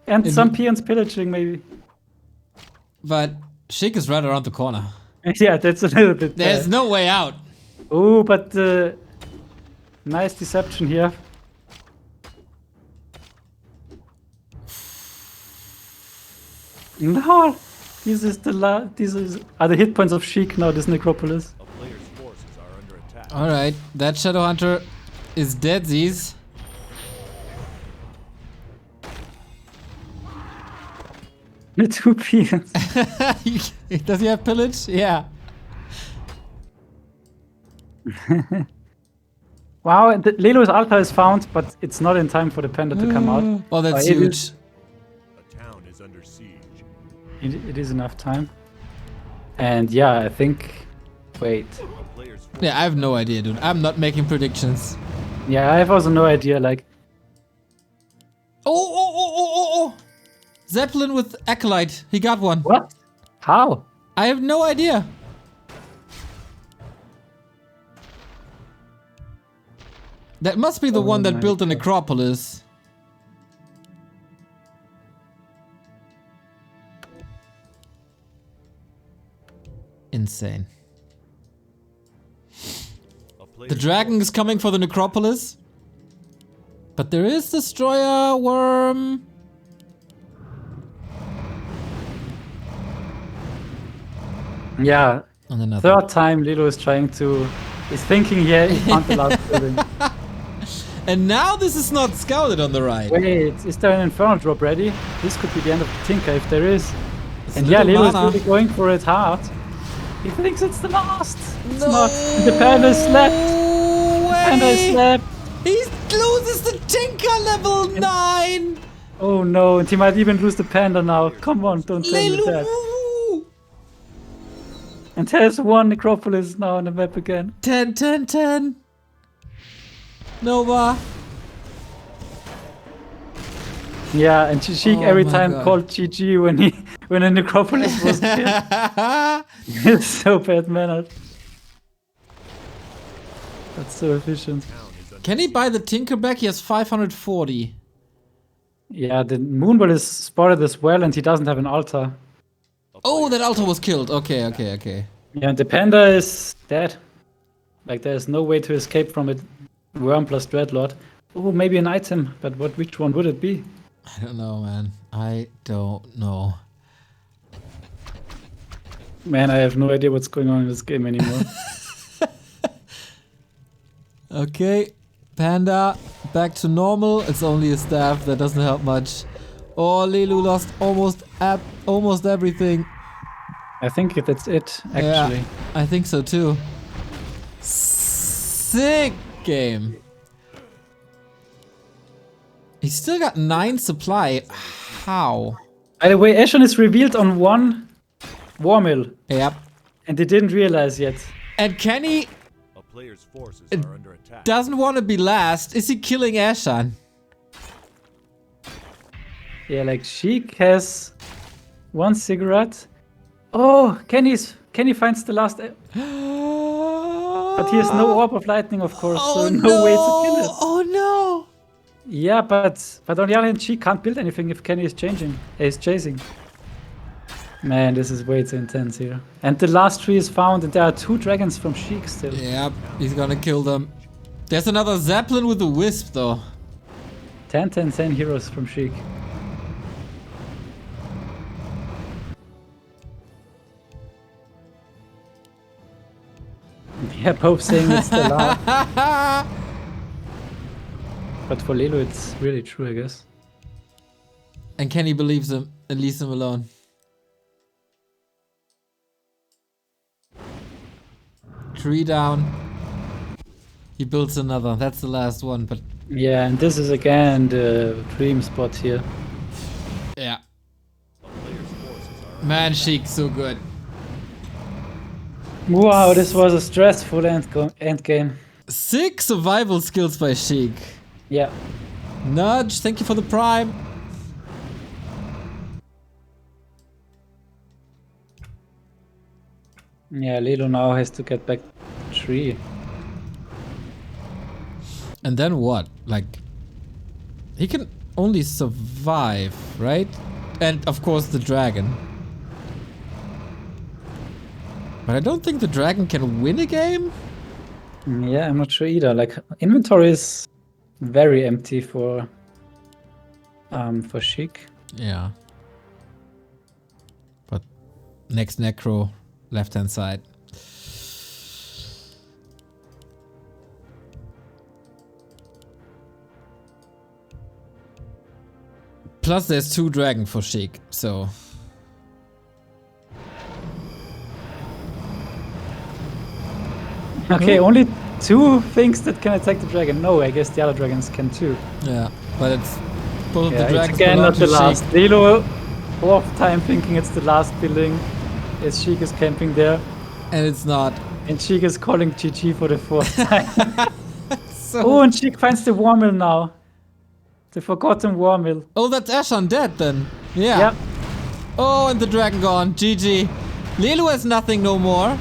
And In- some peons pillaging, maybe. But Sheik is right around the corner. Yeah, that's a little bit There's bad. no way out. Oh, but nice deception here. No, these are the hit points of Sheik now. This necropolis. A player's forces are under attack. All right, that Shadowhunter is deadsies. The 2 peons. Does he have pillage? Yeah. Wow, and the Lelu's altar is found, but it's not in time for the panda to come out. Oh, that's It huge. is- A town is under siege. It is enough time. And yeah, I think. Wait. A player's forces Yeah, I have no idea, dude. I'm not making predictions. Yeah, I have also no idea. Like, Oh! Zeppelin with Acolyte. He got one. what? How? I have no idea. That must be the one that my built the God. necropolis. Insane. a player's The dragon is coming for the necropolis. But there is Destroyer Worm. Yeah, And another. third time Lelu is trying to. Is thinking here he found the last building. And now this is not scouted on the right. Wait, is there an Infernal drop ready? This could be the end of the Tinker if there is. It's And a yeah, little Lelu is mana. really going for it hard. He thinks it's the last. It's No not. The panda is slapped. Panda is way! slapped. He loses the Tinker level 9! Oh no, and he might even lose the panda now. Come on, don't tell me that. Leluaami! And there's one necropolis now on the map again. 10, 10, 10. Nova. Yeah, and Sheik Oh every my time God. called GG when a necropolis was killed. It's so bad mannered. That's so efficient. Can he buy the Tinker back? He has 540. Yeah, the Moonball is spotted as well, and he doesn't have an altar. Oh, that altar was killed. Okay, okay, okay. Yeah, and the panda is dead. Like there's no way to escape from it. Worm plus Dreadlord. Oh, maybe an item, but which one would it be? I don't know, man. I don't know. Man, I have no idea what's going on in this game anymore. Okay, Panda, back to normal. It's only a staff, that doesn't help much. Oh, Lelu lost almost everything. I think that's it, actually. Yeah, I think so too. Sick game. He's still got 9 supply. How? By the way, Eshan is revealed on one war mill, Yep. and they didn't realize yet. And Kenny A player's forces are under attack. doesn't want to be last. Is he killing Eshan? Yeah, like Sheik has 1 cigarette. Oh, Kenny finds the last. But he has no orb of lightning, of course, so no way to kill it. Oh no! Yeah, but on the other hand, Sheik can't build anything if Kenny is chasing. Man, this is way too intense here. And the last tree is found, and there are 2 dragons from Sheik still. Yep, he's gonna kill them. There's another Zeppelin with a wisp, though. 10 heroes from Sheik. Yeah, both saying it's the last. But for Lelo, it's really true, I guess. And Kenny believes him and leaves him alone. Tree down. He builds another. That's the last one, but Yeah, and this is again the dream spot here. yeah. Man, Sheik, so good. Wow, this was a stressful end game. 6 survival skills by Sheik. Yeah. Nudge, thank you for the prime. Yeah, Lelo now has to get back 3. And then what? Like, he can only survive, right? And of course the dragon. But I don't think the dragon can win a game. Yeah, I'm not sure either. Like, inventory is very empty for Sheik. Yeah. But next necro, left hand side. Plus there's 2 dragon for Sheik, so. Okay, only 2 things that can attack the dragon. No, I guess the other dragons can too. Yeah, but it's both of Yeah, the it's dragons again belong not to the Sheik. last. Lelo, 4th time thinking it's the last building, as Sheik is camping there. And it's not. And Sheik is calling GG for the 4th time. So Oh, and Sheik finds the war mill now. The forgotten war mill. oh, that's Eshan dead then. Yeah. Yep. Oh, and the dragon gone. GG. Lelu has nothing no more.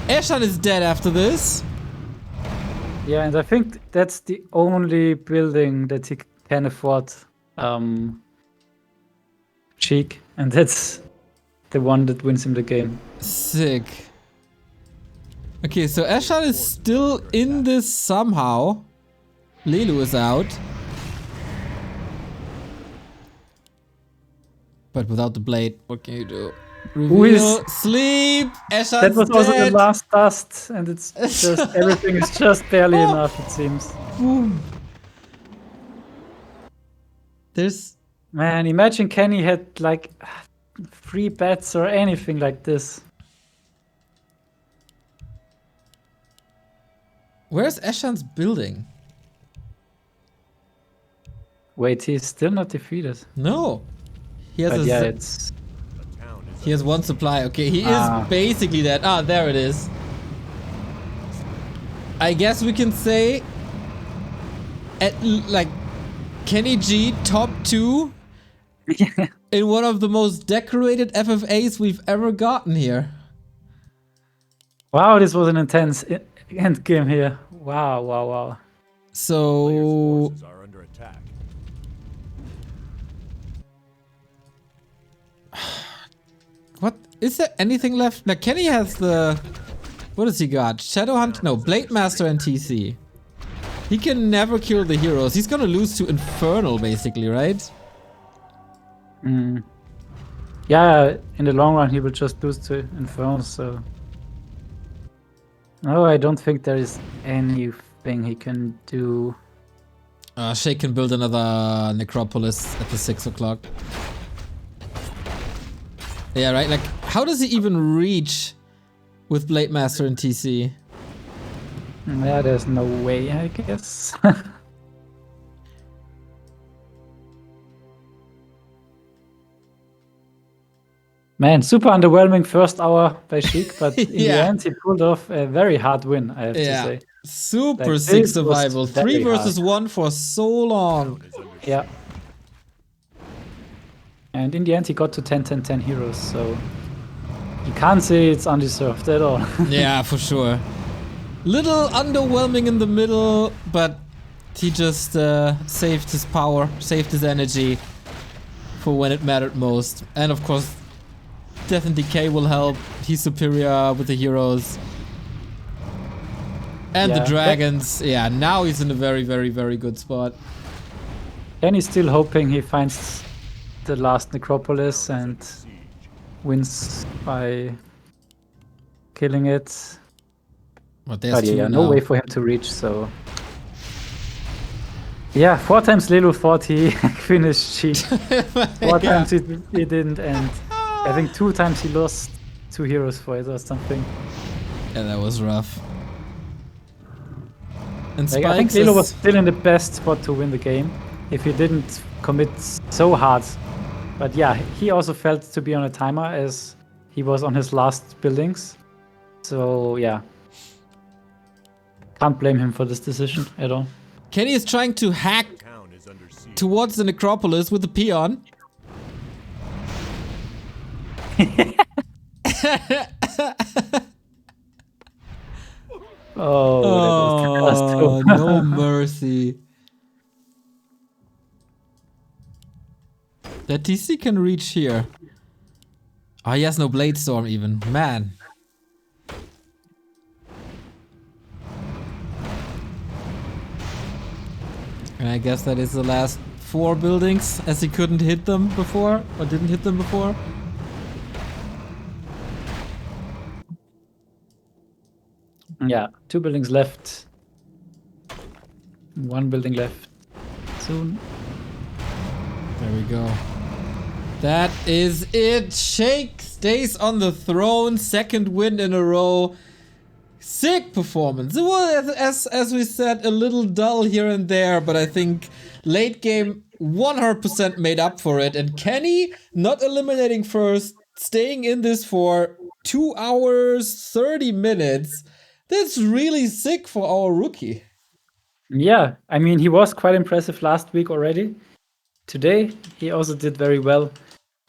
Eshan is dead after this. Yeah, and I think that's the only building that he can afford. Sheik, and that's the one that wins him the game. Sick. Okay, so Eshan is still in this somehow. Lelu is out. But without the blade, what can you do? Who is- Reveal, sleep, Eshan's That was also the dead. last dust, and it's just everything is just barely enough, it seems. Boom. There's Man, imagine Kenny had like 3 bets or anything like this. Where's Eshan's building? Wait, he's still not defeated. No. He has But a yeah, z- it's... A town is he has one supply. Okay, he Ah. is basically dead. Ah, there it is. I guess we can say like KennyG top 2 in one of the most decorated FFAs we've ever gotten here. Wow, this was an intense end game here. Wow, wow, wow. So forces are under attack. what is there anything left? Like Kenny has the what does he got? Shadow Hunt? No, Blade Master and TC. He can never kill the heroes. He's gonna lose to Infernal basically, right? Mm. Yeah, in the long run he will just lose to Inferno, so... No, I don't think there is anything he can do. Sheik can build another necropolis at the 6 o'clock. Yeah, right? Like, how does he even reach with Blade Master and TC? Yeah, there's no way, I guess. Man, super underwhelming first hour by Sheik, but in the Yeah. end he pulled off a very hard win, I have to Yeah. say. Super Like, sick this was survival. 3 very versus 1 for so long. Town is under Yeah. And in the end he got to 10-10-10 heroes, so you can't say it's undeserved at all. Yeah, for sure. Little underwhelming in the middle, but he just saved his power, saved his energy for when it mattered most. And of course, Death and Decay will help. He's superior with the heroes. And the Yeah. dragons. Yeah, now he's in a very, very, very good spot. And he's still hoping he finds the last necropolis and siege. wins by killing it. But there's But two yeah, no now. way for him to reach, so... Yeah, 4 times Lelu thought he finished Sheik. 4 times he didn't, and I think 2 times he lost 2 heroes for it or something. Yeah, that was rough. And Like, I think Spikes Lelu was is... still in the best spot to win the game if he didn't commit so hard. But yeah, he also felt to be on a timer as he was on his last buildings. So yeah, can't blame him for this decision at all. Kenny is trying to hack Town is under siege. towards the necropolis with the peon. Oh, that was Oh, the no mercy. That TC can reach here. Oh, he has no Blade Storm even. Man. And I guess that is the last 4 buildings, as he couldn't hit them before, or didn't hit them before. Yeah, 2 buildings left. 1 building left soon. There we go. That is it. Sheik stays on the throne. 2nd win in a row. Sick performance. It was, as we said, a little dull here and there, but I think late game 100% made up for it. And Kenny not eliminating first, staying in this for 2 hours, 30 minutes. That's really sick for our rookie. Yeah, I mean, he was quite impressive last week already. Today, he also did very well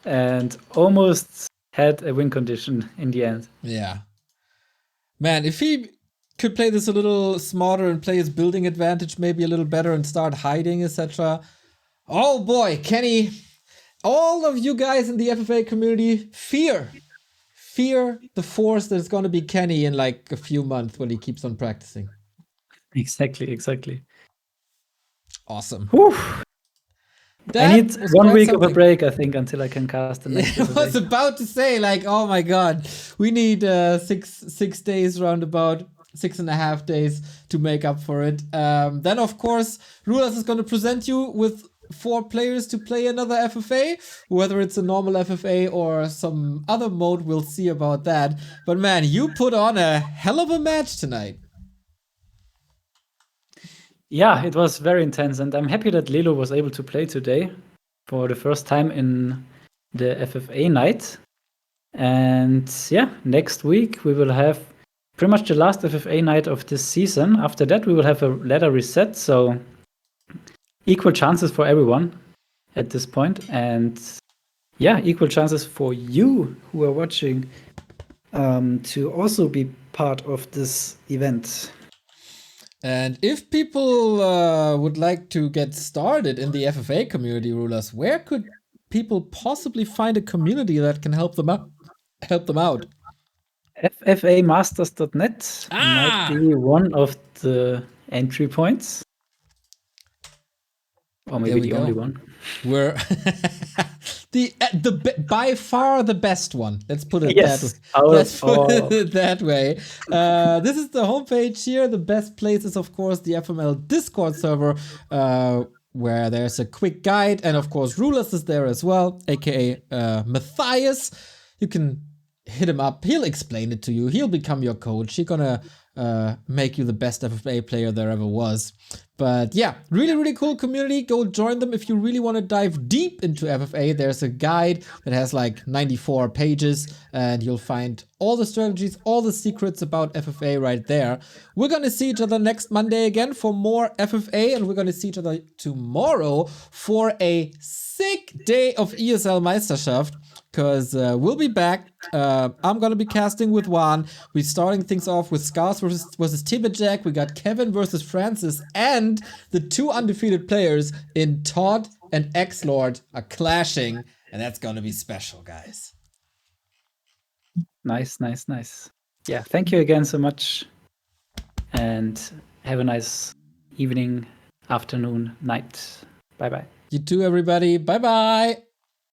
and almost had a win condition in the end. Yeah. Man, if he could play this a little smarter and play his building advantage maybe a little better and start hiding, etc. Oh boy, Kenny, all of you guys in the FFA community, fear the force that's going to be Kenny in like a few months when he keeps on practicing. Exactly. Awesome. Whew. That I need was 1 quite week of a something. break, I think, until I can cast the next I was FFA. about to say, like, oh my god, we need 6 days roundabout, 6.5 days to make up for it. Then, of course, RulaZ is going to present you with 4 players to play another FFA, whether it's a normal FFA or some other mode, we'll see about that. But man, you put on a hell of a match tonight. Yeah, it was very intense, and I'm happy that Lelo was able to play today for the first time in the FFA night. And yeah, next week we will have pretty much the last FFA night of this season. After that, we will have a ladder reset, so equal chances for everyone at this point. And yeah, equal chances for you who are watching to also be part of this event. And if people would like to get started in the FFA community, RulaZ, where could people possibly find a community that can help them out? FFAmasters.net Ah! might be one of the entry points. Or maybe the only one. We're by far the best one. Let's put it Yes, that way. Let's put all. it that way. This is the homepage here. The best place is, of course, the FML Discord server, where there's a quick guide, and of course, RulaZ is there as well, aka Matthias. You can hit him up. He'll explain it to you. He'll become your coach. He's gonna make you the best FFA player there ever was. But yeah, really, really cool community. Go join them if you really want to dive deep into FFA. There's a guide that has like 94 pages, and you'll find all the strategies, all the secrets about FFA right there. We're going to see each other next Monday again for more FFA, and we're going to see each other tomorrow for a sick day of ESL Meisterschaft. Because we'll be back. I'm going to be casting with Juan. We're starting things off with Scars versus Tibet. We got Kevin versus Francis. And the two undefeated players in Todd and X-Lord are clashing. And that's going to be special, guys. Nice. Yeah, thank you again so much. And have a nice evening, afternoon, night. Bye-bye. You too, everybody. Bye-bye.